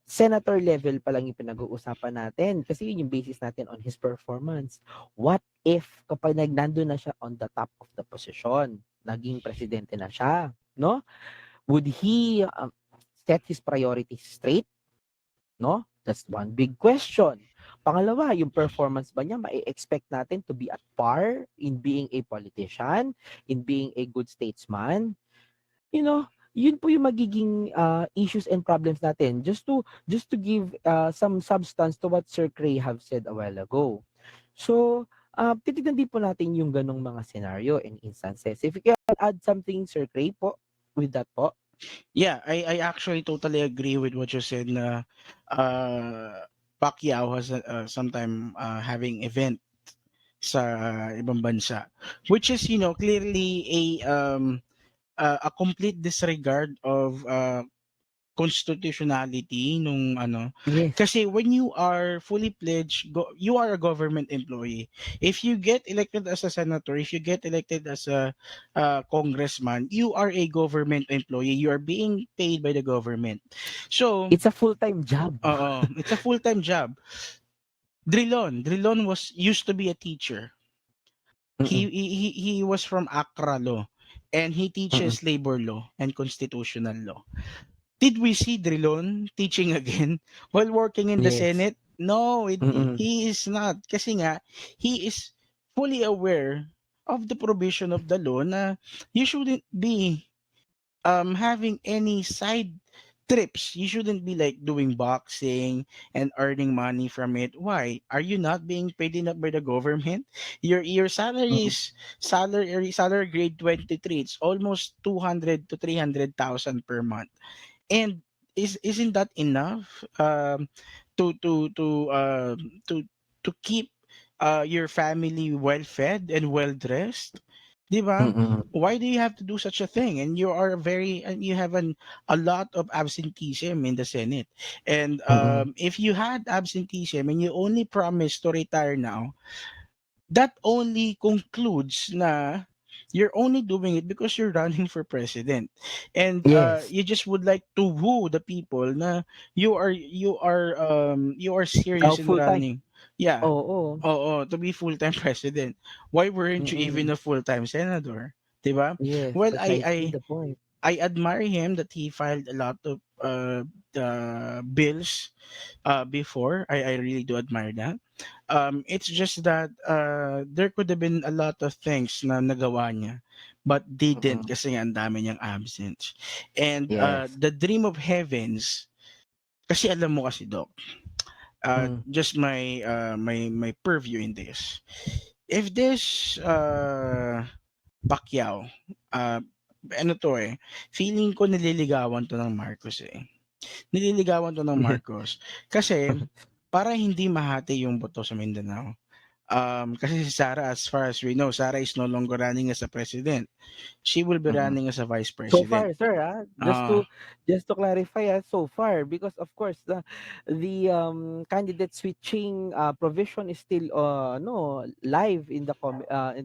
senator level pa lang yung pinag-uusapan natin kasi yun yung basis natin on his performance. What if kapag nandun na siya on the top of the position, naging presidente na siya, no? Would he set his priorities straight? No? That's one big question. Pangalawa, yung performance ba niya mai-expect natin to be at par in being a politician, in being a good statesman? You know, yun po yung magiging issues and problems natin. Just to give some substance to what Sir Cray have said a while ago. So, titignan din po natin yung ganong mga scenario and instances. If you can add something, Sir Cray po, with that po. Yeah, I actually totally agree with what you said na Pacquiao has sometime having event sa ibang bansa, which is clearly a complete disregard of constitutionality nung ano, Yes. kasi when you are fully pledged, you are a government employee. If you get elected as a senator, if you get elected as a congressman, you are a government employee, you are being paid by the government. So It's a full-time job. it's a full-time job. Drilon was used to be a teacher. he Mm, he he he was from Accra law, and he mm. teaches labor law and constitutional law. Did we see Drilon teaching again while working in the Yes. Senate? No, Mm, he is not. Kasi nga, he is fully aware of the provision of the law na you shouldn't be having any side trips. You shouldn't be like doing boxing and earning money from it. Why? Are you not being paid enough by the government? Your salary mm, is salary grade 23. It's almost 200 to 300,000 per month. And isn't that enough to to to uh, to to keep your family well fed and well dressed? 'Di ba? mm, Why do you have to do such a thing? And you have a lot of absenteeism in the Senate. And mm, if you had absenteeism and you only promise to retire now, that only concludes na you're only doing it because you're running for president, and yes. you just would like to woo the people na you are Oh, serious in full-time. running. Yeah. Oo. Oh, to be full-time president. Why weren't you even Mm. a full-time senator? 'Di ba? Yes, Well, precisely the point. I admire him that he filed a lot of the bills before. I really do admire that. It's just that there could have been a lot of things na nagawa niya, but didn't Mm. kasi nga ang dami niyang absence. And Yes. the dream of heavens, kasi alam mo kasi Doc, Mm. just my purview in this. If this Pacquiao, uh, ano to feeling ko nililigawan to ng Marcos Nililigawan to ng Marcos. Kasi, para hindi mahati yung boto sa Mindanao, Kasi si Sarah, as far as we know, Sarah is no longer running as a president. She will be Mm. running as a vice So president. far, sir, Uh, just to clarify, so far, because of course the candidate switching provision is still no live in the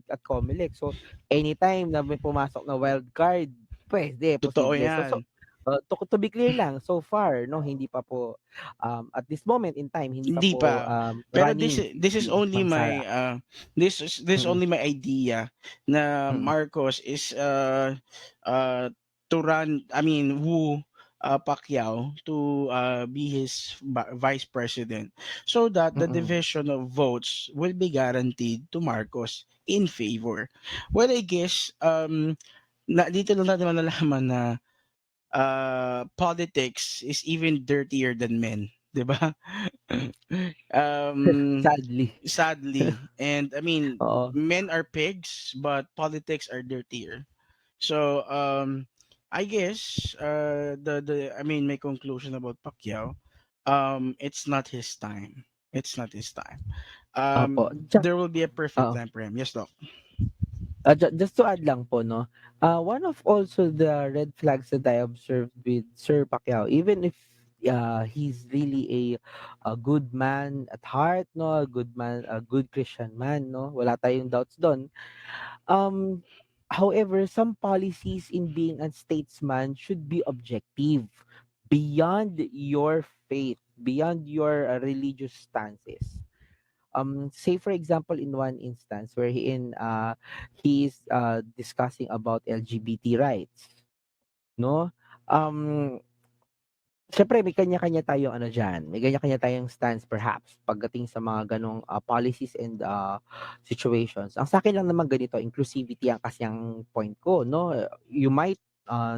at Comelec. So anytime na may pumasok na wild card, pwede Totoo posible. So yan. to be clear lang, so far no hindi pa po at this moment in time hindi pa Hindi po pa. Pero running this is si only Ma'am my Sara. this Mm-mm. only my idea na Mm-mm. Marcos is uh to run, I mean, woo Pacquiao to be his vice president, so that the Mm-mm. division of votes will be guaranteed to Marcos in favor. Well, I guess na dito lang natin malalaman na politics is even dirtier than men, 'di ba? um Sadly. Sadly, and I mean, Oo. men are pigs but politics are dirtier. So I guess the I mean, my conclusion about Pacquiao, it's not his time. It's not his time. Opo. There will be a perfect Oo. time for him. Yes, doc. Just to add lang po 'no, one of also the red flags that I observed with Sir Pacquiao, even if, he's really a good man at heart 'no, a good man, a good Christian man 'no, wala tayong doubts dun. Um, However, some policies in being a statesman should be objective, beyond your faith, beyond your, religious stances. Say for example in one instance where he is discussing about LGBT rights, no? um Siyempre may kanya-kanya tayong ano diyan, may kanya-kanya tayong stance perhaps pagdating sa mga ganong, policies and, situations. Ang sa'kin lang naman ganito, inclusivity ang kasi ang point ko 'no. You might,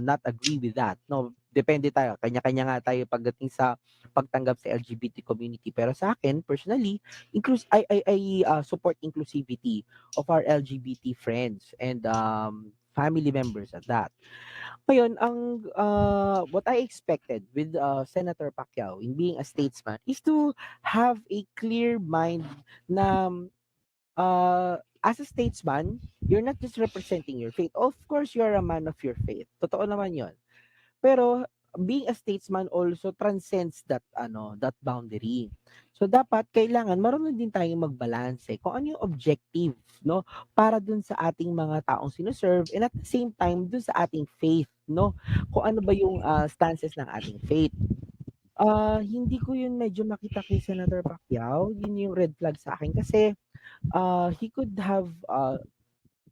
not agree with that 'no, depende tayo, kanya-kanya nga tayo pagdating sa pagtanggap sa LGBT community. Pero sa akin personally, I support inclusivity of our LGBT friends and, family members at that. Ngayon what I expected with, Senator Pacquiao in being a statesman is to have a clear mind na, as a statesman, you're not just representing your faith. Of course, you're a man of your faith. Totoo naman 'yon. Pero being a statesman also transcends that boundary. So dapat kailangan marunong din tayong magbalanse kung ano yung objective 'no, para dun sa ating mga taong sino-serve and at the same time dun sa ating faith 'no, kung ano ba yung, stances ng ating faith. Hindi ko yun medyo makita kay Senator Pacquiao, yun yung red flag sa akin kasi, he could have,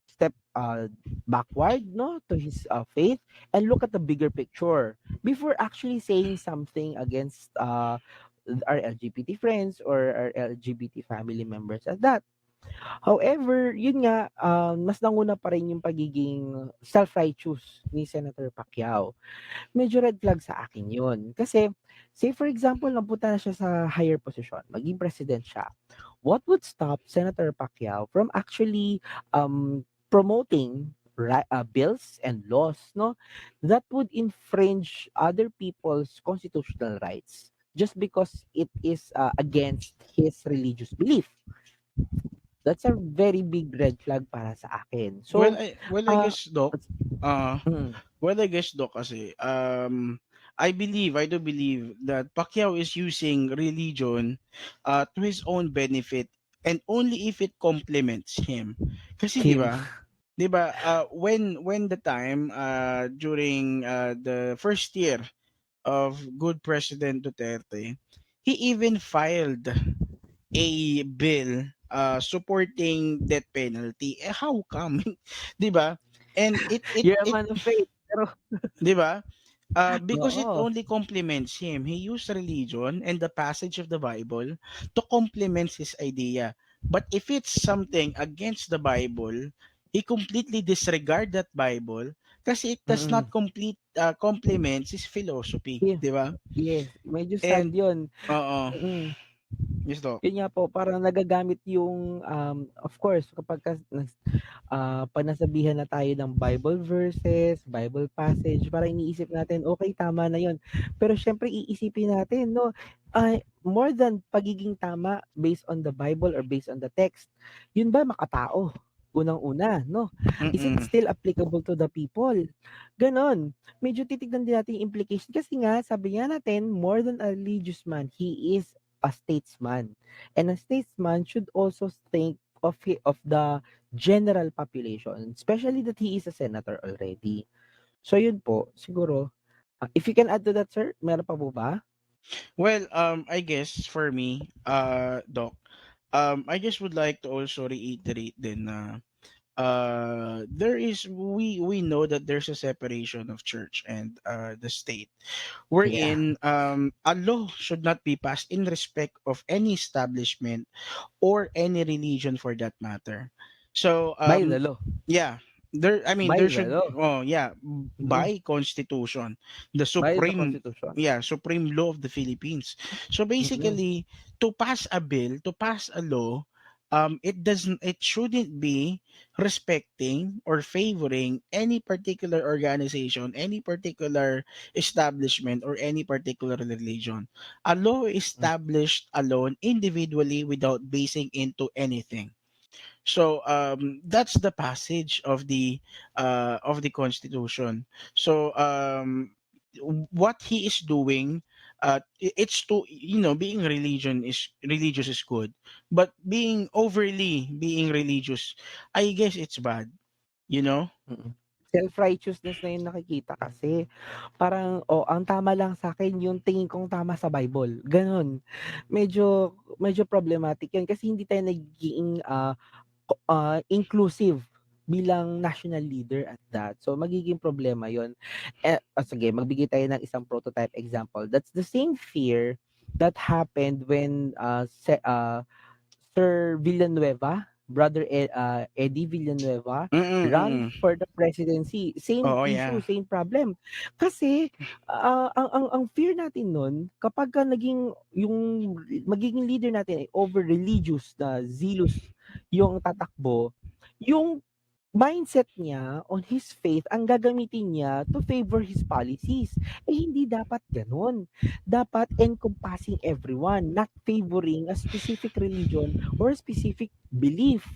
step backward no to his faith and look at the bigger picture before actually saying something against our LGBT friends or our LGBT family members at that. However, yun nga, mas nanguna pa rin yung pagiging self-righteous ni Senator Pacquiao. Medyo red flag sa akin yun. Kasi, say for example, napunta na siya sa higher position, maging president siya. What would stop Senator Pacquiao from actually promoting bills and laws no that would infringe other people's constitutional rights just because it is against his religious belief? That's a very big red flag para sa akin. So, I uh, guess, doc, uh mm, well, I guess, Doc, kasi, I do believe that Pacquiao is using religion to his own benefit, and only if it complements him. Kasi, him. di ba, when the time, during the first year of good President Duterte, he even filed a bill supporting death penalty. Eh, how come? Di ba? And You're a man of faith. Pero, 'di ba? Because it oo. only complements him. He used religion and the passage of the Bible to complement his idea. But if it's something against the Bible, he completely disregard that Bible kasi it does Mm. not complement his philosophy, Yeah. 'di ba? Yes, medyo sad And 'yun. oo. Mm. Yes, Doc. Yun nga po, parang nagagamit yung, of course kapagka panasabihan na tayo ng Bible verses, Bible passage, parang iniisip natin, okay, tama na yun. Pero siyempre iisipin natin 'no, more than pagiging tama based on the Bible or based on the text, yun ba makatao? Unang-una 'no, is it Mm-mm. still applicable to the people? Gano'n. Medyo titignan din natin yung implication kasi nga sabi nga natin, more than a religious man, he is a statesman. And a statesman should also think of the general population, especially that he is a senator already. So yun po, siguro, if you can add to that, sir, meron pa po ba? Well, I guess for me, Doc, I just would like to also reiterate then na there is we know that there's a separation of church and the state, Yeah, wherein a law should not be passed in respect of any establishment or any religion for that matter. So by the law. yeah, there By the should, law. oh yeah, Mhm. by constitution, the By the supreme, Constitution. yeah, supreme law of the Philippines. So Mm-mm. basically, to pass a bill, to pass a law, it shouldn't be respecting or favoring any particular organization, any particular establishment, or any particular religion. A law Mm. established alone individually without basing into anything. So that's the passage of the Constitution. So what he is doing, it's to, being religious is good, but being overly being religious, I guess it's bad. You know. Mm. Self-righteousness na yung nakikita kasi. Parang, oh, ang tama lang sa akin yung tingin kong tama sa Bible, gano'n. Medyo problematic 'yun kasi hindi tayo nagiging, inclusive bilang national leader at that. So magiging problema 'yon. Sige, magbigay tayo ng isang prototype example. That's the same fear that happened when, Sir Villanueva, Brother Eddie Villanueva Mm-mm, ran mm. for the presidency. Same Oo, issue, yeah. same problem. Kasi ang fear natin nun kapagka naging yung magiging leader natin ay over religious na zealous yung tatakbo, yung mindset niya on his faith ang gagamitin niya to favor his policies. Hindi dapat gano'n. Dapat encompassing everyone, not favoring a specific religion or a specific belief.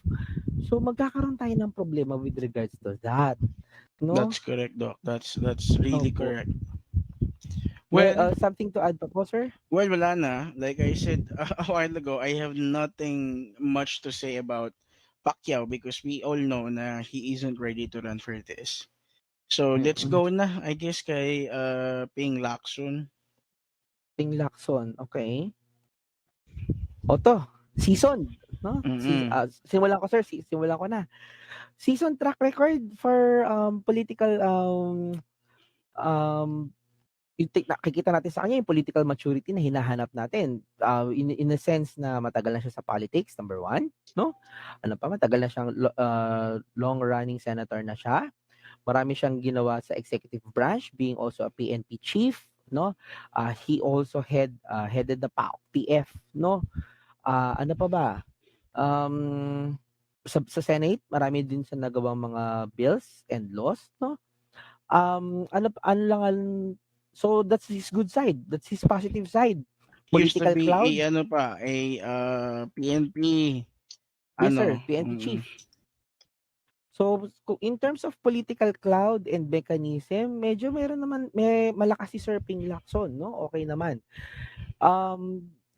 So magkakaroon tayo ng problema with regards to that, That's 'no? correct, Doc. That's really Opo. correct. Well, Something to add pa po, sir? wala na. Like I said a while ago, I have nothing much to say about Pacquiao because we all know na he isn't ready to run for this. So let's Mm. go na, I guess, kay Ping Lacson. Ting Lacson, okey. O 'to, season, 'no? Mm-mm. Simulan ko, sir, simulan ko na. Season track record for, political, um yung nakikita natin sa kanya yung political maturity na hinahanap natin. In a sense na matagal na siya sa politics, number one, 'no? Ano pa, matagal na siyang long running senator na siya. Marami siyang ginawa sa executive branch, being also a PNP chief, 'no? He also headed the PAOK-PF, 'no? Ano pa ba? Um, sa Senate, marami din siyang nagawang mga bills and laws, 'no? Ano lang so that's his good side, that's his positive side. He used to Political be cloud, a ano pa, a PNP yes sir, ano. PNP Mm-mm. chief. So in terms of political cloud and mechanism, medyo meron naman may malakas si Sir Ping Lacson, 'no, okey naman.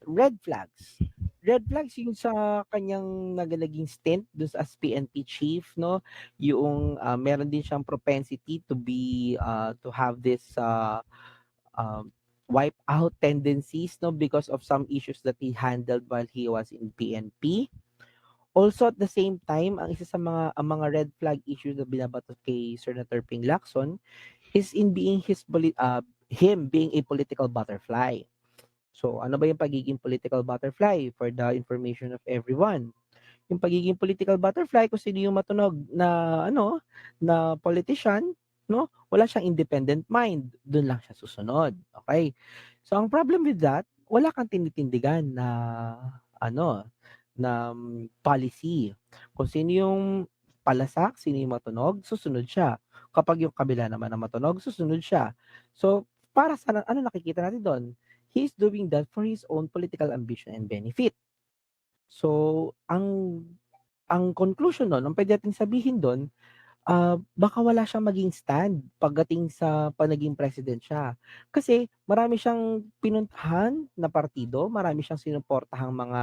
Red flags. Red flags yung sa kanyang naging stint dun as PNP chief, 'no, yung, meron din siyang propensity to have this, um, wipe out tendencies, 'no, because of some issues that he handled while he was in PNP. Also at the same time, ang isa sa mga red flag issues na binabato kay Senator Ping Lacson is in him being a political butterfly. So ano ba yung pagiging political butterfly for the information of everyone? Yung pagiging political butterfly kung sino yung matunog na na politician, 'no, wala siyang independent mind, dun lang siya susunod, okay. So ang problem with that, wala kang tinitindigan na ano, na policy. Kung sino yung palasak, sino yung matunog, susunod siya. Kapag yung kabila naman ang matunog, susunod siya. So, para sa ano nakikita natin do'n, he's doing that for his own political ambition and benefit. So, ang conclusion nun, ang puwede nating sabihin dun, baka wala siyang maging stand pagdating sa panaging president siya. Kasi marami siyang pinuntahan na partido, marami siyang sinuportahang mga,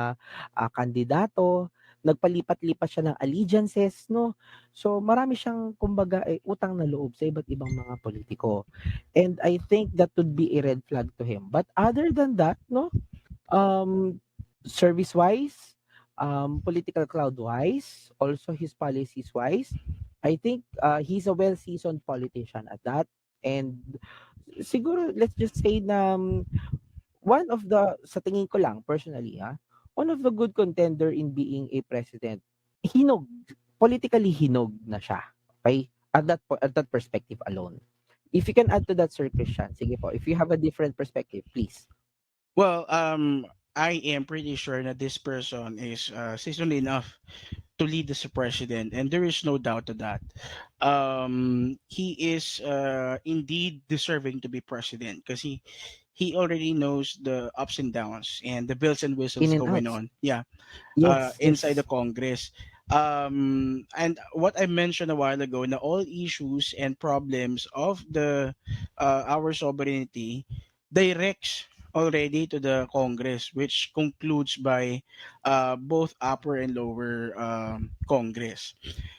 kandidato, nagpalipat-lipat siya ng allegiances 'no. So marami siyang kumbaga, utang na loob sa iba't ibang mga politiko. And I think that would be a red flag to him. But other than that 'no, um, service-wise, political cloud-wise, also his policies-wise, I think he's a well-seasoned politician at that. And siguro, let's just say na one of the, sa tingin ko lang, personally, one of the good contender in being a president, hinog, politically hinog na siya. Okay? At that perspective alone. If you can add to that, Sir Christian, sige po, if you have a different perspective, please. Well, I am pretty sure that this person is seasoned enough to lead as a president, and there is no doubt to that. He is indeed deserving to be president because he already knows the ups and downs and the bells and In whistles and going outs. on. Yeah, Yes, inside the yes. Congress. And what I mentioned a while ago, na all issues and problems of the our sovereignty directs already to the Congress, which concludes by both upper and lower Congress.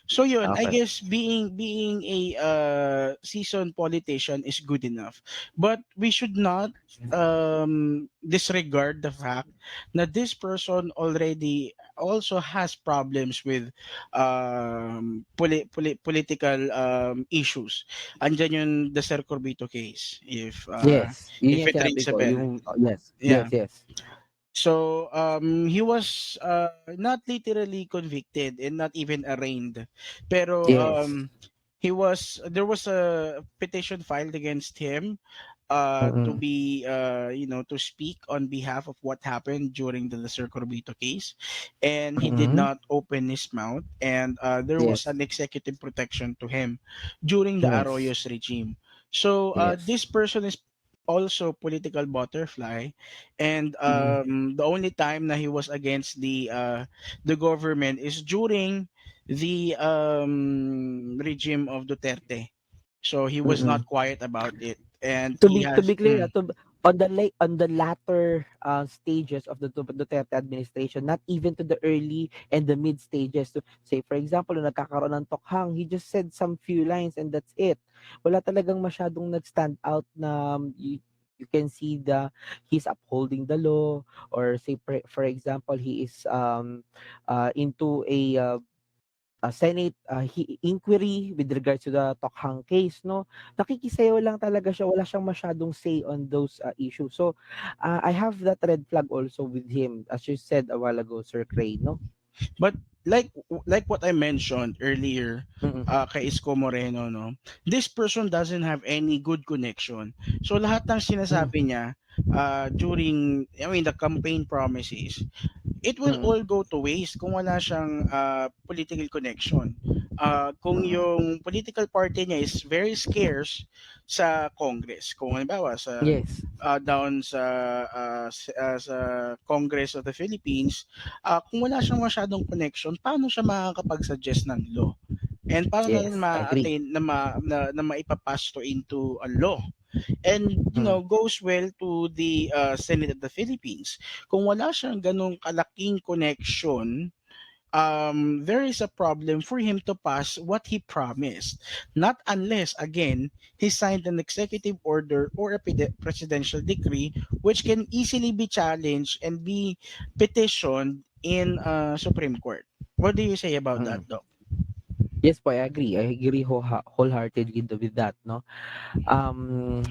So yun, I Okay. guess being a seasoned politician is good enough. But we should not disregard the fact that this person already also has problems with political issues. Andyan yung the Ser Corbito case, Yes, yun if yung it sinabi rings a ko, bell. yung yes, Yeah. yes, yes. So he was not literally convicted and not even arraigned. Pero Yes. he was there was a petition filed against him to Mm. be to speak on behalf of what happened during the Sir Corbito case, and he did Mm. not open his mouth, and there was Yes. an executive protection to him during the Yes. Arroyo's regime. So Yes. this person is also political butterfly, and Mm. the only time that he was against the government is during the regime of Duterte. So he was Mm. not quiet about it, and To he be has clear, on the latter stages of the Duterte administration, not even to the early and the mid stages. So, say for example, nung nagkakaroon ng tokhang, he just said some few lines and that's it. Wala talagang masyadong nag-stand out na you can see he's upholding the law, or say for example, he is into a Senate inquiry with regards to the Tokhang case, no? Nakikisayaw lang talaga siya, wala siyang masyadong say on those issues. So, I have that red flag also with him, as you said a while ago, Sir Cray, no? but like what I mentioned earlier, Mm-mm. kay Isko Moreno, no, this person doesn't have any good connection. So lahat ng Mm. sinasabi niya during, I mean, the campaign promises, it will Mm. all go to waste kung wala siyang political connection. Kung Mm. yung political party niya is very scarce sa Congress, kung halimbawa Yes. down sa Congress of the Philippines, kung wala siyang masyadong connection, paano siya makakapag-suggest ng law? And paano natin Yes, I agree. ma-attain na maipapass to into a law? And Mm. goes well to the Senate of the Philippines. Kung wala siyang ganong kalaking connection, there is a problem for him to pass what he promised. Not unless, again, he signed an executive order or a presidential decree which can easily be challenged and be petitioned in Supreme Court. What do you say about that, Mm. Doc? Yes po, I agree. I agree wholeheartedly with that, no? Um,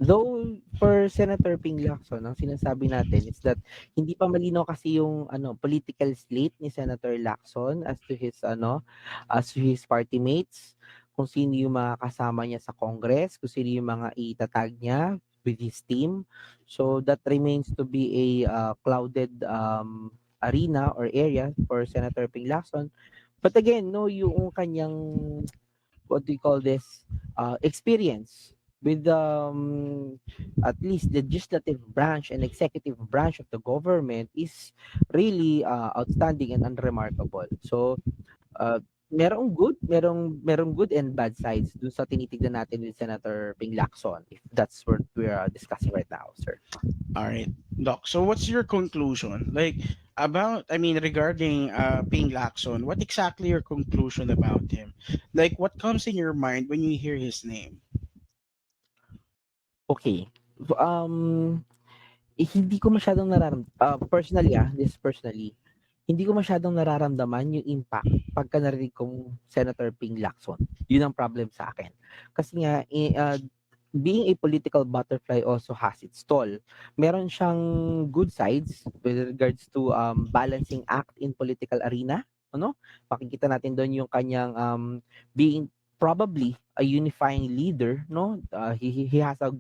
Though for Senator Ping Lacson, ang sinasabi natin is that hindi pa malinaw kasi yung political slate ni Senator Lacson as to his as to his party mates, kung sino yung mga kasama niya sa Congress, kung sino yung mga itatag niya. with his team. So that remains to be a clouded arena or area for Senator Ping Lacson. But again, no, yung kanyang, what do you call this, experience with at least legislative branch and executive branch of the government is really outstanding and unremarkable. So merong good and bad sides dun sa tinitignan natin with Senator Ping Lacson, if that's what we're discussing right now, sir. All right, Doc. So what's your conclusion? Like about, I mean, regarding Ping Lacson, what exactly your conclusion about him? Like what comes in your mind when you hear his name? Okay. So, hindi ko masyadong personally, this personally, hindi ko masyadong nararamdaman yung impact pagka narinig kong Senator Ping Lacson. Yun ang problem sa akin. Kasi nga, being a political butterfly also has its toll. Meron siyang good sides with regards to balancing act in political arena. Ano? Makikita natin doon yung kanyang being probably a unifying leader, no? He has a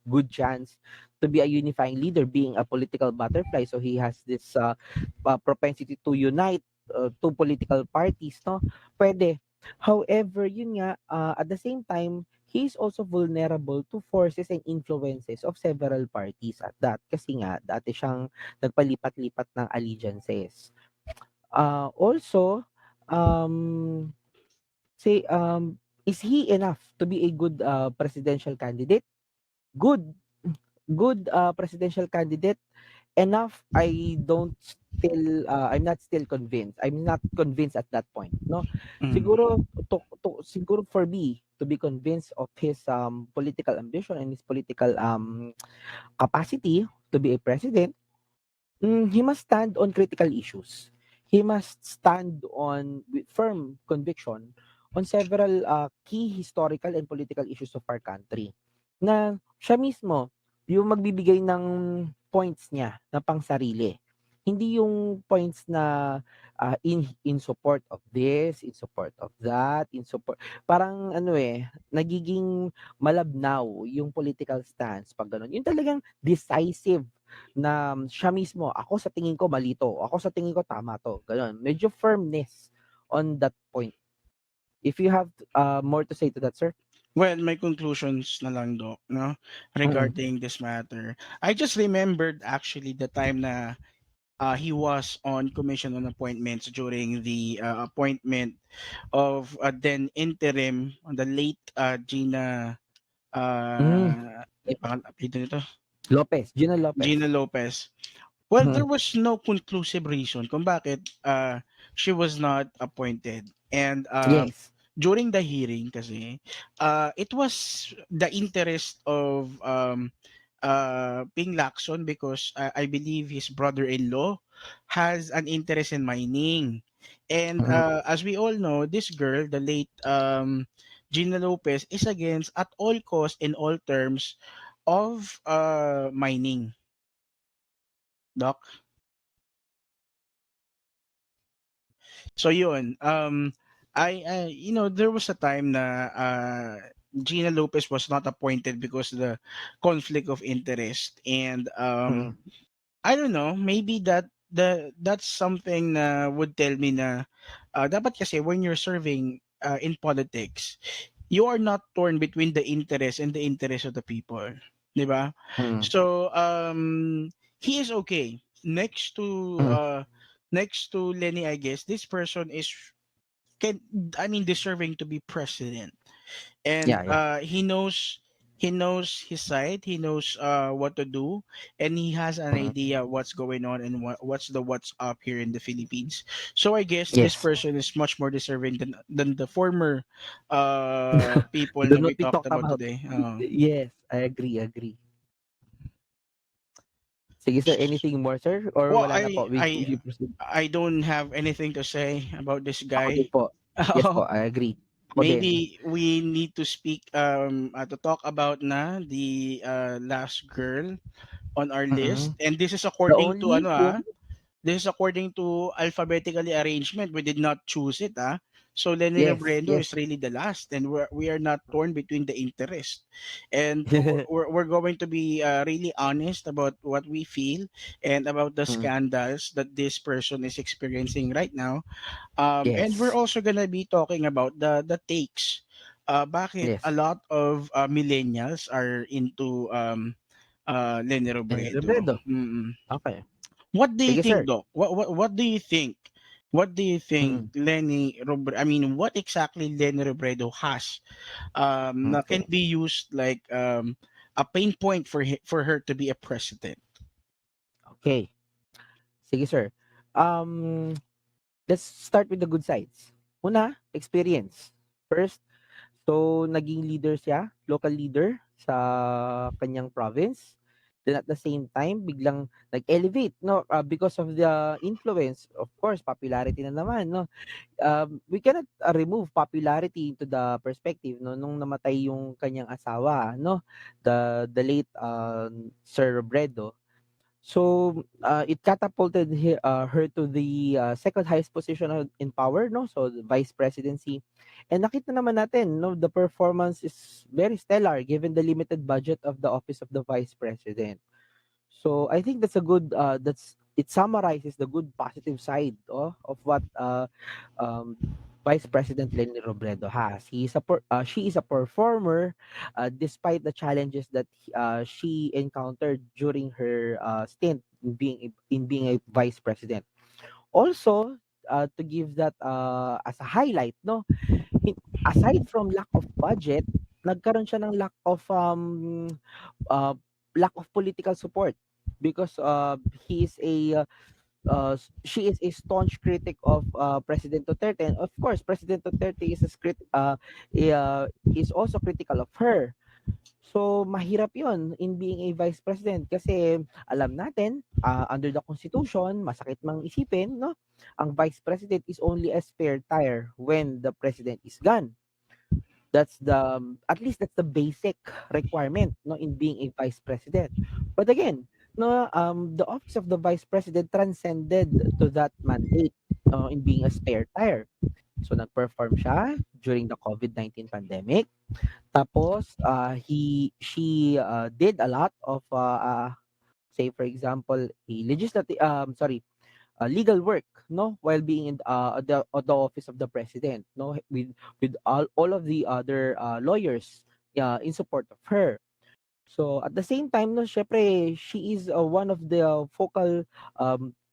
good chance to be a unifying leader being a political butterfly. So he has this propensity to unite two political parties, no? Pwede. However, yun nga, at the same time, he is also vulnerable to forces and influences of several parties at that. Kasi nga, dati siyang nagpalipat-lipat ng allegiances. Also, um, say, is he enough to be a good presidential candidate? Good, good presidential candidate. Enough, I don't still I'm not still convinced. I'm not convinced at that point, no? Mm. Siguro for me to be convinced of his political ambition and his political capacity to be a president, he must stand on critical issues. He must stand on with firm conviction on several key historical and political issues of our country. Na siya mismo yung magbibigay ng points niya na pangsarili. Hindi yung points na in support of this, in support of that, in support. Parang ano nagiging malabnaw yung political stance pag ganun. Yung talagang decisive na siya mismo, ako sa tingin ko mali to, ako sa tingin ko tama to, gano'n. Medyo firmness on that point. If you have more to say to that, sir? Well, my conclusions na lang, Doc, no, Mm. regarding this matter. I just remembered actually the time na he was on commission on appointments during the appointment of then interim on the late Gina Mm. apelyido nito? Lopez, Gina Gina Lopez. Lopez. Well, there Mm. was no conclusive reason kung bakit she was not appointed. And Yes. during the hearing kasi, it was the interest of Ping Lacson because I believe his brother-in-law has an interest in mining. And Mm. as we all know, this girl, the late Gina Lopez, is against at all costs in all terms of mining. Doc. So yun, there was a time na Gina Lopez was not appointed because of the conflict of interest, and Mm. I don't know, maybe that's something na would tell me na dapat kasi when you're serving in politics, you are not torn between the interest and the interest of the people, 'di ba? Mm. So he is okay Mm. next to Lenny, I guess. This person is can I mean deserving to be president, and Yeah, yeah. he knows his side, he knows what to do, and he has an Mm. idea what's going on and what's up here in the Philippines. So I guess this Yes. person is much more deserving than the former people The that we what we talked talked about about. today. Yes, I agree, agree. Sige, sir, anything more, sir? Or Well, wala na po? I We proceed. I don't have anything to say about this Ako din guy. po. Yes po, I agree. Ako din. Maybe we need to speak to talk about na the last girl on our list, Mm. and this is The according to only ano woman. this is according to alphabetically arrangement. We did not choose it, ah. So Leni Yes, Robredo is yes. really the last, and we are not torn between the interest, and we're going to be really honest about what we feel and about the Mm, scandals that this person is experiencing right now. And we're yes, also gonna be talking about the takes. Bakit a yes. lot of millennials are into Leni And Robredo? Robredo. Mm. Okay. What do you Sige, think, sir. Doc? What do you think? What do you think Mm, Leni Robredo? I mean, what exactly Leni Robredo has that can okay. be used like a pain point for for her to be a president? Okay. Sige, sir. Um, let's start with the good sides. Una, experience. First, so naging leader siya, local leader sa kanyang province. Then at the same time, biglang nag-elevate, no, because of the influence, of course, popularity na naman, no. We cannot remove popularity into the perspective, no, nung namatay yung kanyang asawa, no, the late Sir Robredo. So, it catapulted her to the second highest position in power, no? So, the vice presidency. And nakita naman natin, no, the performance is very stellar given the limited budget of the office of the vice president. So, I think that's a good, it summarizes the good positive side, of what um, Vice President Leni Robredo has. She is a performer despite the challenges that she encountered during her stint in being a vice president. Also, to give that as a highlight, no, aside from lack of budget, nagkaroon siya ng uh, lack of political support because he is a she is a staunch critic of President Duterte, and of course President Duterte is also critical of her. So mahirap 'yon in being a vice president kasi alam natin under the constitution, masakit mang isipin, no, ang vice president is only a spare tire when the president is gone. That's at least that's the basic requirement, no, in being a vice president. But again, no, the office of the vice president transcended to that mandate in being a spare tire. So nag-perform siya during the COVID-19 pandemic. Tapos she did a lot of say for example a legal work, no, while being in the office of the president, no, with all of the other lawyers in support of her. So at the same time, no, syempre she is one of the focal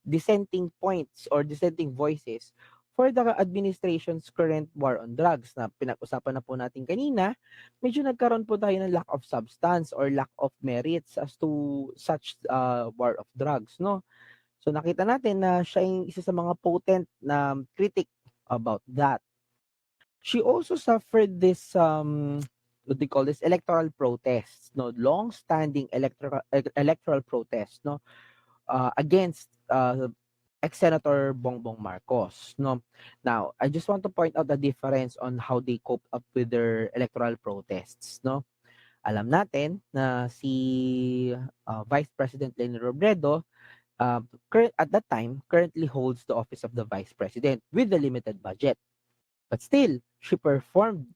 dissenting points or dissenting voices for the administration's current war on drugs na pinag-usapan na po natin kanina. Medyo nagkaroon po tayo ng lack of substance or lack of merits as to such war of drugs, no. So nakita natin na siya yung isa sa mga potent na critic about that. She also suffered this what they call this electoral protests, no, long-standing electoral protests, no, against ex-senator Bongbong Marcos, no. Now, I just want to point out the difference on how they coped up with their electoral protests, no. Alam natin na si Vice President Leni Robredo at that time currently holds the office of the vice president with a limited budget. But still, she performed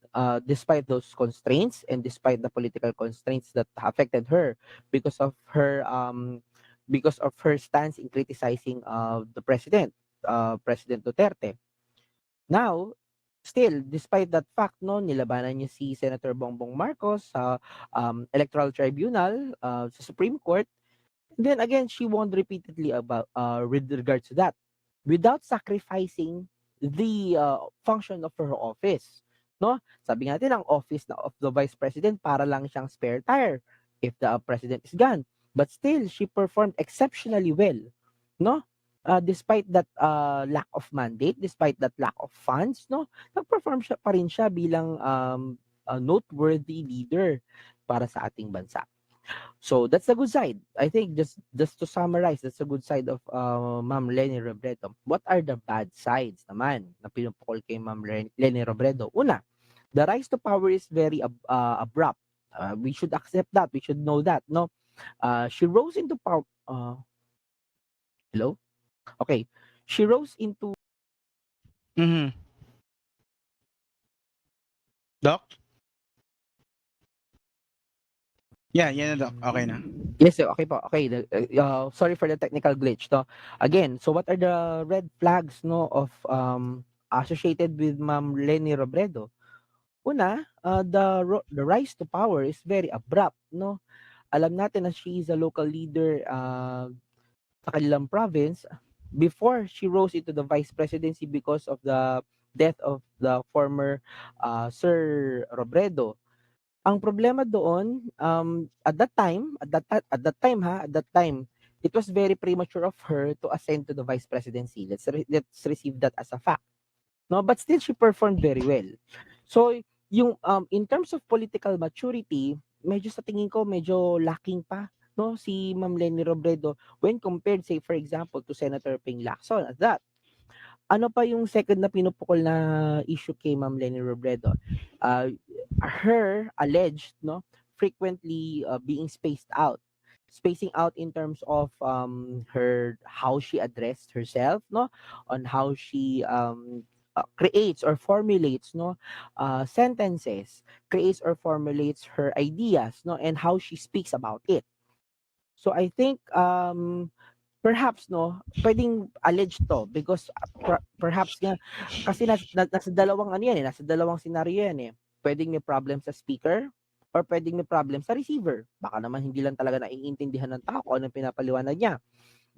despite those constraints and despite the political constraints that affected her because of her stance in criticizing the President Duterte. Now, still, despite that fact, no, nilabanan niya si Senator Bongbong Marcos sa Electoral Tribunal, sa Supreme Court. Then again, she warned repeatedly about with regards to that, without sacrificing the function of her office. No? Sabi nga natin, ang office of the vice president para lang siyang spare tire if the president is gone. But still, she performed exceptionally well. No? Despite that lack of mandate, despite that lack of funds, no, nag-perform siya pa rin siya bilang a noteworthy leader para sa ating bansa. So that's the good side. I think just to summarize, that's the good side of Ma'am Leni Robredo. What are the bad sides naman na pinupukol kay Ma'am Leni Robredo? Una, the rise to power is very abrupt. We should accept that. We should know that, no? She rose into power. Hello? Okay. She rose into Mm-hmm. Doc? Yeah, yan na, Doc. Okay na. Yes, okay po. Okay. Sorry for the technical glitch. No. Again, so what are the red flags no of associated with Ma'am Leni Robredo? Una, the rise to power is very abrupt, no? Alam natin na she is a local leader sa kanilang province before she rose into the vice presidency because of the death of the former Sir Robredo. Ang problema doon, at that time, it was very premature of her to ascend to the vice presidency. Let's receive that as a fact. No, but still she performed very well. So, yung in terms of political maturity, medyo sa tingin ko medyo lacking pa no si Ma'am Leni Robredo when compared say for example to Senator Ping Lacson at that. Ano pa yung second na pinupukol na issue kay Ma'am Leni Robredo? Uh, her alleged no frequently being spaced out. Spacing out in terms of her how she addressed herself no on how she creates or formulates no sentences, creates or formulates her ideas no and how she speaks about it. So I think perhaps no, pwedeng alleged 'to because perhaps nga kasi nasa dalawang ano yan, eh, nasa dalawang senaryo yan, eh. Puwedeng may problem sa speaker or puwedeng may problem sa receiver. Baka naman hindi lang talaga naiintindihan ng tao kung anong pinapaliwanag niya.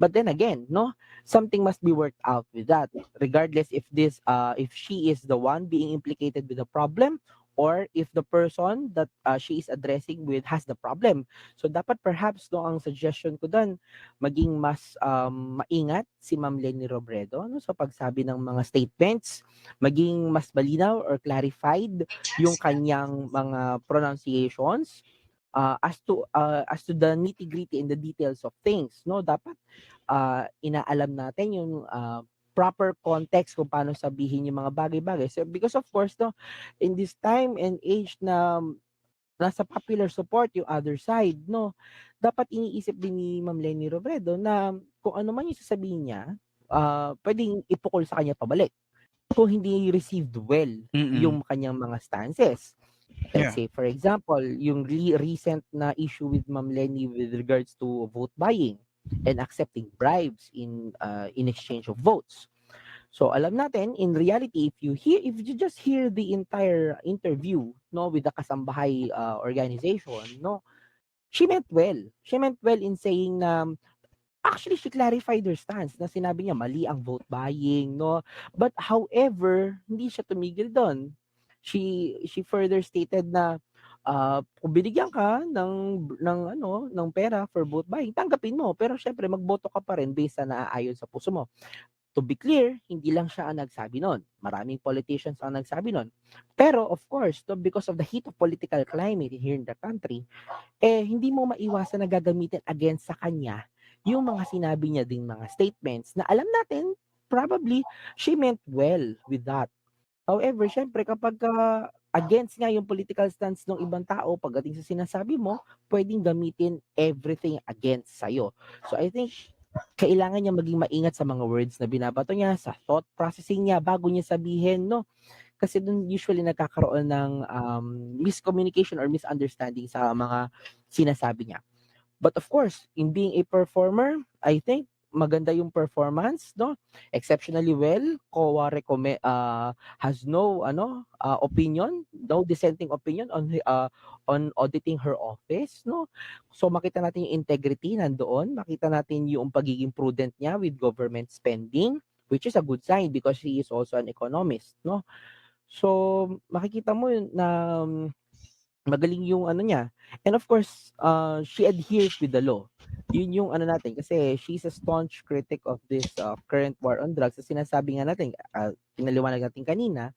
But then again, no, something must be worked out with that, regardless if she is the one being implicated with the problem or if the person that she is addressing with has the problem. So dapat perhaps no ang suggestion ko doon maging mas maingat si Ma'am Leni Robredo no sa pagsabi ng mga statements, maging mas malinaw or clarified yung kanyang mga pronunciations as to the nitty-gritty and the details of things no dapat inaalam natin yung proper context kung paano sabihin yung mga bagay-bagay so because of course no in this time and age na nasa popular support yung other side no dapat iniisip din ni Ma'am Leni Robredo na kung ano man yung sasabihin niya pwedeng ipukol sa kanya pabalik kung hindi received well Mm-mm. yung kanyang mga stances. Let's Yeah. say, for example, yung recent na issue with Ma'am Leni with regards to vote buying and accepting bribes in exchange of votes. So alam natin, in reality, if you just hear the entire interview, no, with the Kasambahay organization, no, she meant well. She meant well in saying na actually she clarified her stance na sinabi niya mali ang vote buying, no. But however, hindi siya tumigil doon. She further stated na kung binigyan ka ng pera for vote buying, tanggapin mo. Pero syempre magboto ka pa rin based sa naaayon sa puso mo. To be clear, hindi lang siya ang nagsabi nun. Maraming politicians ang nagsabi nun. Pero of course, no, because of the heat of political climate here in the country, hindi mo maiwasan na gagamitin against sa kanya yung mga sinabi niya ding mga statements na alam natin, probably, she meant well with that. However, syempre kapag against nga yung political stance ng ibang tao pagdating sa sinasabi mo, pwedeng gamitin everything against sa'yo. So I think kailangan niya maging maingat sa mga words na binabato niya, sa thought processing niya bago niya sabihin, no? Kasi dun usually nagkakaroon ng miscommunication or misunderstanding sa mga sinasabi niya. But of course, in being a performer, I think maganda yung performance, no? Exceptionally well. Has no opinion, no dissenting opinion on auditing her office, no? So makita natin yung integrity nandoon, makita natin yung pagiging prudent niya with government spending, which is a good sign because she is also an economist, no? So makikita mo yun na magaling yung ano niya. And of course, she adheres with the law. Yun yung ano natin kasi she's a staunch critic of this current war on drugs. Sa sinasabi nga natin, pinaliwanag natin kanina,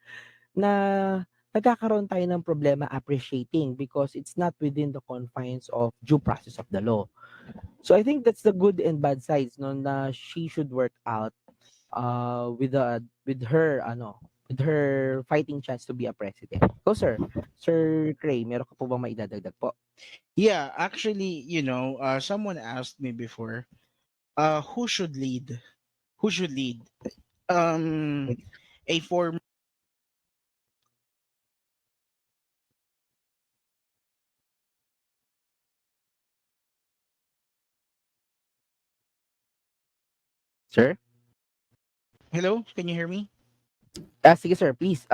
na nagkakaroon tayo ng problema appreciating because it's not within the confines of due process of the law. So I think that's the good and bad sides no na she should work out with her fighting chance to be a president. Go sir. Sir Cray, meron ka po bang maidadagdag po? Yeah, actually, someone asked me before, who should lead? Who should lead? Um, a former Sir? Hello, can you hear me? Sige sir, please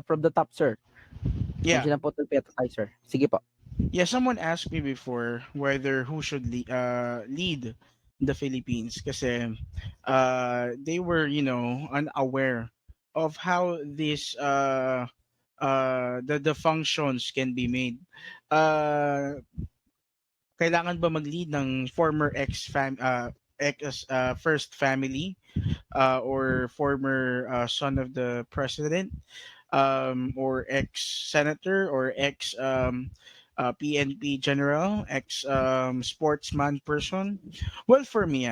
from the top sir. Yeah. Nandiyan na po tayo sir. Sige po. Yeah, someone asked me before whether who should lead the Philippines kasi they were, unaware of how this the functions can be made. Uh Kailangan ba mag-lead ng former ex first family or former son of the president, or ex senator, or ex PNP general, ex sportsman person? Well, for me,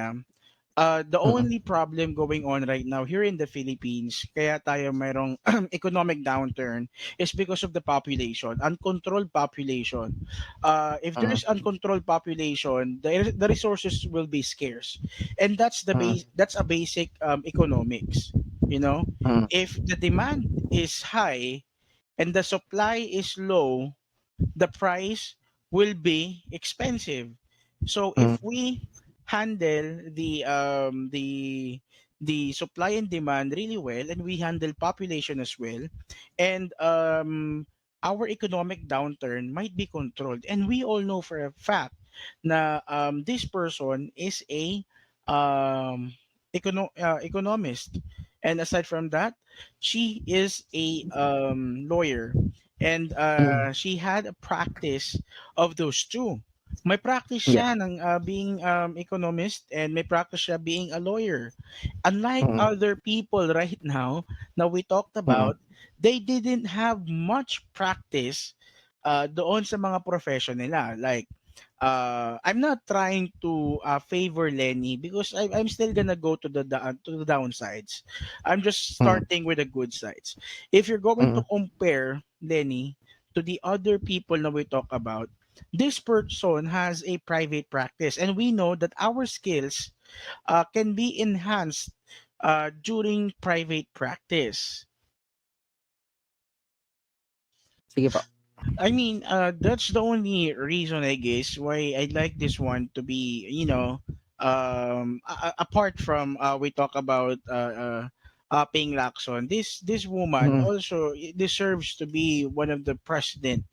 the Mm, only problem going on right now here in the Philippines, kaya tayo mayroong economic downturn, is because of the population, uncontrolled population. If mm, there's uncontrolled population, the resources will be scarce, and that's the mm, base. That's a basic economics. You know, mm, if the demand is high and the supply is low, the price will be expensive. So mm, if we handle the supply and demand really well, and we handle population as well, and our economic downturn might be controlled. And we all know for a fact na this person is a um, economist, and aside from that, she is a lawyer, and mm. she had a practice of those two. May practice Yeah. siya ng being economist, and may practice siya being a lawyer. Unlike Mm, other people right now na we talked mm, about, they didn't have much practice doon sa mga profession nila. Like, I'm not trying to favor Lenny, because I'm still gonna go to the downsides. I'm just mm, starting with the good sides. If you're going to mm. compare Lenny to the other people that we talk about, this person has a private practice, and we know that our skills can be enhanced during private practice. Sige po. I mean, that's the only reason, I guess, why I like this one to be, apart from we talk about Ping Lacson, this woman Mm, also deserves to be one of the president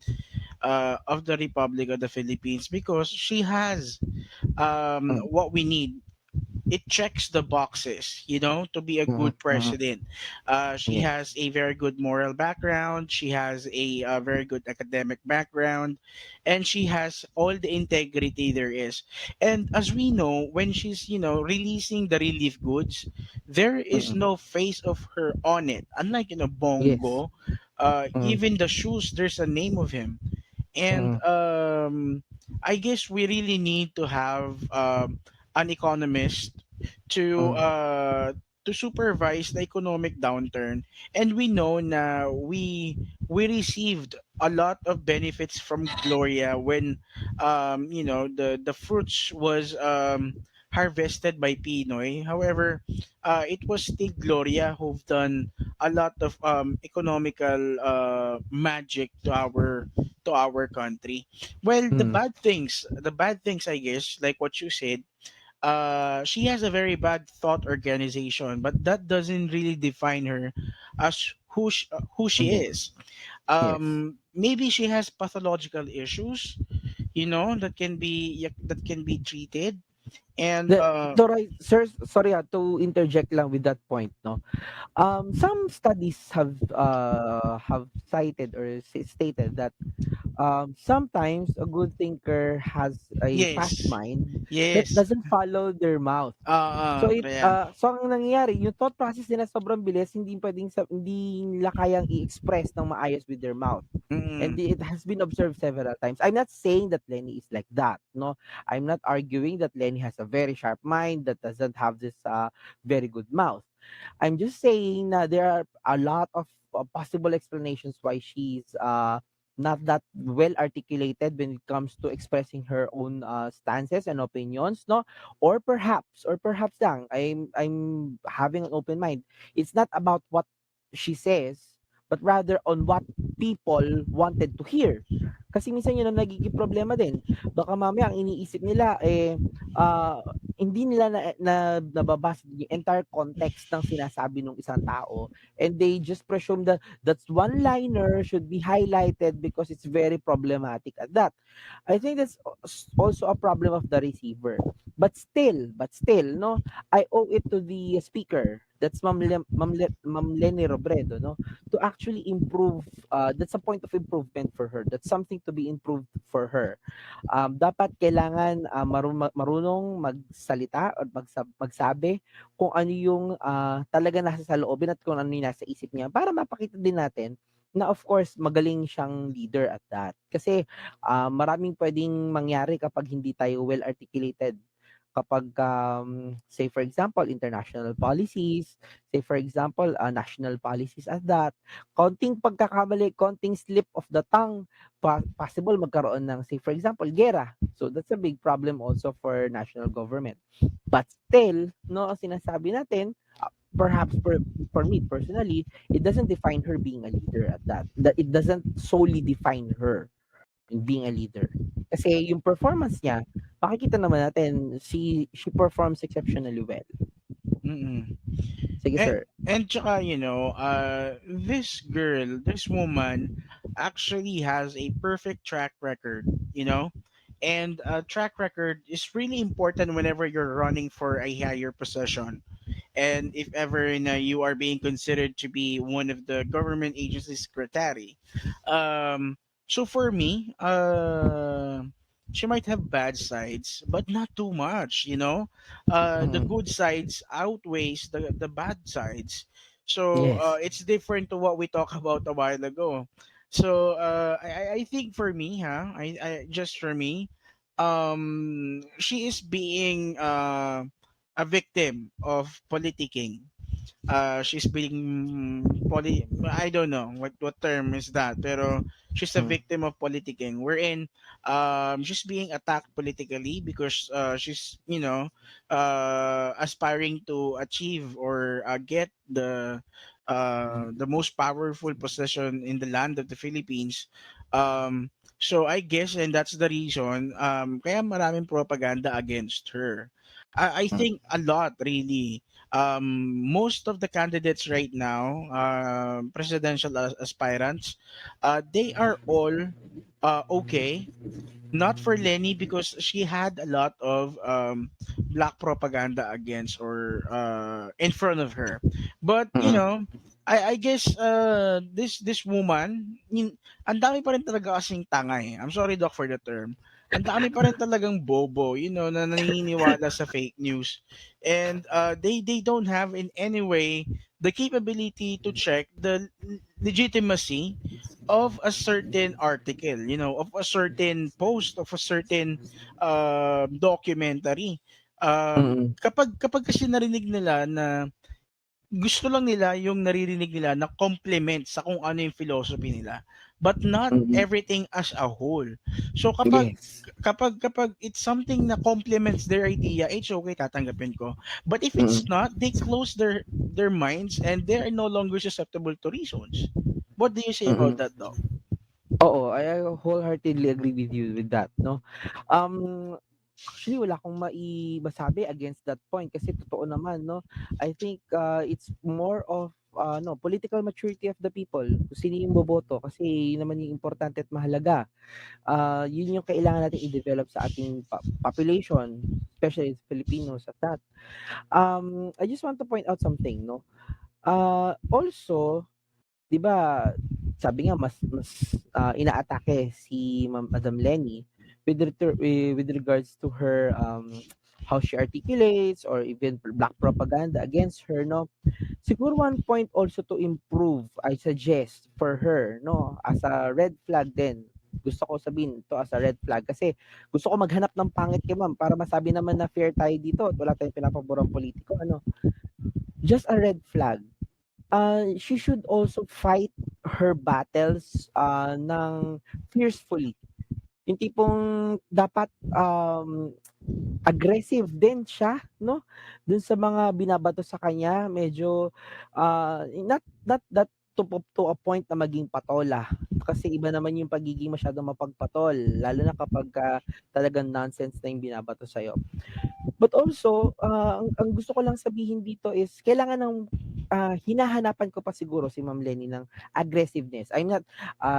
of the Republic of the Philippines, because she has mm, what we need. It checks the boxes, to be a mm, good mm. president. She Yes. has a very good moral background. She has a very good academic background, and she has all the integrity there is. And as we know, when she's releasing the relief goods, there is Mm, no face of her on it. Unlike yes. Bongo, Mm, even the shoes, there's a name of him. And mm, I guess we really need to have an economist to mm, supervise the economic downturn. And we know na we received a lot of benefits from Gloria when the fruits was harvested by Pinoy. However, it was still Gloria who've done a lot of economical magic to our country. Well, mm. the bad things, I guess, like what you said, she has a very bad thought organization, but that doesn't really define her as who she Yes. is. Yes. Maybe she has pathological issues, that can be treated, and Right, sir, sorry to interject lang with that point, no. Some studies have cited or stated that sometimes a good thinker has a fast yes, mind that yes, doesn't follow their mouth. yeah, So ang nangyayari, yung thought process nila sobrang bilis, hindi nila kayang i-express ng maayos with their mouth. And mm, it has been observed several times. I'm not saying that Lenny is like that, no. I'm not arguing that Lenny has a very sharp mind that doesn't have this very good mouth. I'm just saying that there are a lot of possible explanations why she's not that well articulated when it comes to expressing her own stances and opinions, no. Or perhaps lang, I'm having an open mind. It's not about what she says, but rather on what people wanted to hear. Kasi minsan yun ang nagiging problema din. Baka mamaya ang iniisip nila, ah, hindi nila nababasa yung entire context ng sinasabi ng isang tao, and they just presume that that's one-liner should be highlighted because it's very problematic at that. I think that's also a problem of the receiver. But still, no, I owe it to the speaker. That's Ma'am Leni Robredo, no, to actually improve. That's a point of improvement for her. That's something to be improved for her. Dapat kailangan marunong magsalita or magsabi kung ano yung talaga nasa saloobin at kung ano yung nasa isip niya para mapakita din natin na of course magaling siyang leader at that. Kasi maraming pwedeng mangyari kapag hindi tayo well articulated. Kapag say for example international policies, say for example national policies at that, konting pagkakamali, konting slip of the tongue, possible magkaroon ng say for example gera. So that's a big problem also for national government. But still, no, ang sinasabi natin, perhaps for me personally, it doesn't define her being a leader at that. That it doesn't solely define her in being a leader. Kasi yung performance niya, makikita naman natin she performs exceptionally well. Mm-mm. Sige sir. And tsaka, this girl, this woman actually has a perfect track record, and a track record is really important whenever you're running for a higher position. And if ever you are being considered to be one of the government agency secretary. So for me, she might have bad sides, but not too much. The Mm. good sides outweighs the bad sides. So Yes. it's different to what we talked about a while ago. So I think for me, just for me, she is being a victim of politicking. She's being I don't know what term is that, pero she's a Mm. victim of politicking, wherein she's being attacked politically because she's aspiring to achieve or get the most powerful position in the land of the Philippines. So I guess, and that's the reason, kaya maraming propaganda against her. I Mm. think a lot, really. Most of the candidates right now, presidential aspirants, they are all okay. Not for Leni, because she had a lot of black propaganda against or in front of her. But Mm. I guess this woman, ang dami pa rin talaga kasing tanga eh. I'm sorry doc for the term. Ang dami pa rin talagang bobo, na naniniwala sa fake news. And they don't have in any way the capability to check the legitimacy of a certain article, of a certain post, of a certain documentary. Mm. Kapag kasi narinig nila na gusto lang nila yung naririnig nila na compliment sa kung ano yung philosophy nila, but not Mm. everything as a whole. So Yes. kapag it's something na complements their idea, it's okay, tatanggapin ko. But if it's Mm. not, they close their minds and they are no longer susceptible to reasons. What do you say about Mm. that, Doc? Oo, I wholeheartedly agree with you with that, no. Actually wala akong masabi against that point kasi totoo naman, no. I think it's more of no, political maturity of the people. Kung sino yung boboto kasi yun naman yung importante at mahalaga. Yun yung kailangan nating i-develop sa ating population, especially Filipinos at that. I just want to point out something, no. Also, 'di ba, sabi nga mas inaatake si Madam Leni with regards to her how she articulates or even black propaganda against her, no. Siguro one point also to improve, I suggest for her, no, as a red flag din. Gusto ko sabihin to as a red flag kasi gusto ko maghanap ng pangit kay ma'am para masabi naman na fair tayo dito at wala tayong pinapaborang politiko, ano. Just a red flag, she should also fight her battles ng fiercely. Yung tipong dapat aggressive din siya, no? Dun sa mga binabato sa kanya, medyo not that to a point na maging patola. Kasi iba naman yung pagiging masyadong mapagpatol, lalo na kapagka talagang nonsense na yung binabato sa'yo. But also, ang gusto ko lang sabihin dito is kailangan ng hinahanapan ko pa siguro si Ma'am Leni ng aggressiveness.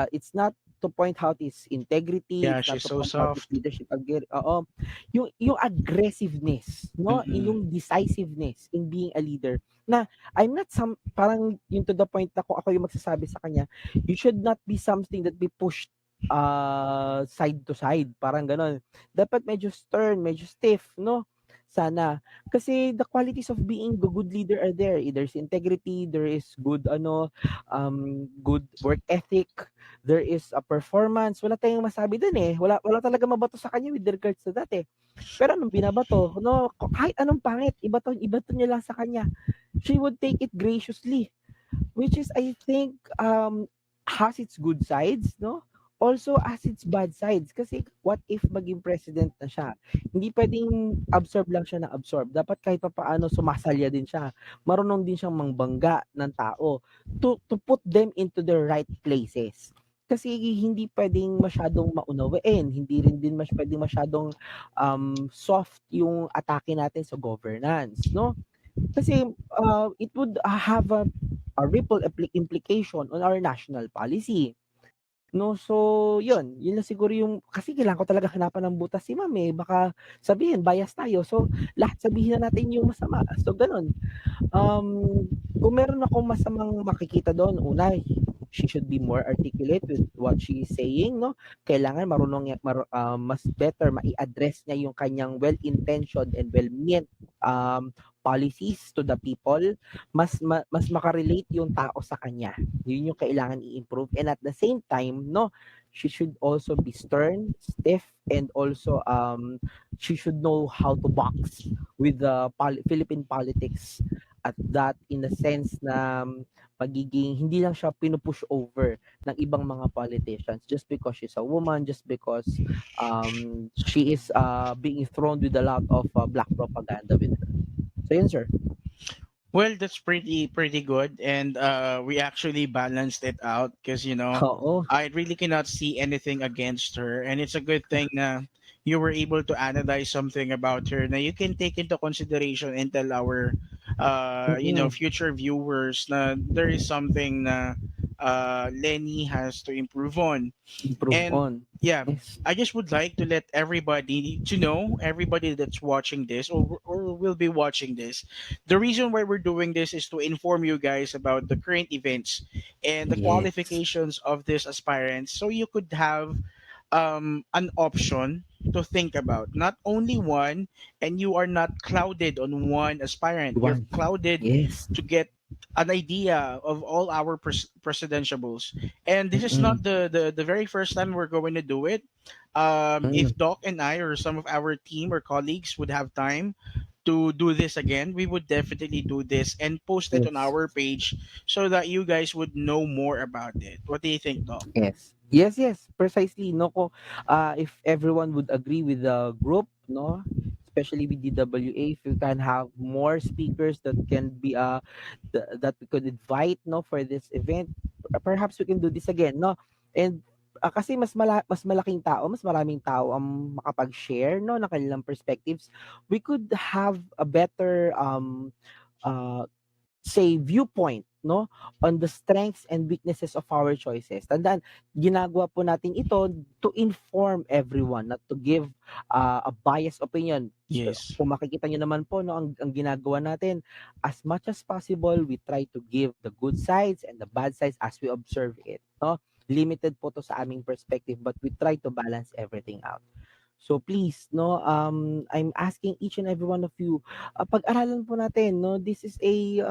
It's not to point out his integrity, Yeah, it's not she's to so point out his soft. leadership oo. Yung aggressiveness, no? Mm-mm. Yung decisiveness in being a leader na I'm not parang yung to the point na kung ako yung magsasabi sa kanya, you should not be something that be pushed side to side, parang ganon. Dapat medyo stern, medyo stiff, no? Sana. Kasi the qualities of being a good leader are there. There's integrity, there is good work ethic, there is a performance. Wala tayong masabi dun eh. Wala talaga mabato sa kanya with regards to that eh. Pero anong binabato? No, kahit anong pangit, ibato niya lang sa kanya. She would take it graciously, which is I think has its good sides, no? Also has its bad sides kasi what if maging president na siya? Hindi pwedeng absorb lang siya na absorb. Dapat kahit papaano sumasalya din siya. Marunong din siyang mangbangga ng tao to put them into the right places. Kasi hindi pwedeng masyadong maunawain, hindi rin din pwedeng masyadong soft yung atake natin sa governance, no? Kasi it would have a ripple implication on our national policy. No, so yun na siguro yung kasi kailangan ko talaga hanapan ng butas si ma'am eh. Baka sabihin bias tayo. So lahat sabihin na natin yung masama. So ganun. Kung meron akong masamang makikita doon, una, she should be more articulate with what she is saying, no? Kailangan mas better mai-address niya yung kanyang well-intentioned and well-meant policies to the people. Mas makarelate yung tao sa kanya. Yun yung kailangan i-improve. And at the same time, no, she should also be stern, stiff, and also she should know how to box with the Philippine politics at that in the sense na magiging hindi lang siya pinupush over ng ibang mga politicians just because she's a woman, just because she is being thrown with a lot of black propaganda with her. So yun, sir. Well, that's pretty good, and we actually balanced it out because Oo. I really cannot see anything against her, and it's a good thing na you were able to analyze something about her. Now you can take into consideration and tell our Mm-mm. future viewers na there is something na Lenny has to improve on. Improve And on. yeah, Yes. I just would like to let everybody to know, everybody that's watching this or will be watching this, the reason why we're doing this is to inform you guys about the current events and the Yes. qualifications of these aspirants so you could have an option to think about. Not only one, and you are not clouded on one aspirant. You're One. clouded Yes. to get an idea of all our presidentiables. And this is Mm-mm. not the very first time we're going to do it. Mm. If Doc and I or some of our team or colleagues would have time to do this again, we would definitely do this and post it on Yes. our page so that you guys would know more about it. What do you think, Doc? Yes. Yes, yes, precisely. No, if everyone would agree with the group, no, especially with DWA, if you can have more speakers that can be that we could invite, no, for this event, perhaps we can do this again, no, and kasi mas malaking tao, mas maraming tao ang makapag-share, no, ng kanilang perspectives, we could have a better uh say viewpoint, no, on the strengths and weaknesses of our choices. Tandaan, ginagawa po natin ito to inform everyone, not to give a biased opinion. So, Yes. kung makikita nyo naman po, no, ang ginagawa natin, as much as possible, we try to give the good sides and the bad sides as we observe it, no. Limited po to sa aming perspective, but we try to balance everything out. So please, no, I'm asking each and every one of you, pag-aralan po natin, no, this is a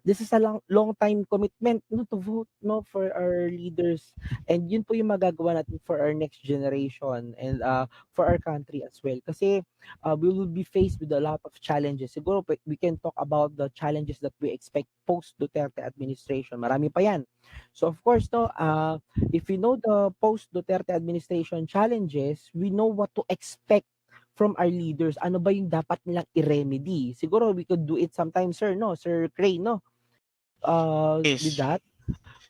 this is a long time commitment, no, to vote, no, for our leaders, and yun po yung magagawa natin for our next generation and for our country as well. Kasi we will be faced with a lot of challenges. Siguro we can talk about the challenges that we expect post Duterte administration. Marami pa yan. So of course, no, if we know the post Duterte administration challenges, we know what to expect from our leaders. Ano ba yung dapat nilang i-remedy? Siguro we could do it sometimes, sir, no? Sir Cray, no? with Yes. that?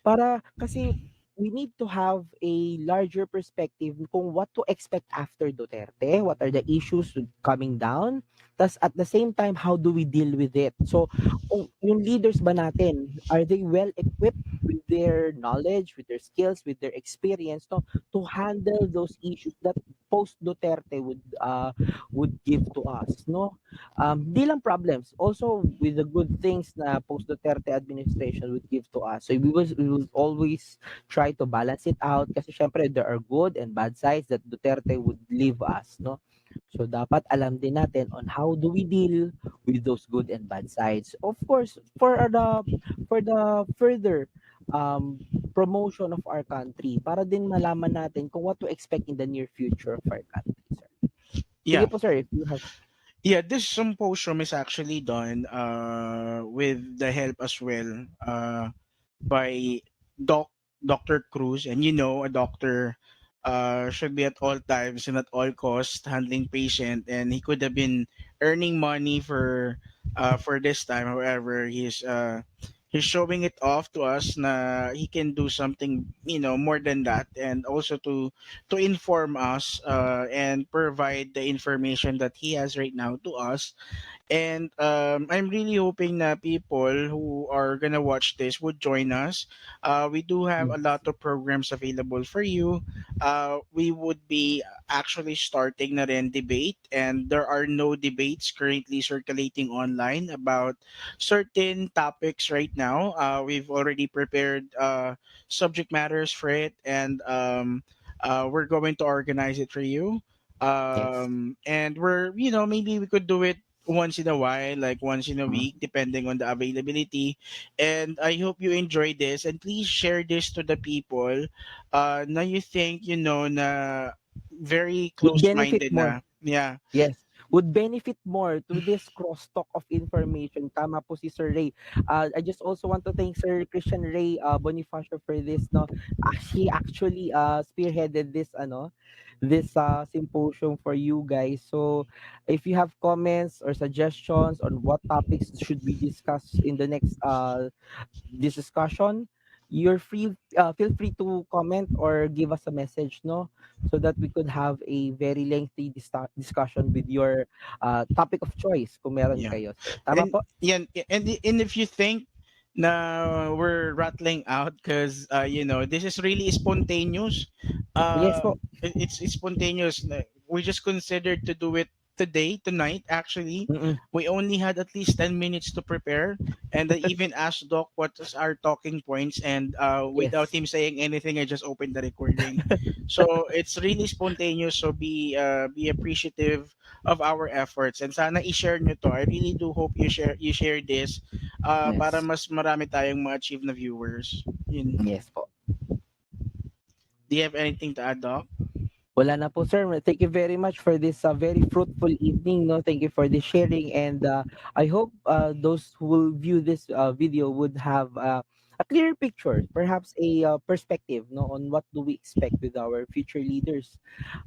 Para kasi we need to have a larger perspective kung what to expect after Duterte, what are the issues coming down, tas at the same time, how do we deal with it? So, kung yung leaders ba natin, are they well equipped with their knowledge, with their skills, with their experience, no, to handle those issues that post Duterte would give to us, no? Di lang problems, also with the good things na post Duterte administration would give to us. So we will always try to balance it out kasi syempre there are good and bad sides that Duterte would leave us, no? So dapat alam din natin on how do we deal with those good and bad sides. Of course, for the further promotion of our country para din malaman natin kung what to expect in the near future of our country, sir. Sige Yeah. po sir, if you have. Yeah, this symposium is actually done with the help as well by doc Dr. Cruz, and a doctor should be at all times and at all cost handling patient, and he could have been earning money for this time. However, he's showing it off to us na he can do something more than that, and also to inform us and provide the information that he has right now to us. And I'm really hoping that people who are gonna watch this would join us. We do have a lot of programs available for you. We would be actually starting na rin debate, and there are no debates currently circulating online about certain topics right now. We've already prepared subject matters for it, and we're going to organize it for you. Yes. And maybe we could do it once in a while, like once in a Mm. week, depending on the availability. And I hope you enjoy this, and please share this to the people. Now you think na very Would benefit close-minded more. na. Yeah. Yes, would benefit more to this crosstalk of information. Tama po si Sir Ray. I just also want to thank Sir Christian Ray Bonifacio for this. No, he actually spearheaded this symposium for you guys. So, if you have comments or suggestions on what topics should we discuss in the next this discussion, you're free feel free to comment or give us a message, no, so that we could have a very lengthy discussion with your topic of choice kung meron Yeah. kayo, sir. Tama And po? yeah, and if you think na we're rattling out because this is really spontaneous, Yes po. it's spontaneous. We just considered to do it tonight. Actually, Mm-mm. we only had at least 10 minutes to prepare, and I even asked Doc what is our talking points, and without Yes. him saying anything, I just opened the recording. So it's really spontaneous. So be appreciative of our efforts, and sana i-share nyo to. I really do hope you share this para Yes. mas marami tayong ma-achieve na viewers. Yun. Yes po. Do you have anything to add, Doc? Wala na po, sir. Thank you very much for this very fruitful evening. No, thank you for the sharing, and I hope those who will view this video would have a clear picture, perhaps a perspective, no, on what do we expect with our future leaders,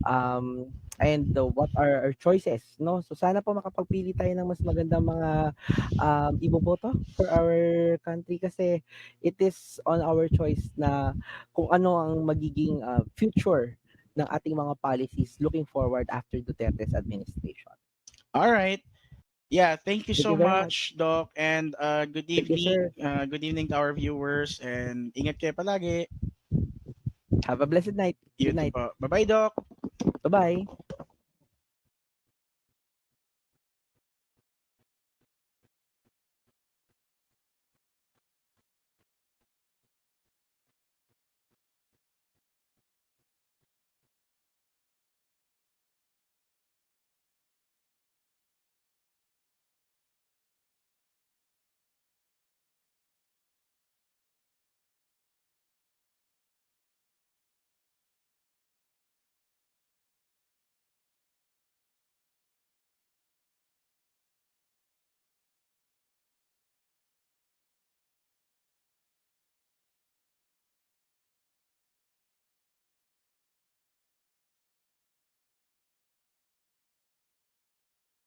and what are our choices, no. So sana po makapagpili tayo ng mas magandang mga iboboto for our country kasi it is on our choice na kung ano ang magiging future ng ating mga policies looking forward after Duterte's administration. All right. Yeah, thank you Thank so you very much. much, Doc, and good Thank you, evening. sir. Good evening to our viewers, and ingat kayo palagi. Have a blessed night. You Good too night. po. Bye-bye, Doc. Bye-bye.